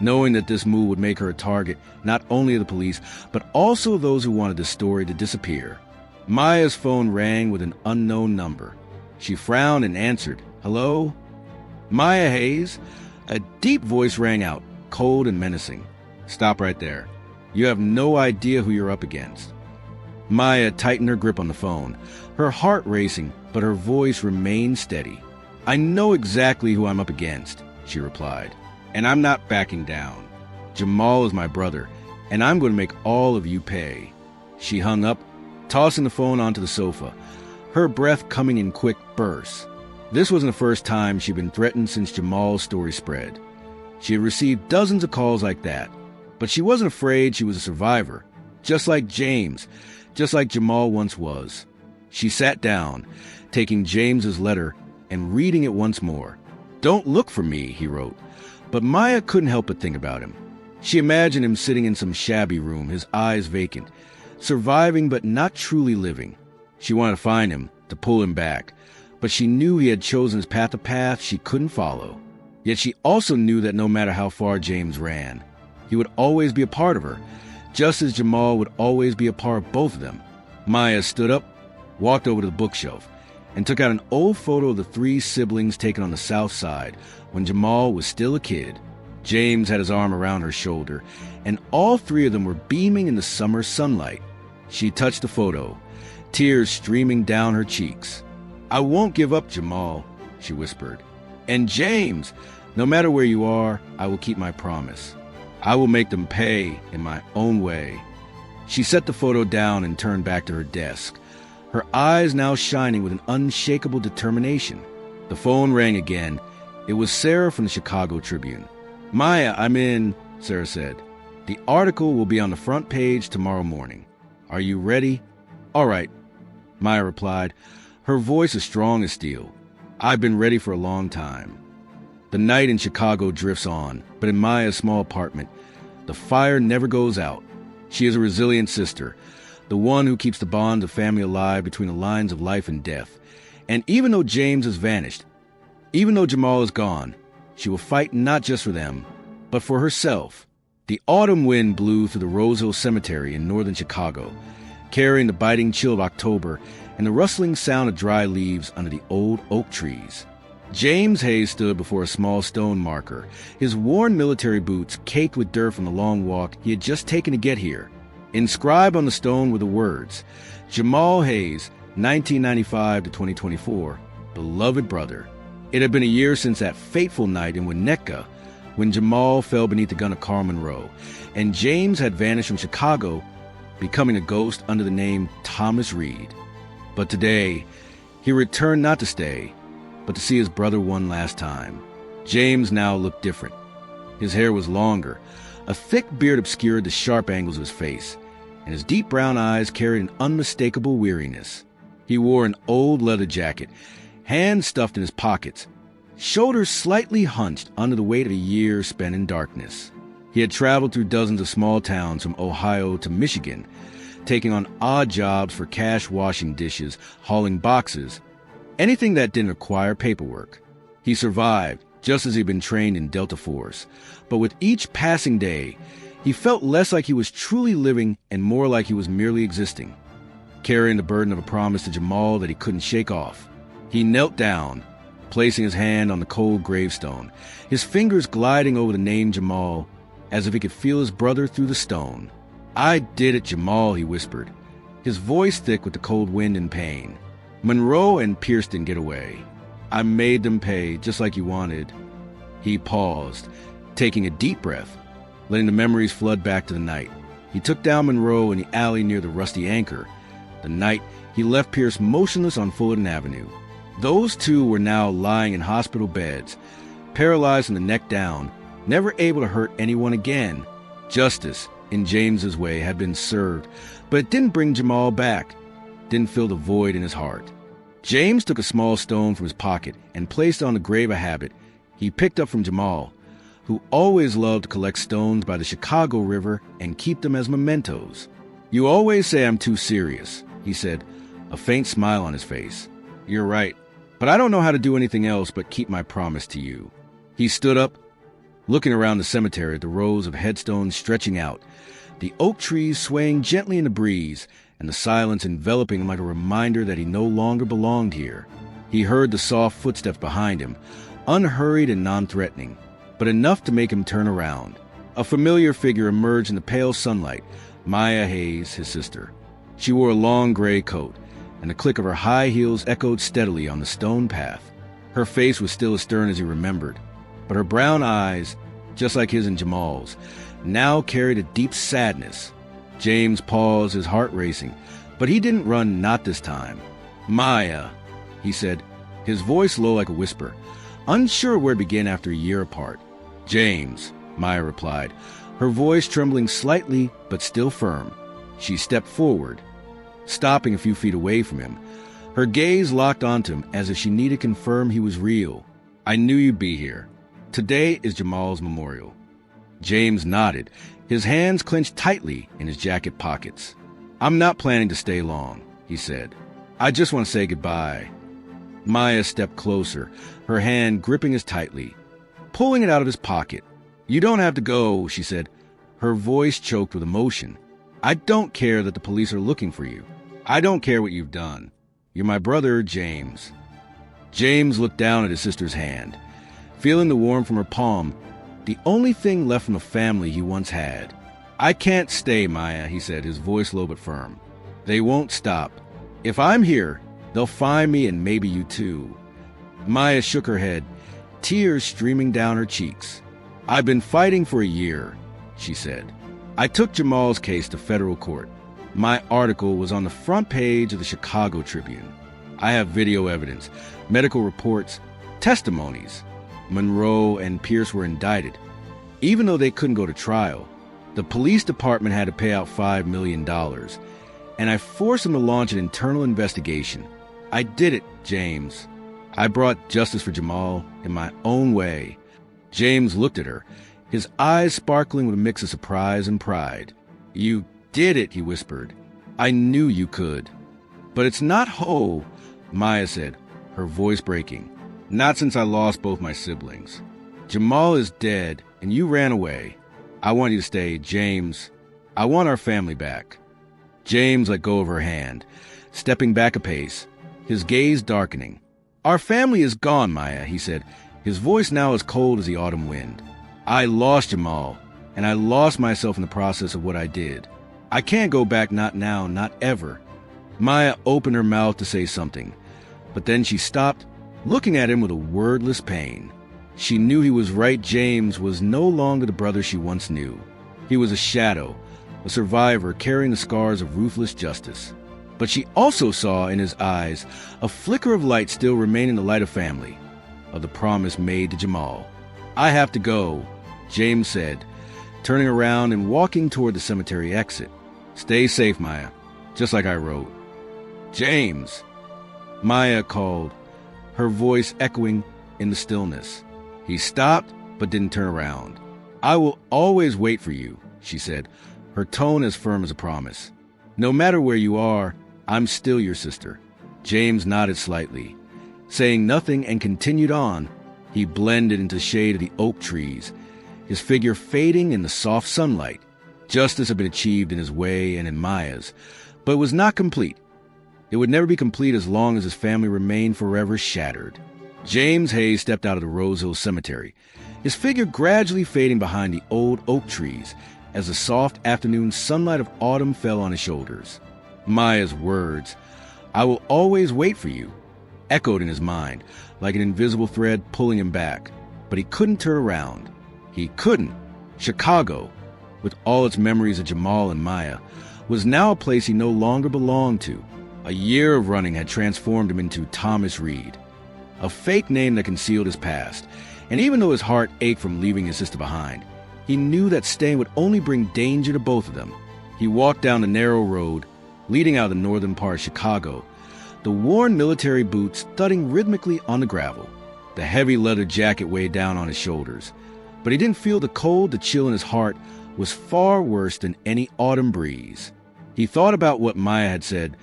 knowing that this move would make her a target not only of the police, but also those who wanted this story to disappear. Maya's phone rang with an unknown number. She frowned and answered, "Hello? Maya Hayes?" A deep voice rang out, cold and menacing. "Stop right there. You have no idea who you're up against." Maya tightened her grip on the phone, her heart racing, but her voice remained steady. "I know exactly who I'm up against," she replied, "and I'm not backing down. Jamal is my brother, and I'm going to make all of you pay." She hung up, tossing the phone onto the sofa, her breath coming in quick bursts. This wasn't the first time she'd been threatened since Jamal's story spread. She had received dozens of calls like that, but she wasn't afraid. She was a survivor, just like James. just like Jamal once was. She sat down, taking James's letter and reading it once more. "Don't look for me," he wrote. But Maya couldn't help but think about him. She imagined him sitting in some shabby room, his eyes vacant, surviving but not truly living. She wanted to find him, to pull him back, but she knew he had chosen his path, a path she couldn't follow. Yet she also knew that no matter how far James ran, he would always be a part of her, just as Jamal would always be a part of both of them. Maya stood up, walked over to the bookshelf, and took out an old photo of the three siblings taken on the south side when Jamal was still a kid. James had his arm around her shoulder, and all three of them were beaming in the summer sunlight. She touched the photo, tears streaming down her cheeks. "I won't give up, Jamal," she whispered. "And James, no matter where you are, I will keep my promise. I will make them pay in my own way." She set the photo down and turned back to her desk, her eyes now shining with an unshakable determination. The phone rang again. It was Sarah from the Chicago Tribune. "Maya, I'm in," Sarah said. "The article will be on the front page tomorrow morning. Are you ready?" "All right," Maya replied, her voice as strong as steel. "I've been ready for a long time." The night in Chicago drifts on, but in Maya's small apartment, the fire never goes out. She is a resilient sister, the one who keeps the bond of family alive between the lines of life and death. And even though James has vanished, even though Jamal is gone, she will fight not just for them, but for herself. The autumn wind blew through the Rose Hill Cemetery in northern Chicago, carrying the biting chill of October and the rustling sound of dry leaves under the old oak trees. James Hayes stood before a small stone marker, his worn military boots caked with dirt from the long walk he had just taken to get here. Inscribed on the stone were the words, "Jamal Hayes, 1995 to 2024, beloved brother." It had been a year since that fateful night in Winnetka, when Jamal fell beneath the gun of Carl Monroe, and James had vanished from Chicago, becoming a ghost under the name Thomas Reed. But today, he returned not to stay, but to see his brother one last time. James now looked different. His hair was longer, a thick beard obscured the sharp angles of his face, and his deep brown eyes carried an unmistakable weariness. He wore an old leather jacket, hands stuffed in his pockets, shoulders slightly hunched under the weight of a year spent in darkness. He had traveled through dozens of small towns from Ohio to Michigan, taking on odd jobs for cash washing dishes, hauling boxes, anything that didn't require paperwork. He survived, just as he'd been trained in Delta Force. But with each passing day, he felt less like he was truly living and more like he was merely existing, carrying the burden of a promise to Jamal that he couldn't shake off. He knelt down, placing his hand on the cold gravestone, his fingers gliding over the name Jamal, as if he could feel his brother through the stone. "I did it, Jamal," he whispered, his voice thick with the cold wind and pain. "Monroe and Pierce didn't get away. I made them pay, just like you wanted." He paused, taking a deep breath, letting the memories flood back to the night. He took down Monroe in the alley near the Rusty Anchor, the night he left Pierce motionless on Fullerton Avenue. Those two were now lying in hospital beds, paralyzed from the neck down, never able to hurt anyone again. Justice, in James's way, had been served, but it didn't bring Jamal back, didn't fill the void in his heart. James took a small stone from his pocket and placed it on the grave of habit he picked up from Jamal, who always loved to collect stones by the Chicago River and keep them as mementos. "You always say I'm too serious," he said, a faint smile on his face. "You're right, but I don't know how to do anything else but keep my promise to you." He stood up, looking around the cemetery at the rows of headstones stretching out, the oak trees swaying gently in the breeze, and the silence enveloping him like a reminder that he no longer belonged here. He heard the soft footsteps behind him, unhurried and non-threatening, but enough to make him turn around. A familiar figure emerged in the pale sunlight, Maya Hayes, his sister. She wore a long gray coat, and the click of her high heels echoed steadily on the stone path. Her face was still as stern as he remembered, but her brown eyes, just like his and Jamal's, now carried a deep sadness. James paused, his heart racing, but he didn't run, not this time. "Maya," he said, his voice low like a whisper, unsure where it began after a year apart. "James," Maya replied, her voice trembling slightly but still firm. She stepped forward. stopping a few feet away from him. Her gaze locked onto him as if she needed to confirm he was real. "I knew you'd be here. Today is Jamal's memorial." James nodded, his hands clenched tightly in his jacket pockets. "I'm not planning to stay long," he said. "I just want to say goodbye." Maya stepped closer, her hand gripping his tightly, pulling it out of his pocket. "You don't have to go," she said, her voice choked with emotion. "I don't care that the police are looking for you. I don't care what you've done. You're my brother, James." James looked down at his sister's hand, feeling the warmth from her palm, the only thing left from the family he once had. "I can't stay, Maya," he said, his voice low but firm. "They won't stop. If I'm here, they'll find me and maybe you too." Maya shook her head, tears streaming down her cheeks. "I've been fighting for a year," she said. "I took Jamal's case to federal court. My article was on the front page of the Chicago Tribune. I have video evidence, medical reports, testimonies. Monroe and Pierce were indicted. Even though they couldn't go to trial, the police department had to pay out $5 million, and I forced them to launch an internal investigation. I did it, James. I brought justice for Jamal in my own way." James looked at her, his eyes sparkling with a mix of surprise and pride. "You did it," he whispered. "I knew you could." "But it's not whole," Maya said, her voice breaking. "Not since I lost both my siblings. Jamal is dead, and you ran away. I want you to stay, James. I want our family back." James let go of her hand, stepping back a pace, his gaze darkening. "Our family is gone, Maya," he said, his voice now as cold as the autumn wind. "I lost Jamal, and I lost myself in the process of what I did. I can't go back, not now, not ever." Maya opened her mouth to say something, but then she stopped, looking at him with a wordless pain. She knew he was right. James was no longer the brother she once knew. He was a shadow, a survivor carrying the scars of ruthless justice. But she also saw in his eyes a flicker of light still remaining in the light of family, of the promise made to Jamal. "I have to go," James said, turning around and walking toward the cemetery exit. "Stay safe, Maya, just like I wrote." "James!" Maya called, her voice echoing in the stillness. He stopped, but didn't turn around. "I will always wait for you," she said, her tone as firm as a promise. "No matter where you are, I'm still your sister." James nodded slightly, saying nothing, and continued on. He blended into the shade of the oak trees, his figure fading in the soft sunlight. Justice had been achieved in his way and in Maya's, but it was not complete. It would never be complete as long as his family remained forever shattered. James Hayes stepped out of the Rose Hill Cemetery, his figure gradually fading behind the old oak trees as the soft afternoon sunlight of autumn fell on his shoulders. Maya's words, "I will always wait for you," echoed in his mind like an invisible thread pulling him back. But he couldn't turn around. He couldn't. Chicago, with all its memories of Jamal and Maya, was now a place he no longer belonged to. A year of running had transformed him into Thomas Reed, a fake name that concealed his past. And even though his heart ached from leaving his sister behind, he knew that staying would only bring danger to both of them. He walked down the narrow road leading out of the northern part of Chicago, the worn military boots thudding rhythmically on the gravel. The heavy leather jacket weighed down on his shoulders, but he didn't feel the cold. The chill in his heart was far worse than any autumn breeze. He thought about what Maya had said.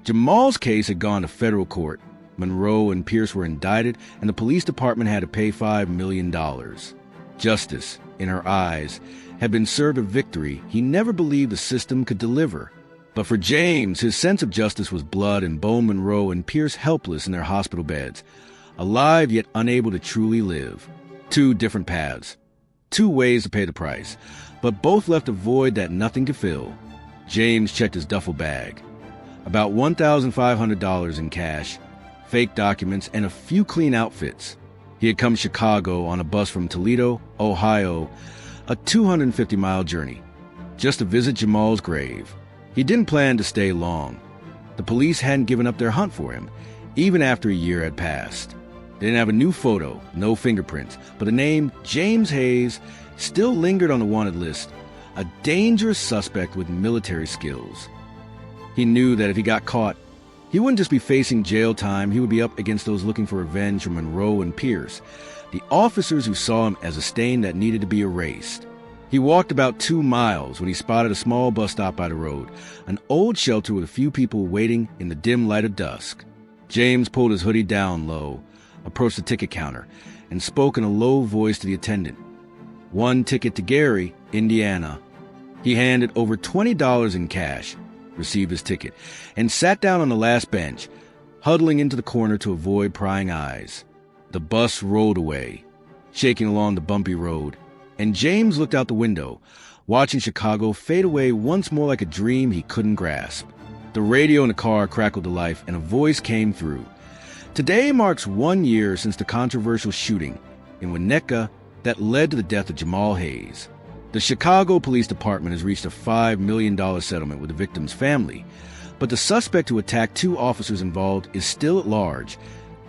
Jamal's case had gone to federal court. Monroe and Pierce were indicted, and the police department had to pay $5 million. Justice, in her eyes, had been served a victory he never believed the system could deliver. But for James, his sense of justice was blood and bone. Monroe and Pierce helpless in their hospital beds, alive yet unable to truly live. Two different paths, two ways to pay the price, but both left a void that nothing could fill. James checked his duffel bag. About $1,500 in cash, fake documents, and a few clean outfits. He had come to Chicago on a bus from Toledo, Ohio, a 250-mile journey, just to visit Jamal's grave. He didn't plan to stay long. The police hadn't given up their hunt for him, even after a year had passed. They didn't have a new photo, no fingerprints, but the name James Hayes still lingered on the wanted list, a dangerous suspect with military skills. He knew that if he got caught, he wouldn't just be facing jail time, he would be up against those looking for revenge from Monroe and Pierce, the officers who saw him as a stain that needed to be erased. He walked about 2 miles when he spotted a small bus stop by the road, an old shelter with a few people waiting in the dim light of dusk. James pulled his hoodie down low, approached the ticket counter, and spoke in a low voice to the attendant. 1 ticket to Gary, Indiana. He handed over $20 in cash, received his ticket, and sat down on the last bench, huddling into the corner to avoid prying eyes. The bus rolled away, shaking along the bumpy road, and James looked out the window, watching Chicago fade away once more like a dream he couldn't grasp. The radio in the car crackled to life, and a voice came through. Today marks 1 year since the controversial shooting in Winnetka that led to the death of Jamal Hayes. The Chicago Police Department has reached a $5 million settlement with the victim's family, but the suspect who attacked 2 officers involved is still at large.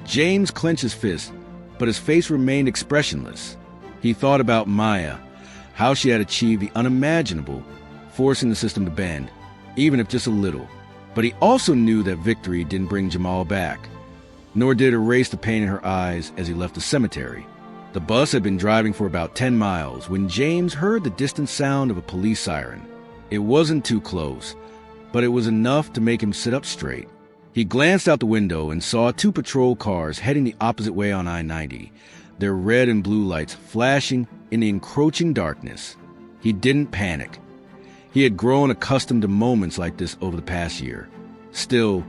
James clenched his fist, but his face remained expressionless. He thought about Maya, how she had achieved the unimaginable, forcing the system to bend, even if just a little. But he also knew that victory didn't bring Jamal back, nor did it erase the pain in her eyes as he left the cemetery. The bus had been driving for about 10 miles when James heard the distant sound of a police siren. It wasn't too close, but it was enough to make him sit up straight. He glanced out the window and saw 2 patrol cars heading the opposite way on I-90, their red and blue lights flashing in the encroaching darkness. He didn't panic. He had grown accustomed to moments like this over the past year. Still,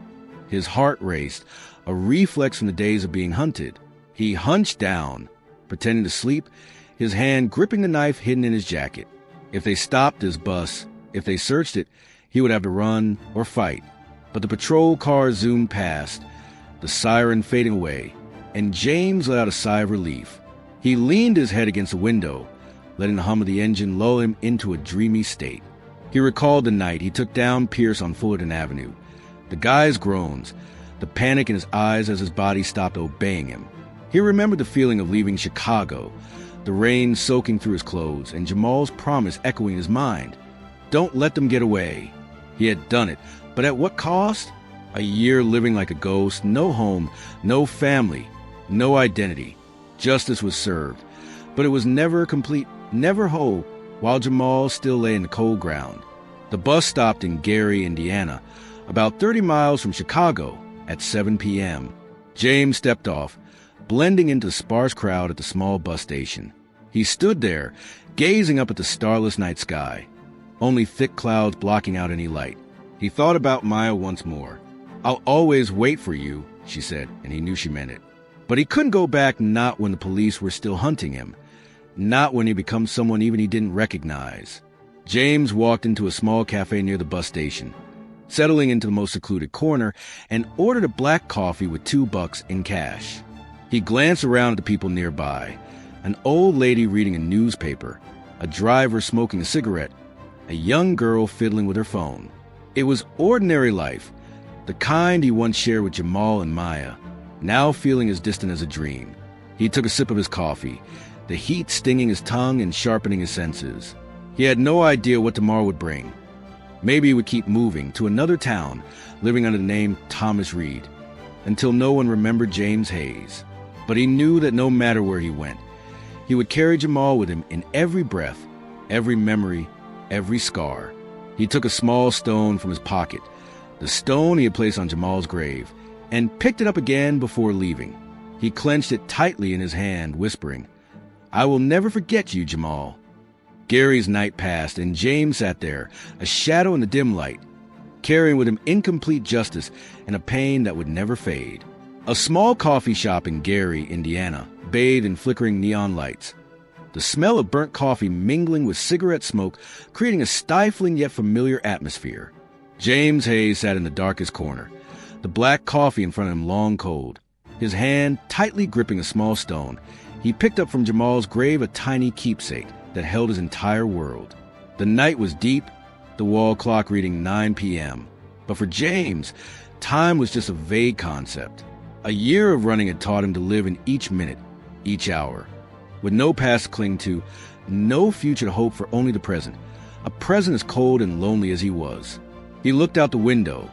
his heart raced, a reflex from the days of being hunted. He hunched down, pretending to sleep, his hand gripping the knife hidden in his jacket. If they stopped his bus, if they searched it, he would have to run or fight. But the patrol car zoomed past, the siren fading away, and James let out a sigh of relief. He leaned his head against the window, letting the hum of the engine lull him into a dreamy state. He recalled the night he took down Pierce on Fullerton Avenue, the guy's groans, the panic in his eyes as his body stopped obeying him. He remembered the feeling of leaving Chicago, the rain soaking through his clothes, and Jamal's promise echoing in his mind. Don't let them get away. He had done it, but at what cost? A year living like a ghost, no home, no family, no identity. Justice was served, but it was never complete, never whole, while Jamal still lay in the cold ground. The bus stopped in Gary, Indiana, about 30 miles from Chicago, at 7 p.m. James stepped off, blending into the sparse crowd at the small bus station. He stood there, gazing up at the starless night sky, only thick clouds blocking out any light. He thought about Maya once more. "I'll always wait for you," she said, and he knew she meant it. But he couldn't go back, not when the police were still hunting him, not when he became someone even he didn't recognize. James walked into a small cafe near the bus station, settling into the most secluded corner, and ordered a black coffee with $2 in cash. He glanced around at the people nearby, an old lady reading a newspaper, a driver smoking a cigarette, a young girl fiddling with her phone. It was ordinary life, the kind he once shared with Jamal and Maya, now feeling as distant as a dream. He took a sip of his coffee, the heat stinging his tongue and sharpening his senses. He had no idea what tomorrow would bring. Maybe he would keep moving to another town, living under the name Thomas Reed, until no one remembered James Hayes. But he knew that no matter where he went, he would carry Jamal with him in every breath, every memory, every scar. He took a small stone from his pocket, the stone he had placed on Jamal's grave, and picked it up again before leaving. He clenched it tightly in his hand, whispering, "I will never forget you, Jamal." Gary's night passed, and James sat there, a shadow in the dim light, carrying with him incomplete justice and a pain that would never fade. A small coffee shop in Gary, Indiana, bathed in flickering neon lights. The smell of burnt coffee mingling with cigarette smoke, creating a stifling yet familiar atmosphere. James Hayes sat in the darkest corner, the black coffee in front of him long cold. His hand tightly gripping a small stone, he picked up from Jamal's grave a tiny keepsake that held his entire world. The night was deep, the wall clock reading 9 p.m. But for James, time was just a vague concept. A year of running had taught him to live in each minute, each hour, with no past to cling to, no future to hope for, only the present, a present as cold and lonely as he was. He looked out the window,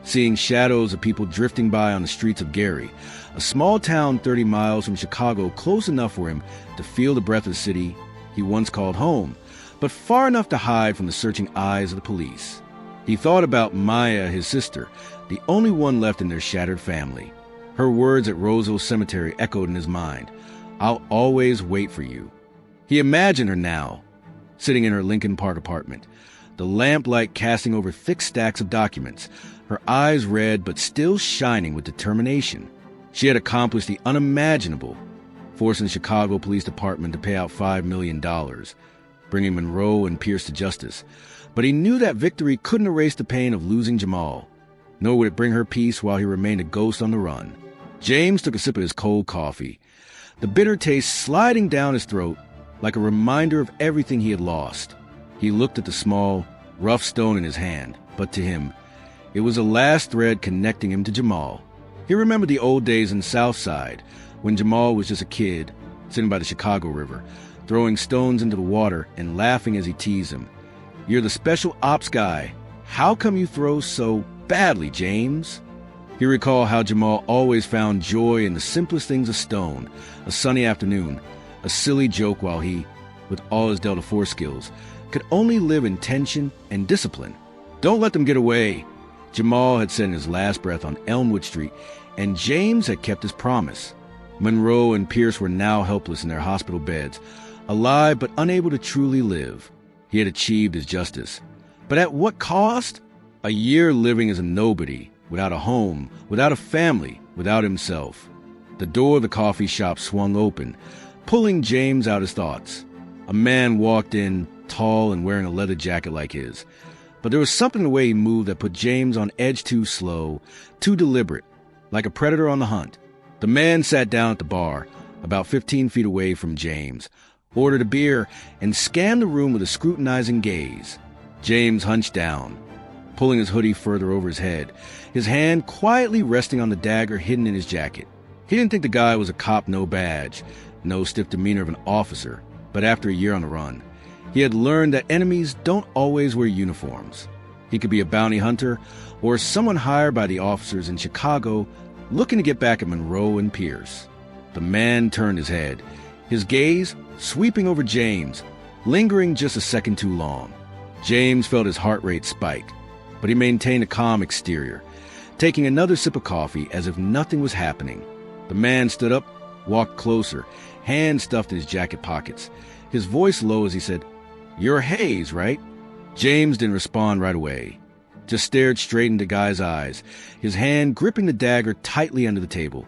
seeing shadows of people drifting by on the streets of Gary, a small town 30 miles from Chicago, close enough for him to feel the breath of the city he once called home, but far enough to hide from the searching eyes of the police. He thought about Maya, his sister, the only one left in their shattered family. Her words at Roseville Cemetery echoed in his mind. "I'll always wait for you." He imagined her now, sitting in her Lincoln Park apartment, the lamplight casting over thick stacks of documents, her eyes red but still shining with determination. She had accomplished the unimaginable, forcing the Chicago Police Department to pay out $5 million, bringing Monroe and Pierce to justice. But he knew that victory couldn't erase the pain of losing Jamal, nor would it bring her peace while he remained a ghost on the run. James took a sip of his cold coffee, the bitter taste sliding down his throat like a reminder of everything he had lost. He looked at the small, rough stone in his hand, but to him, it was the last thread connecting him to Jamal. He remembered the old days in Southside, when Jamal was just a kid, sitting by the Chicago River, throwing stones into the water and laughing as he teased him. "You're the special ops guy. How come you throw so badly, James?" He recalled how Jamal always found joy in the simplest things: a stone, a sunny afternoon, a silly joke, while he, with all his Delta Force skills, could only live in tension and discipline. "Don't let them get away," Jamal had said in his last breath on Elmwood Street, and James had kept his promise. Monroe and Pierce were now helpless in their hospital beds, alive but unable to truly live. He had achieved his justice. But at what cost? A year living as a nobody, without a home, without a family, without himself. The door of the coffee shop swung open, pulling James out his thoughts. A man walked in, tall and wearing a leather jacket like his. But there was something in the way he moved that put James on edge, too slow, too deliberate, like a predator on the hunt. The man sat down at the bar, about 15 feet away from James, ordered a beer, and scanned the room with a scrutinizing gaze. James hunched down, pulling his hoodie further over his head, his hand quietly resting on the dagger hidden in his jacket. He didn't think the guy was a cop, no badge, no stiff demeanor of an officer, but after a year on the run, he had learned that enemies don't always wear uniforms. He could be a bounty hunter or someone hired by the officers in Chicago looking to get back at Monroe and Pierce. The man turned his head, his gaze sweeping over James, lingering just a second too long. James felt his heart rate spike, but he maintained a calm exterior, taking another sip of coffee as if nothing was happening. The man stood up, walked closer, hands stuffed in his jacket pockets, his voice low as he said, "You're Hayes, right?" James didn't respond right away, just stared straight into the guy's eyes, his hand gripping the dagger tightly under the table,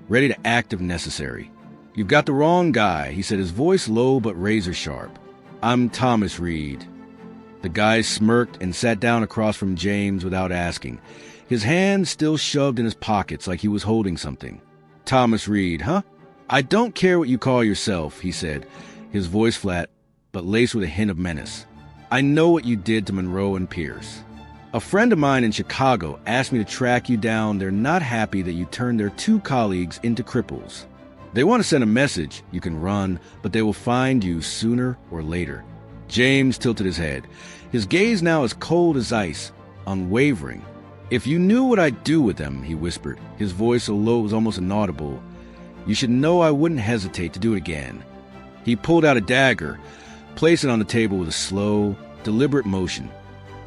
ready to act if necessary. "You've got the wrong guy," he said, his voice low but razor sharp. "I'm Thomas Reed." The guy smirked and sat down across from James without asking, his hands still shoved in his pockets like he was holding something. "Thomas Reed, huh? I don't care what you call yourself," he said, his voice flat but laced with a hint of menace. "I know what you did to Monroe and Pierce. A friend of mine in Chicago asked me to track you down. They're not happy that you turned their 2 colleagues into cripples. They want to send a message. You can run, but they will find you sooner or later." James tilted his head, his gaze now as cold as ice, unwavering. "If you knew what I'd do with them," he whispered, his voice so low it was almost inaudible, "you should know I wouldn't hesitate to do it again." He pulled out a dagger, placed it on the table with a slow, deliberate motion,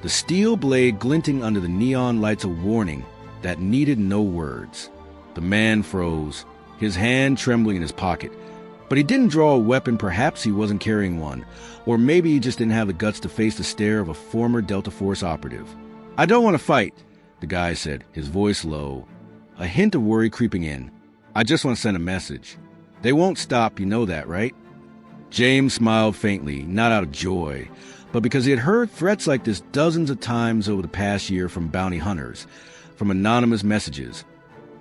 the steel blade glinting under the neon lights, a warning that needed no words. The man froze, his hand trembling in his pocket. But he didn't draw a weapon. Perhaps he wasn't carrying one, or maybe he just didn't have the guts to face the stare of a former Delta Force operative. "I don't want to fight," the guy said, his voice low, a hint of worry creeping in. "I just want to send a message. They won't stop, you know that, right?" James smiled faintly, not out of joy, but because he had heard threats like this dozens of times over the past year from bounty hunters, from anonymous messages,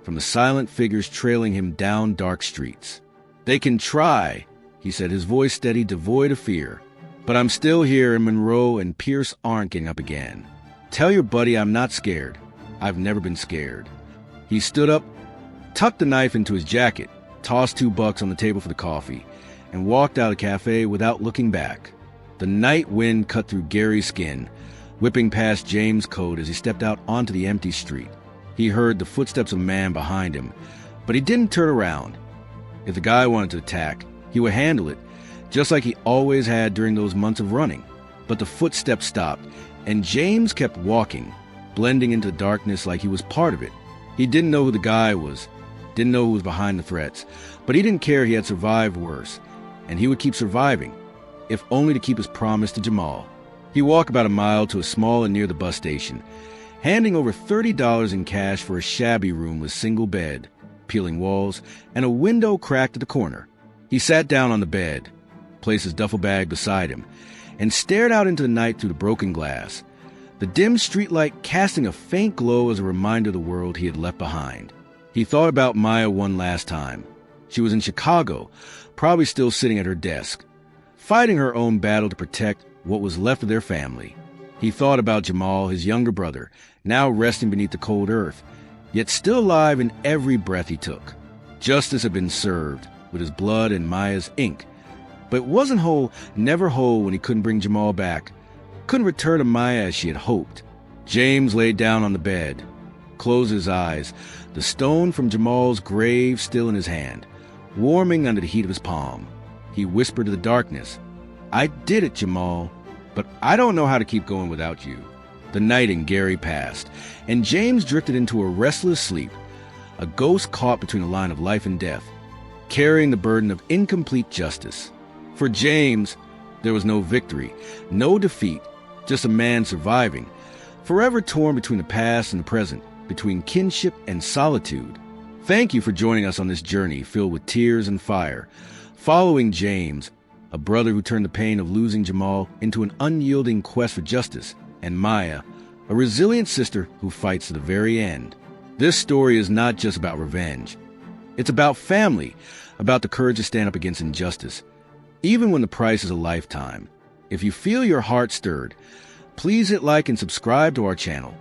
from the silent figures trailing him down dark streets. "They can try," he said, his voice steady, devoid of fear. "But I'm still here, and Monroe and Pierce aren't getting up again. Tell your buddy I'm not scared. I've never been scared." He stood up, tucked the knife into his jacket, tossed $2 on the table for the coffee, and walked out of the cafe without looking back. The night wind cut through Gary's skin, whipping past James' coat as he stepped out onto the empty street. He heard the footsteps of a man behind him, but he didn't turn around. If the guy wanted to attack, he would handle it, just like he always had during those months of running. But the footsteps stopped, and James kept walking, blending into the darkness like he was part of it. He didn't know who the guy was, didn't know who was behind the threats, but he didn't care he had survived worse, and he would keep surviving, if only to keep his promise to Jamal. He walked about a mile to a small and near the bus station, handing over $30 in cash for a shabby room with single bed, peeling walls, and a window cracked at the corner. He sat down on the bed, placed his duffel bag beside him, and stared out into the night through the broken glass, the dim streetlight casting a faint glow as a reminder of the world he had left behind. He thought about Maya one last time. She was in Chicago, probably still sitting at her desk, fighting her own battle to protect what was left of their family. He thought about Jamal, his younger brother, now resting beneath the cold earth, yet still alive in every breath he took. Justice had been served, with his blood and Maya's ink, but wasn't whole, never whole when he couldn't bring Jamal back, couldn't return to Maya as she had hoped. James laid down on the bed, closed his eyes, the stone from Jamal's grave still in his hand, warming under the heat of his palm. He whispered to the darkness, "I did it, Jamal, but I don't know how to keep going without you." The night in Gary passed, and James drifted into a restless sleep, a ghost caught between a line of life and death, carrying the burden of incomplete justice. For James, there was no victory, no defeat, just a man surviving, forever torn between the past and the present, between kinship and solitude. Thank you for joining us on this journey filled with tears and fire, following James, a brother who turned the pain of losing Jamal into an unyielding quest for justice, and Maya, a resilient sister who fights to the very end. This story is not just about revenge. It's about family, about the courage to stand up against injustice, even when the price is a lifetime. If you feel your heart stirred, please hit like and subscribe to our channel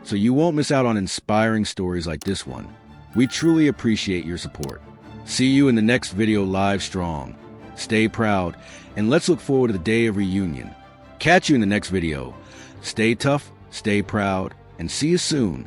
so you won't miss out on inspiring stories like this one. We truly appreciate your support. See you in the next video live strong. Stay proud, and let's look forward to the day of reunion. Catch you in the next video. Stay tough, stay proud, and see you soon.